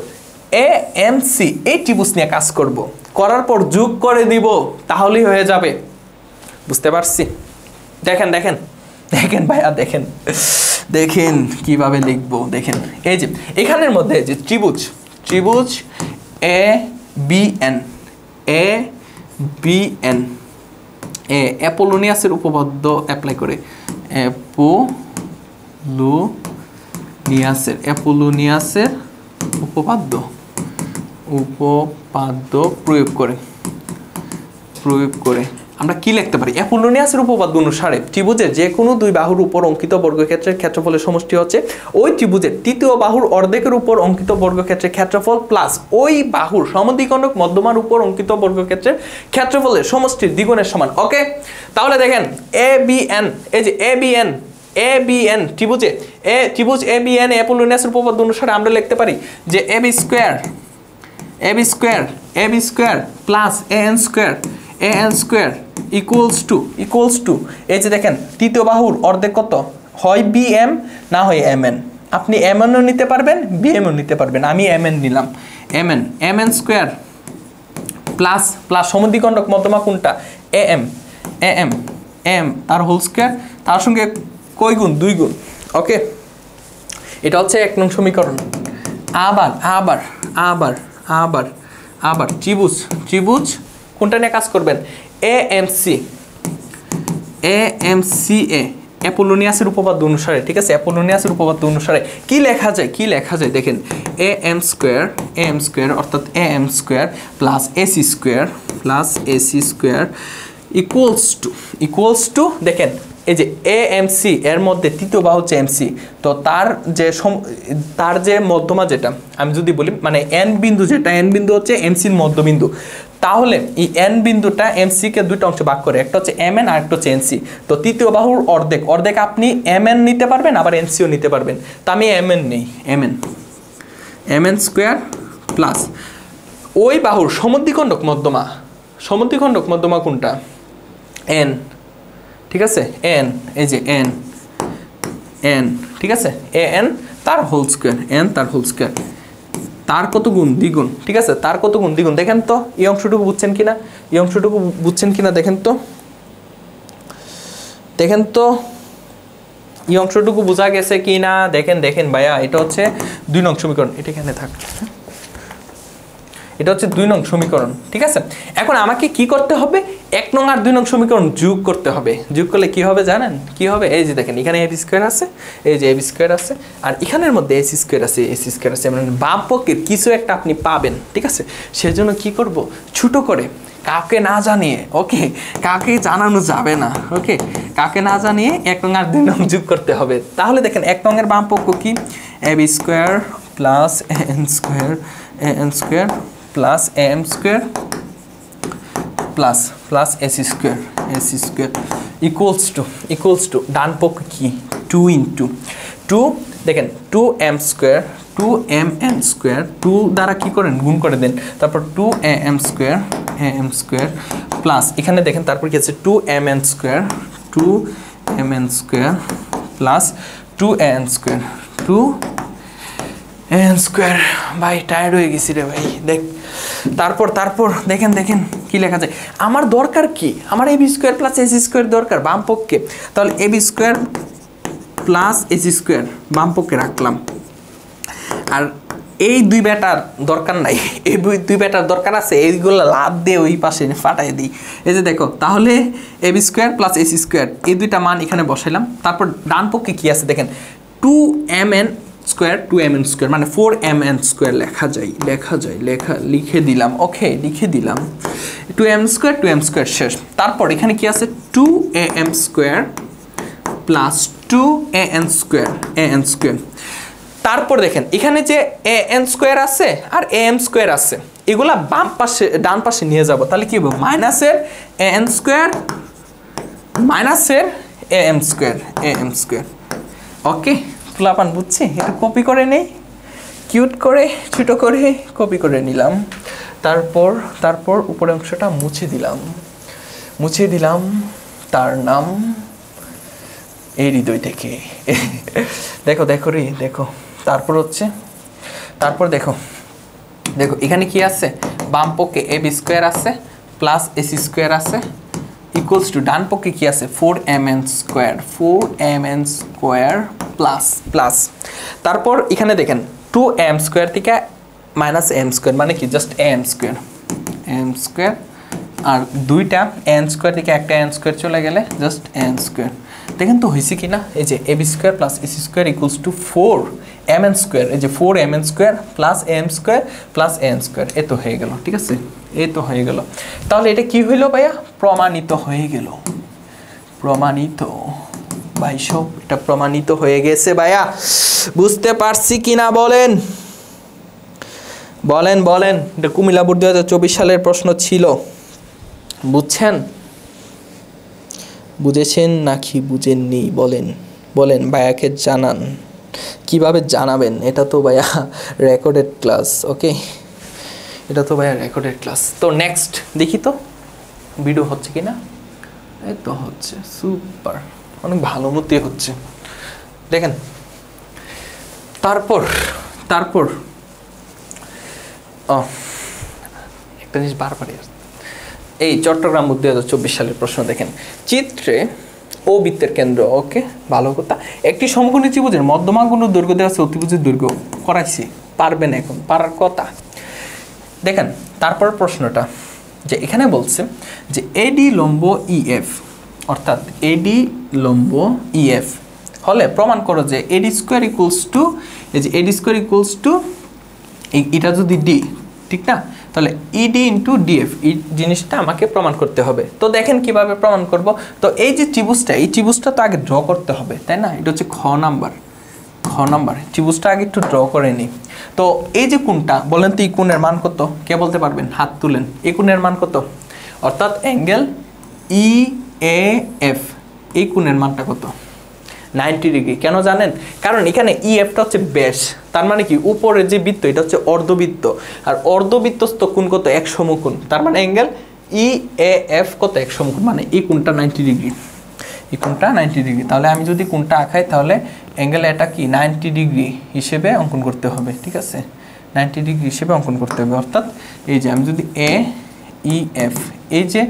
এ এম সি এই ত্রিভুজ নিয়ে কাজ করব, করার পর যোগ করে দিব, তাহলেই হয়ে যাবে। বুঝতে পারছি? দেখেন ভাইয়া, দেখেন কিভাবে লিখবো। দেখেন এই যে এখানের মধ্যে যে ত্রিভুজ এ বি এন অ্যাপোলোনিয়াসের উপপাদ্য অ্যাপ্লাই করে, অ্যাপোলোনিয়াসের উপপাদ্য প্রয়োগ করে আমরা কি লিখতে পারি? অ্যাপোলোনিয়াসের উপপাদ্য অনুসারে ত্রিভুজের যে কোনো দুই বাহুর উপর অঙ্কিত বর্গক্ষেত্রের ক্ষেত্রফলের সমষ্টি হচ্ছে ওই ত্রিভুজের তৃতীয় বাহুর অর্ধেকের উপর অঙ্কিত বর্গক্ষেত্রের ক্ষেত্রফল প্লাস ওই বাহুর সমদ্বিখণ্ডক মধ্যমার উপর অঙ্কিত বর্গক্ষেত্রের ক্ষেত্রফলের সমষ্টির দ্বিগুণের সমান। ওকে, তাহলে দেখেন এ বি এন, এই যে এ বি এন ABN ত্রিভুজ ABN অ্যাপোলোনিয়াসের উপপাদ্য অনুসারে আমরা লিখতে পারি যে AB square plus AN square equals to এই যে দেখেন তৃতীয় বাহুর অর্ধেক কত হয় BM না হয় MN। আপনি MN ও নিতে পারবেন BM ও নিতে পারবেন, আমি MN নিলাম। MN স্কয়ার প্লাস সমদ্বিখণ্ডক মধ্যমা কোনটা AM তার হোল স্কয়ার, তার সঙ্গে কয় গুণ 2 গুণ। ওকে, এটা হচ্ছে 1 নং সমীকরণ। আবার ত্রিভুজ কোনটা নিয়ে কাজ করবেন AMCA অ্যাপোলোনিয়াসের উপপাদ্য অনুসারে, ঠিক আছে? অ্যাপোলোনিয়াসের উপপাদ্য অনুসারে কি লেখা যায় দেখেন AM স্কয়ার অর্থাৎ AM square plus AC square equals to দেখেন এই যে AMC এর মধ্যে তৃতীয় বাহু হচ্ছে MC, তো তার যে মধ্যমা যেটা আমি যদি বলি মানে N বিন্দু হচ্ছে MC এর মধ্যবিন্দু, তাহলে এই N বিন্দুটা MC কে দুটো অংশে ভাগ করে, একটা হচ্ছে MN আর একটা হচ্ছে NC। তো তৃতীয় বাহুর অর্ধেক আপনি MN নিতে পারবেন আবার NC ও নিতে পারবেন, তো আমি MN নেই। MN স্কয়ার প্লাস ওই বাহুর সমদ্বিখণ্ডক মধ্যমা কোনটা N, ঠিক আছে? N এই যে N ঠিক আছে AN তার হোল স্কয়ার তার কত গুণ দ্বিগুণ, ঠিক আছে? তার কত গুণ দ্বিগুণ দেখেন তো এই অংশটুকু বুঝছেন কিনা দেখেন তো এই অংশটুকু বোঝা গেছে কিনা দেখেন ভাইয়া, এটা হচ্ছে 2 নং সমীকরণ, এটা এখানে থাক, এটা হচ্ছে 2 নং সমীকরণ, ঠিক আছে? এখন আমাকে কি করতে হবে 1 নং আর 2 নং সমীকরণ যোগ করতে হবে। যোগ করলে কি হবে জানেন? কি হবে? এই যে দেখেন এখানে AB স্কয়ার আছে, এই যে AB স্কয়ার আছে, আর এখানের মধ্যে AC স্কয়ার আছে, মানে বাম পক্ষের কিছু একটা আপনি পাবেন, ঠিক আছে? সেজন্য কি করব ছোট করে কাউকে না জানিয়ে, ওকে, কাউকে জানানো যাবে না, ওকে, কাউকে না জানিয়ে 1 নং আর 2 নং যোগ করতে হবে। তাহলে দেখেন 1 নং এর বাম পক্ষ কি AB square plus AN square plus AM square plus AC square equals to ডান পক্ষ কি 2 ইনটু 2 দেখেন 2M স্কয়ার 2 দ্বারা কি করেন গুণ করে দেন, তারপর 2AM স্কয়ার প্লাস এখানে দেখেন তারপর কি আছে 2MN square plus 2AN square ভাই টায়ার্ড হয়ে গেছি রে ভাই। তারপর দেখেন কি লেখা যায়, আমার দরকার কি, আমার AB square plus AC square দরকার বাম পক্ষে, তাহলে AB square plus AC square বাম পক্ষে রাখলাম, আর এই 2 বেটার দরকার নাই, এই 2 বেটার দরকার আছে, এইগুলো লাভ দিয়ে ওই পাশে ফাটাই দিই। এই যে দেখো তাহলে AB square plus AC square এই দুইটা মান এখানে বসাইলাম, তারপর ডান পক্ষে কি আছে দেখেন 2MN স্কয়ার 2MN স্কয়ার মানে 4MN স্কয়ার লিখে দিলাম, ওকে, লিখে দিলাম 2M স্কয়ার শেষ। তারপর এখানে কি আছে 2AM square plus 2AN square. তারপর দেখেন এখানে যে AN স্কয়ার আছে আর AM স্কয়ার আছে, এগুলা ডান পাশে নিয়ে যাব, তাহলে কি হবে মাইনাসের AN স্কয়ার মাইনাসের AM স্কয়ার। ওকে, ফুলাপান বুঝছি, এটা কপি করে নেই, কিউট করে ছোট করে কপি করে নিলাম। তারপর উপরের অংশটা মুছে দিলাম তার নাম এই হৃদয় থেকে। দেখো তারপর দেখো এখানে কি আছে বাম পক্ষে AB স্কয়ার আছে প্লাস AC স্কয়ার আছে ইকুয়ালস টু ডান পক্ষে কি আছে 4MN স্কয়ার প্লাস তারপর এখানে দেখেন 2M স্কয়ার থেকে মাইনাস M স্কয়ার মানে কি জাস্ট M স্কয়ার আর দুইটা N স্কয়ার থেকে একটা N স্কয়ার চলে গেলে জাস্ট N স্কয়ার। দেখেন তো হয়েছে কি না, এই যে AB square plus AC square equals to 4MN square, এই যে 4MN square plus M square plus N square, এ তো হয়ে গেল, ঠিক আছে, এই তো হয়ে গেল। তাহলে এটা কি হইল ভাইয়া, প্রমাণিত হয়ে গেল, প্রমাণিত ভাই সব এটা প্রমাণিত হয়ে গেছে ভাইয়া, বুঝতে পারছি কিনা বলেন এটা কুমিল্লা বোর্ড 2024 সালের প্রশ্ন ছিল, বুঝছেন, বুঝেছেন নাকি বুঝেননি বলেন। বলেন, ভাইয়াকে জানান। কিভাবে জানাবেন? এটা তো ভাইয়া রেকর্ডেড ক্লাস। ওকে, এটা তো ভাইয়া রেকর্ডেড ক্লাস। তো নেক্সট দেখি তো ভিডিও হচ্ছে কি না। এই তো হচ্ছে, সুপার, অনেক ভালো মতোই হচ্ছে। দেখেন তারপর তারপর একটা জিনিস বারবারই আসছে, এই চট্টগ্রাম 2024 সালের প্রশ্ন দেখেন। চিত্রে ও বৃত্তের কেন্দ্র, ওকে ভালো কথা, একটি সমকোণী ত্রিভুজের মধ্যমা কোণ দৈর্ঘ্য দেওয়া আছে, অতিভুজের দৈর্ঘ্য করাইছি, পারবেন এখন, পারার কথা। দেখেন তারপর প্রশ্নটা যে এখানে বলছে যে এডি লম্ব ইএফ, অর্থাৎ এডি লম্ব ইএফ হলে প্রমাণ করো যে এডি স্কোয়ার ইকুয়ালস টু, এই যে এডি স্কোয়ার ইকুয়ালস টু এটা যদি ডি, ঠিক না, তাহলে ইডি ইন্টু ডিএফ, এই জিনিসটা আমাকে প্রমাণ করতে হবে। তো দেখেন কিভাবে প্রমাণ করব। তো এই যে ত্রিভুজটা, এই ত্রিভুজটা তো আগে ড্র করতে হবে, তাই না? এটা হচ্ছে খ নাম্বার ত্রিভুজটা আগে একটু ড্র করে নিই। তো এই যে কোণটা বলেন তো, এই কোণের মান কত? কে বলতে পারবেন? হাত তুলেন। এই কোণের মান কত? অর্থাৎ অ্যাঙ্গেল ই এ এফ, এই কোণের মানটা কত? 90 ডিগ্রি। কেন জানেন? কারণ এখানে ই এফটা হচ্ছে ব্যাস, তার মানে কি উপরের যে বৃত্ত এটা হচ্ছে অর্ধবৃত্ত, আর অর্ধবৃত্তস্থ কোণ কত? 1 সমকোণ। তার মানে অ্যাঙ্গেল ই এ এফ কত? 1 সমকোণ, মানে এই কোণটা 90 ডিগ্রি, এই কোণটা 90 ডিগ্রি। তাহলে আমি যদি কোণটা আঁকাই তাহলে অ্যাঙ্গেল এটা কি 90 ডিগ্রি হিসেবে অঙ্কন করতে হবে, ঠিক আছে? 90 ডিগ্রি হিসেবে অঙ্কন করতে হবে। অর্থাৎ এই যে আমি যদি এ ই এফ, এই যে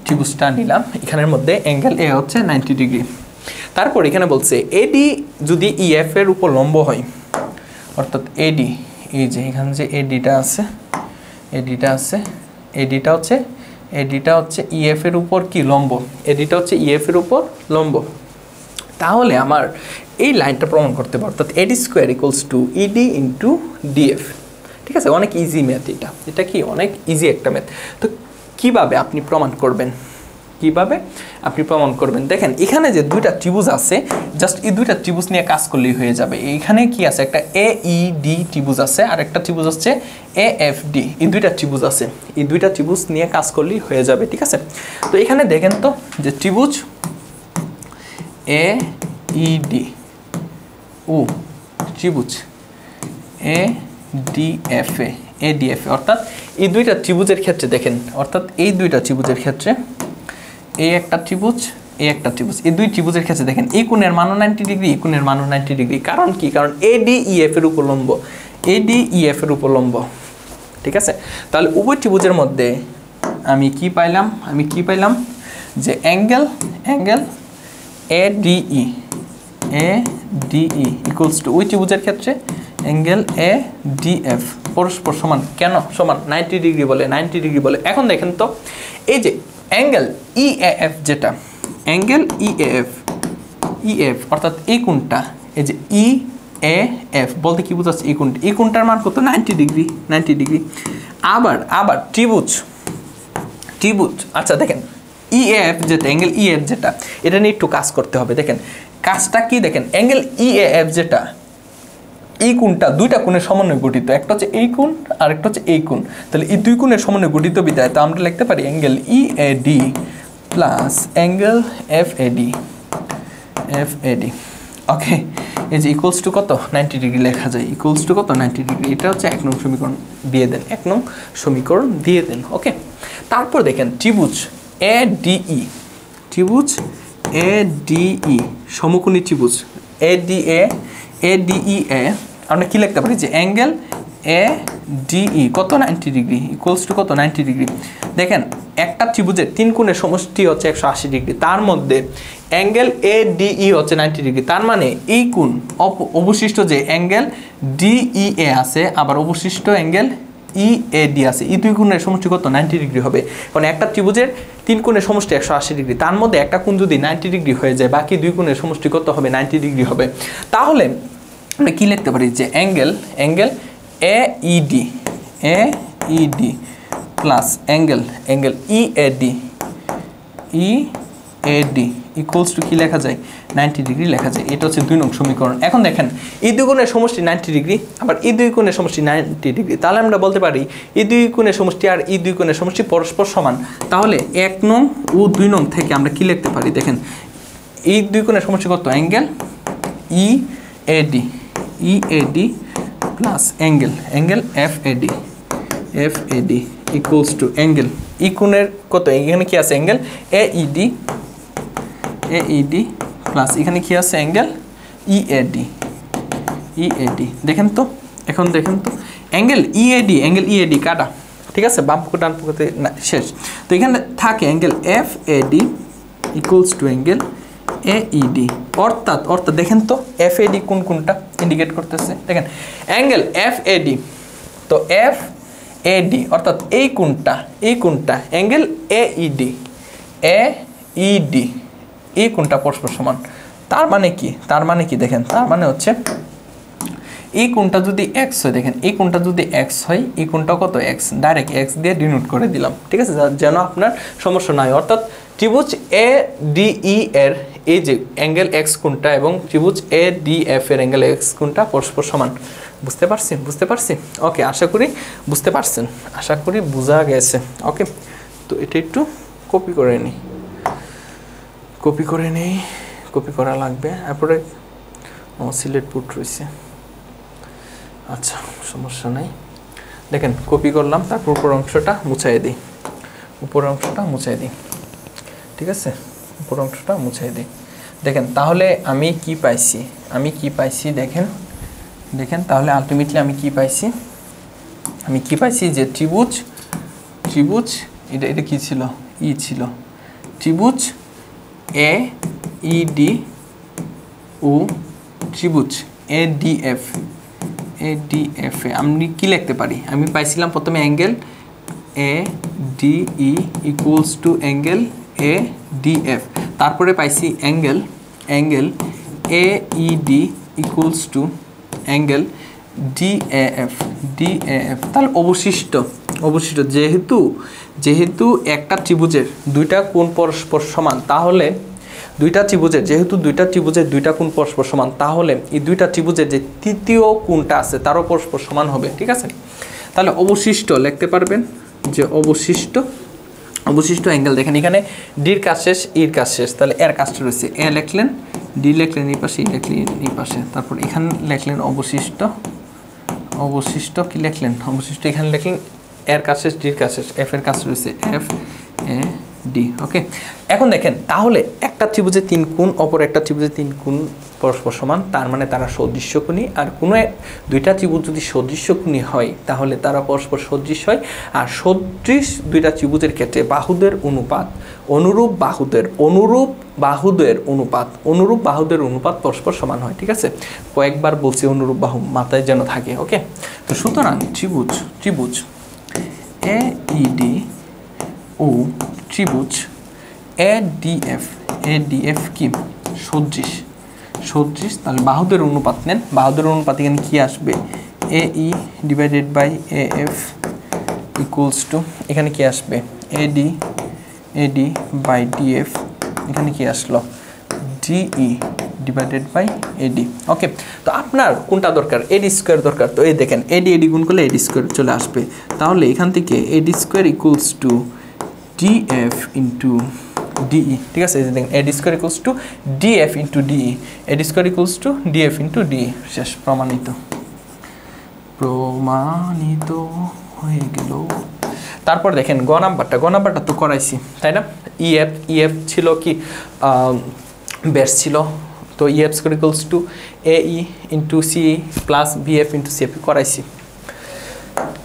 ত্রিভুজটা নিলাম, এখানের মধ্যে অ্যাঙ্গেল এ হচ্ছে 90 ডিগ্রি। তারপর এখানে বলছে এডি যদি ইএফ এর উপর লম্ব হয়, অর্থাৎ এডি, এই যে এখানে যে এডিটা আছে, এডিটা হচ্ছে ইএফ এর উপর কি লম্ব, এডিটা হচ্ছে ইএফ এর উপর লম্ব। তাহলে আমার এই লাইনটা প্রমাণ করতে পারবো, অর্থাৎ AD square equals to ED into DF, ঠিক আছে? অনেক ইজি ম্যাথ এটা কি অনেক ইজি একটা ম্যাথ। তো কিভাবে আপনি প্রমাণ করবেন? দেখেন এখানে যে দুইটা ত্রিভুজ আছে, জাস্ট এই দুইটা ত্রিভুজ নিয়ে কাজ করলেই হয়ে যাবে। এইখানে কি আছে? একটা এ ই ডি ত্রিভুজ আছে, আর একটা ত্রিভুজ হচ্ছে এ এফ ডি, এই দুইটা ত্রিভুজ আছে, এই দুইটা ত্রিভুজ নিয়ে কাজ করলেই হয়ে যাবে, ঠিক আছে? তো এখানে দেখেন তো যে ত্রিভুজ এ ই ডি ও ত্রিভুজ এ ডি এফ এ, অর্থাৎ এই দুইটা ত্রিভুজের ক্ষেত্রে দেখেন, অর্থাৎ এই দুইটা ত্রিভুজের ক্ষেত্রে এই একটা ত্রিভুজ, এই একটা ত্রিভুজ, এই দুই ত্রিভুজের ক্ষেত্রে দেখেন এই কোণের মানও 90 ডিগ্রি, এই কোণের মানও 90 ডিগ্রি। কারণ কি? কারণ এডি ইএফ এর উপর লম্ব, এডি ইএফ এর উপর লম্ব, ঠিক আছে? তাহলে উভয় ত্রিভুজের মধ্যে আমি কি পাইলাম যে angle A DE equals to ওই ত্রিভুজের ক্ষেত্রে অ্যাঙ্গেল এ ডিএফ পরস্পর সমান। কেন সমান? 90 ডিগ্রি বলে। এখন দেখেন তো এই যে অ্যাঙ্গেল ইএএফ, যেটা অ্যাঙ্গেল ইএফ অর্থাৎ এই কোণটা, এই যে ইএএফ বলতে কি বোঝাচ্ছে? এই কোণটার মান কত? 90 ডিগ্রি। আবার ত্রিভুজ, আচ্ছা দেখেন ইএএফ যেটা, অ্যাঙ্গেল ইএফ যেটা, এটা নিয়ে একটু কাজ করতে হবে। দেখেন কাজটা কি? দেখেন অ্যাঙ্গেল ইএএফ যেটা, এই কোণটা দুইটা কোণের সমন্বয়ে গঠিত, একটা হচ্ছে এই কোণ আর একটা হচ্ছে এই কোণ। তাহলে এই দুই কোণের সমন্বয়ে গঠিত বিধায় তো আমরা লিখতে পারি angle EAD plus angle FAD. Okay, এই যে ইকুয়ালস টু কত? 90 ডিগ্রি লেখা যায়, ইকুয়ালস টু কত? 90 ডিগ্রি। এটা হচ্ছে 1 নং সমীকরণ দিয়ে দেন। ওকে, তারপর দেখেন ত্রিভুজ এডিই, সমকোণী ত্রিভুজ এডিই আমরা কি লিখতে পারি? যে অ্যাঙ্গেল এ ডিই কত? 90 ডিগ্রি, ইকুয়ালস টু কত? 90 ডিগ্রি। দেখেন একটা ত্রিভুজের 3 কোণের সমষ্টি হচ্ছে 180 ডিগ্রি, তার মধ্যে অ্যাঙ্গেল এ ডিই হচ্ছে 90 ডিগ্রি। তার মানে এই কোণ অবশিষ্ট যে অ্যাঙ্গেল ডিইএ আছে, আবার অবশিষ্ট অ্যাঙ্গেল ইএডি আছে, এই দুই কোণের সমষ্টি কত? 90 ডিগ্রি হবে। কারণ একটা ত্রিভুজের 3 কোণের সমষ্টি 180 ডিগ্রি, তার মধ্যে একটা কোণ যদি 90 ডিগ্রি হয়ে যায়, বাকি দুই কোণের সমষ্টি কত হবে? 90 ডিগ্রি হবে। তাহলে আমরা কি লিখতে পারি? যে angle eighty plus angle E A D equals to কি লেখা যায়? 90 ডিগ্রি লেখা যায়। এটা হচ্ছে 2 নং সমীকরণ। এখন দেখেন এই দুই কোণের সমষ্টি 90 ডিগ্রি, আবার এই দুই কোণের সমষ্টি 90 ডিগ্রি। তাহলে আমরা বলতে পারি এই দুই কোণের সমষ্টি আর এই দুই কোণের সমষ্টি পরস্পর সমান। তাহলে 1 নং ও 2 নং থেকে আমরা কি লিখতে পারি? দেখেন এই দুই কোণের সমষ্টি কত angle EAD plus angle FAD equals to angle E কোণের কত এখানে কি আছে অ্যাঙ্গেল এইডি প্লাস এখানে কি আছে অ্যাঙ্গেল ইএডি দেখেন তো এখন দেখেন তো অ্যাঙ্গেল ইএডি কাটা ঠিক আছে বাম পক্ষ ডান পক্ষতে না শেষ তো এখানে থাকে angle FAD equals to angle eighty অর্থাৎ দেখেন তো এফএডি কোনটা ইন্ডিকেট করতেছে দেখেন অ্যাঙ্গেল এফএডি তো এফএডি অর্থাৎ এই কোনটা অ্যাঙ্গেল এইডি এই কোনটা পরস্পর সমান তার মানে কি দেখেন তার মানে হচ্ছে এই কোণটা যদি এক্স হয় দেখেন এই কোণটা যদি এক্স হয় এই কোণটা কত এক্স ডাইরেক্ট এক্স দিয়ে ডিনোট করে দিলাম ঠিক আছে যেন আপনার সমস্যা নাই অর্থাৎ ত্রিভুজ এ ডিই এর এই যে অ্যাঙ্গেল এক্স কোণটা এবং ত্রিভুজ এ ডি এফ এর অ্যাঙ্গেল এক্স কোণটা পরস্পর সমান বুঝতে পারছি ওকে আশা করি বুঝতে পারছেন আশা করি বোঝা গেছে ওকে তো এটা একটু কপি করা লাগবে তারপরে সিলেট বোর্ড রয়েছে আচ্ছা সমস্যা নাই দেখেন কপি করলাম তারপর উপর অংশটা মুছাই দিই ঠিক আছে উপর অংশটা মুছাই দিই দেখেন তাহলে আমি কি পাইছি দেখেন তাহলে আলটিমেটলি আমি কি পাইছি যে ত্রিভুজ এটা কি ছিল ছিল ত্রিভুজ এ ইডি ও ত্রিভুজ এডিএফ আমি কি লিখতে পারি আমি পাইছিলাম প্রথমে angle A DE equals to angle A DF তারপরে পাইছি angle AD equals to angle DAF তাহলে অবশিষ্ট যেহেতু একটা ত্রিভুজের দুইটা কোণ পরস্পর সমান তাহলে দুইটা ত্রিভুজের দুইটা কোণ পরস্পর সমান তাহলে এই দুইটা ত্রিভুজের যে তৃতীয় কোণটা আছে তারও পরস্পর সমান হবে ঠিক আছে তাহলে অবশিষ্ট লিখতে পারবেন যে অবশিষ্ট অ্যাঙ্গেল দেখেন এখানে ডির কাজ শেষ ইর কাজ শেষ তাহলে এর কাজটা রয়েছে এ লিখলেন ডি লিখলেন এই পাশে ই লিখলেন এই পাশে তারপর এখানে লিখলেন অবশিষ্ট কি লিখলেন অবশিষ্ট এখানে লিখলেন এর কাজ শেষ ডির কাজ শেষ এফ এর কাজ রয়েছে এফ এ ডি ওকে এখন দেখেন তাহলে একটা ত্রিভুজের তিন কোণ অপর একটা ত্রিভুজের তিন কোণ পরস্পর সমান তার মানে তারা সদৃশ্যকোণী আর কোনো দুইটা ত্রিভুজ যদি সদৃশ্যকোণী হয় তাহলে তারা পরস্পর সদৃশ হয় আর সদৃশ দুইটা ত্রিভুজের ক্ষেত্রে বাহুদের অনুপাত অনুরূপ বাহুদের অনুপাত পরস্পর সমান হয় ঠিক আছে কয়েকবার বলছি অনুরূপ বাহু মাথায় যেন থাকে ওকে তো সুতরাং ত্রিভুজ এ ইডি ও ত্রিভুজ এডিএফ কি সদৃশ তাহলে বাহুদের অনুপাত নেন বাহুদের অনুপাত এখানে কি আসবে এই divided by AF equals to এখানে কি আসবে এডি বাই ডিএফ এখানে কি আসলো DE divided by AD okay তো আপনার কোনটা দরকার এডি স্কোয়ার দরকার তো এই দেখেন এডি গুণ করলে এডি স্কোয়ার চলে আসবে তাহলে এখান থেকে AD square equals to DF into DE ঠিক আছে দেখেন AD square equals to DF into DE AD square equals to DF into DE শেষ প্রমাণিত হয়ে গেল তারপর দেখেন গ নাম্বারটা তো করাইছি তাই না ইএফ ছিল কি বেস ছিল তো ইএফ স্কোয়ার ইকুয়ালস টু এই into C plus BF into CF করাইছি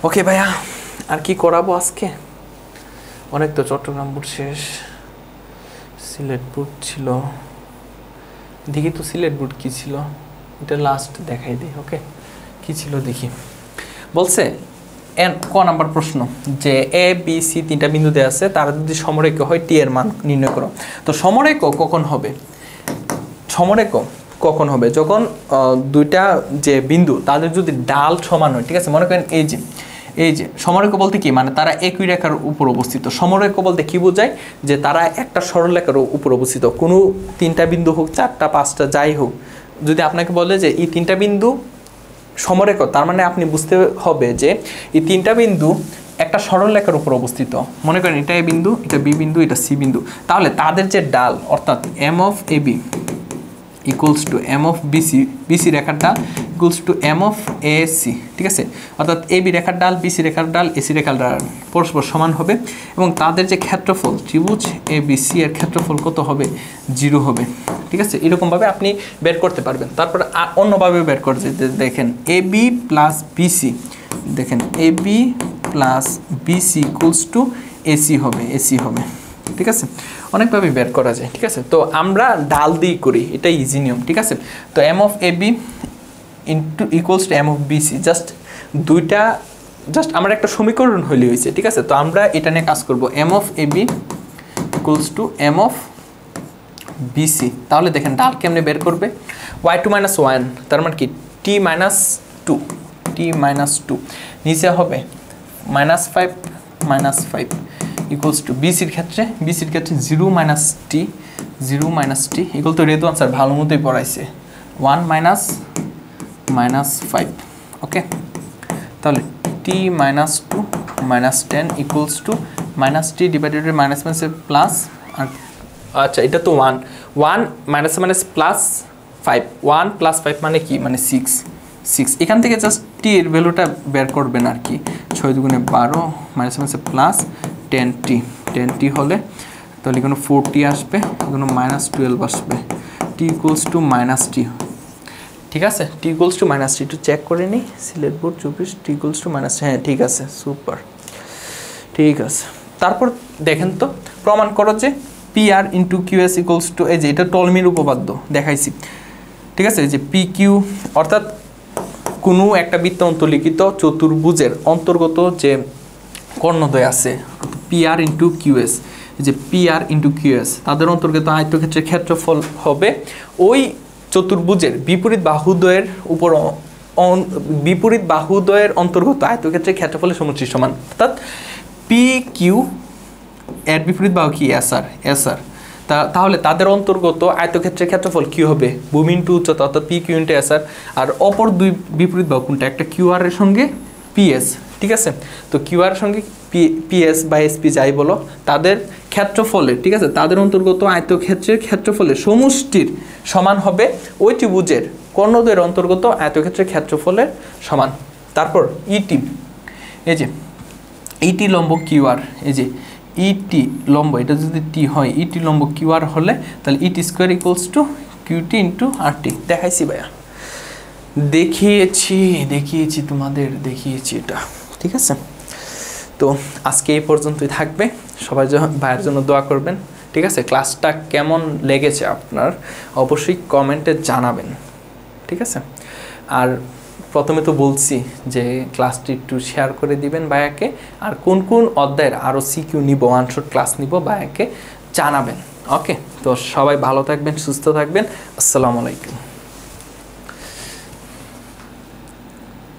ওকে ভাইয়া আর কি করাবো আজকে অনেক তো চট্টগ্রাম বোর্ড শেষ সিলেট বোর্ড ছিল দেখি তো সিলেট বোর্ড কী ছিল এটা লাস্ট দেখাই দিই ওকে কী ছিল দেখি বলছে ক নাম্বার প্রশ্ন যে এ বি সি তিনটা বিন্দু দেওয়া আছে তারা যদি সমরেখ হয় টি এর মান নির্ণয় করো তো সমরেখ কখন হবে যখন দুইটা যে বিন্দু তাদের যদি ডাল সমান হয় ঠিক আছে মনে করেন এই যে সমরেখ বলতে কি মানে তারা একই রেখার উপর অবস্থিত সমরেখ বলতে কি বোঝায় যে তারা একটা সরলরেখার উপর অবস্থিত কোনো তিনটা বিন্দু হোক চারটা পাঁচটা যাই হোক যদি আপনাকে বলে যে এই তিনটা বিন্দু সমরেখ তার মানে আপনি বুঝতে হবে যে এই তিনটা বিন্দু একটা সরল রেখার উপর অবস্থিত, মনে করেন এটা এ বিন্দু, এটা বি বিন্দু, এটা সি বিন্দু, তাহলে তাদের যে ডাল অর্থাৎ M of A B equals two M of BC, BC রেখার ডাল ইকুয়ালস two M of A C, ঠিক আছে, অর্থাৎ এ বি রেখার ডাল, বিসি রেখার ডাল, এসি রেখার ডাল পরস্পর সমান হবে এবং তাদের যে ক্ষেত্রফল ত্রিভুজ এ বি সি এর ক্ষেত্রফল কত হবে, 0 হবে, ঠিক আছে। এরকমভাবে আপনি বের করতে পারবেন। তারপর অন্যভাবে বের করতে দেখেন এ বি প্লাস বিসি, দেখেন A B plus BC equals to AC হবে, এসি হবে, ঠিক আছে। অনেকভাবে বের করা যায়, ঠিক আছে। তো আমরা ডাল দিয়ে করি, এটা ইজি নিয়ম, ঠিক আছে। তো M of A B into equals two M of BC, just আমার একটা সমীকরণ হইলে হয়েছে, ঠিক আছে। তো আমরা এটা নিয়ে কাজ করব, M of A B equals two M of BC. তাহলে দেখেন ডাল কেমনে বের করবে, y2 - 1, তার মানে কি t - 2, t - 2 নিচে হবে -5 -5 ইকুয়ালস টু বিসির ক্ষেত্রে 0 - t, 0 - t equal to Redwan sir ভালো মতোই পড়াইছে 1 - -5, ওকে। তাহলে t - 2 - 10 equals to -t divided by minus plus, আর আচ্ছা এটা তো 1 মাইনাস প্লাস 5, 1 + 5 মানে কি, মানে 6। এখান থেকে জাস্ট টি এর ভ্যালুটা বের করবেন আর কি, 6 × 12 মাইনাস প্লাস 10t হলে তাহলে এখানে 4t আসবে, এখানে -12 আসবে, t ইকুয়ালস টু -t, ঠিক আছে। t ইকুয়ালস টু -t, একটু চেক করে নিই Sylhet board 24, t equals to -, হ্যাঁ ঠিক আছে, সুপার, ঠিক আছে। তারপর দেখেন তো প্রমাণ করো যে PR × QS ইকুয়ালস টু, এই যে এটা টলমির উপপাদ্য দেখাইছি, ঠিক আছে। এই যে PQ অর্থাৎ কোনো একটা বৃত্ত অন্তর্লিখিত চতুর্ভুজের অন্তর্গত যে কর্ণদ্বয় আছে PR × QS, এই যে PR × QS তাদের অন্তর্গত আয়তক্ষেত্রের ক্ষেত্রফল হবে ওই চতুর্ভুজের বিপরীত বাহুদ্বয়ের অন্তর্গত আয়তক্ষেত্রের ক্ষেত্রফলের সমষ্টির সমান, অর্থাৎ PQ এর বিপরীত বাহু কি SR, তাহলে তাদের অন্তর্গত আয়তক্ষেত্রের ক্ষেত্রফল কি হবে, ভূমি ইন্টু উচ্চতা অর্থাৎ PQ × SR, আর অপর দুই বিপরীত বাহু কোনটা, একটা QR এর সঙ্গে PS, ঠিক আছে। তো QR এর সঙ্গে PS বা SP যাই বলো, তাদের ক্ষেত্রফলের, ঠিক আছে, তাদের অন্তর্গত আয়তক্ষেত্রের ক্ষেত্রফলের সমষ্টির সমান হবে ওই ত্রিভুজের কর্ণদ্বয়ের অন্তর্গত আয়তক্ষেত্রের ক্ষেত্রফলের সমান। তারপর ET, এই যে ET লম্ব QR, এই যে ET লম্ব, এটা যদি T হয়, ET লম্ব QR হলে তাহলে ET² equals to QT × RT, দেখাইছি ভাইয়া, দেখিয়েছি তোমাদের দেখিয়েছি এটা, ঠিক আছে। তো আজকে এই পর্যন্তই থাকবে, সবাই ভাইয়ের জন্য দোয়া করবেন, ঠিক আছে। ক্লাসটা কেমন লেগেছে আপনার অবশ্যই কমেন্টে জানাবেন, ঠিক আছে। আর প্রথমে তো বলছি যে ক্লাসটি একটু শেয়ার করে দিবেন ভাইয়াকে, আর কোন কোন অধ্যায়ের আরও CQ নিব, ওয়ানশট ক্লাস নিব ভাইয়াকে জানাবেন, ওকে। তো সবাই ভালো থাকবেন, সুস্থ থাকবেন, আসসালামু আলাইকুম।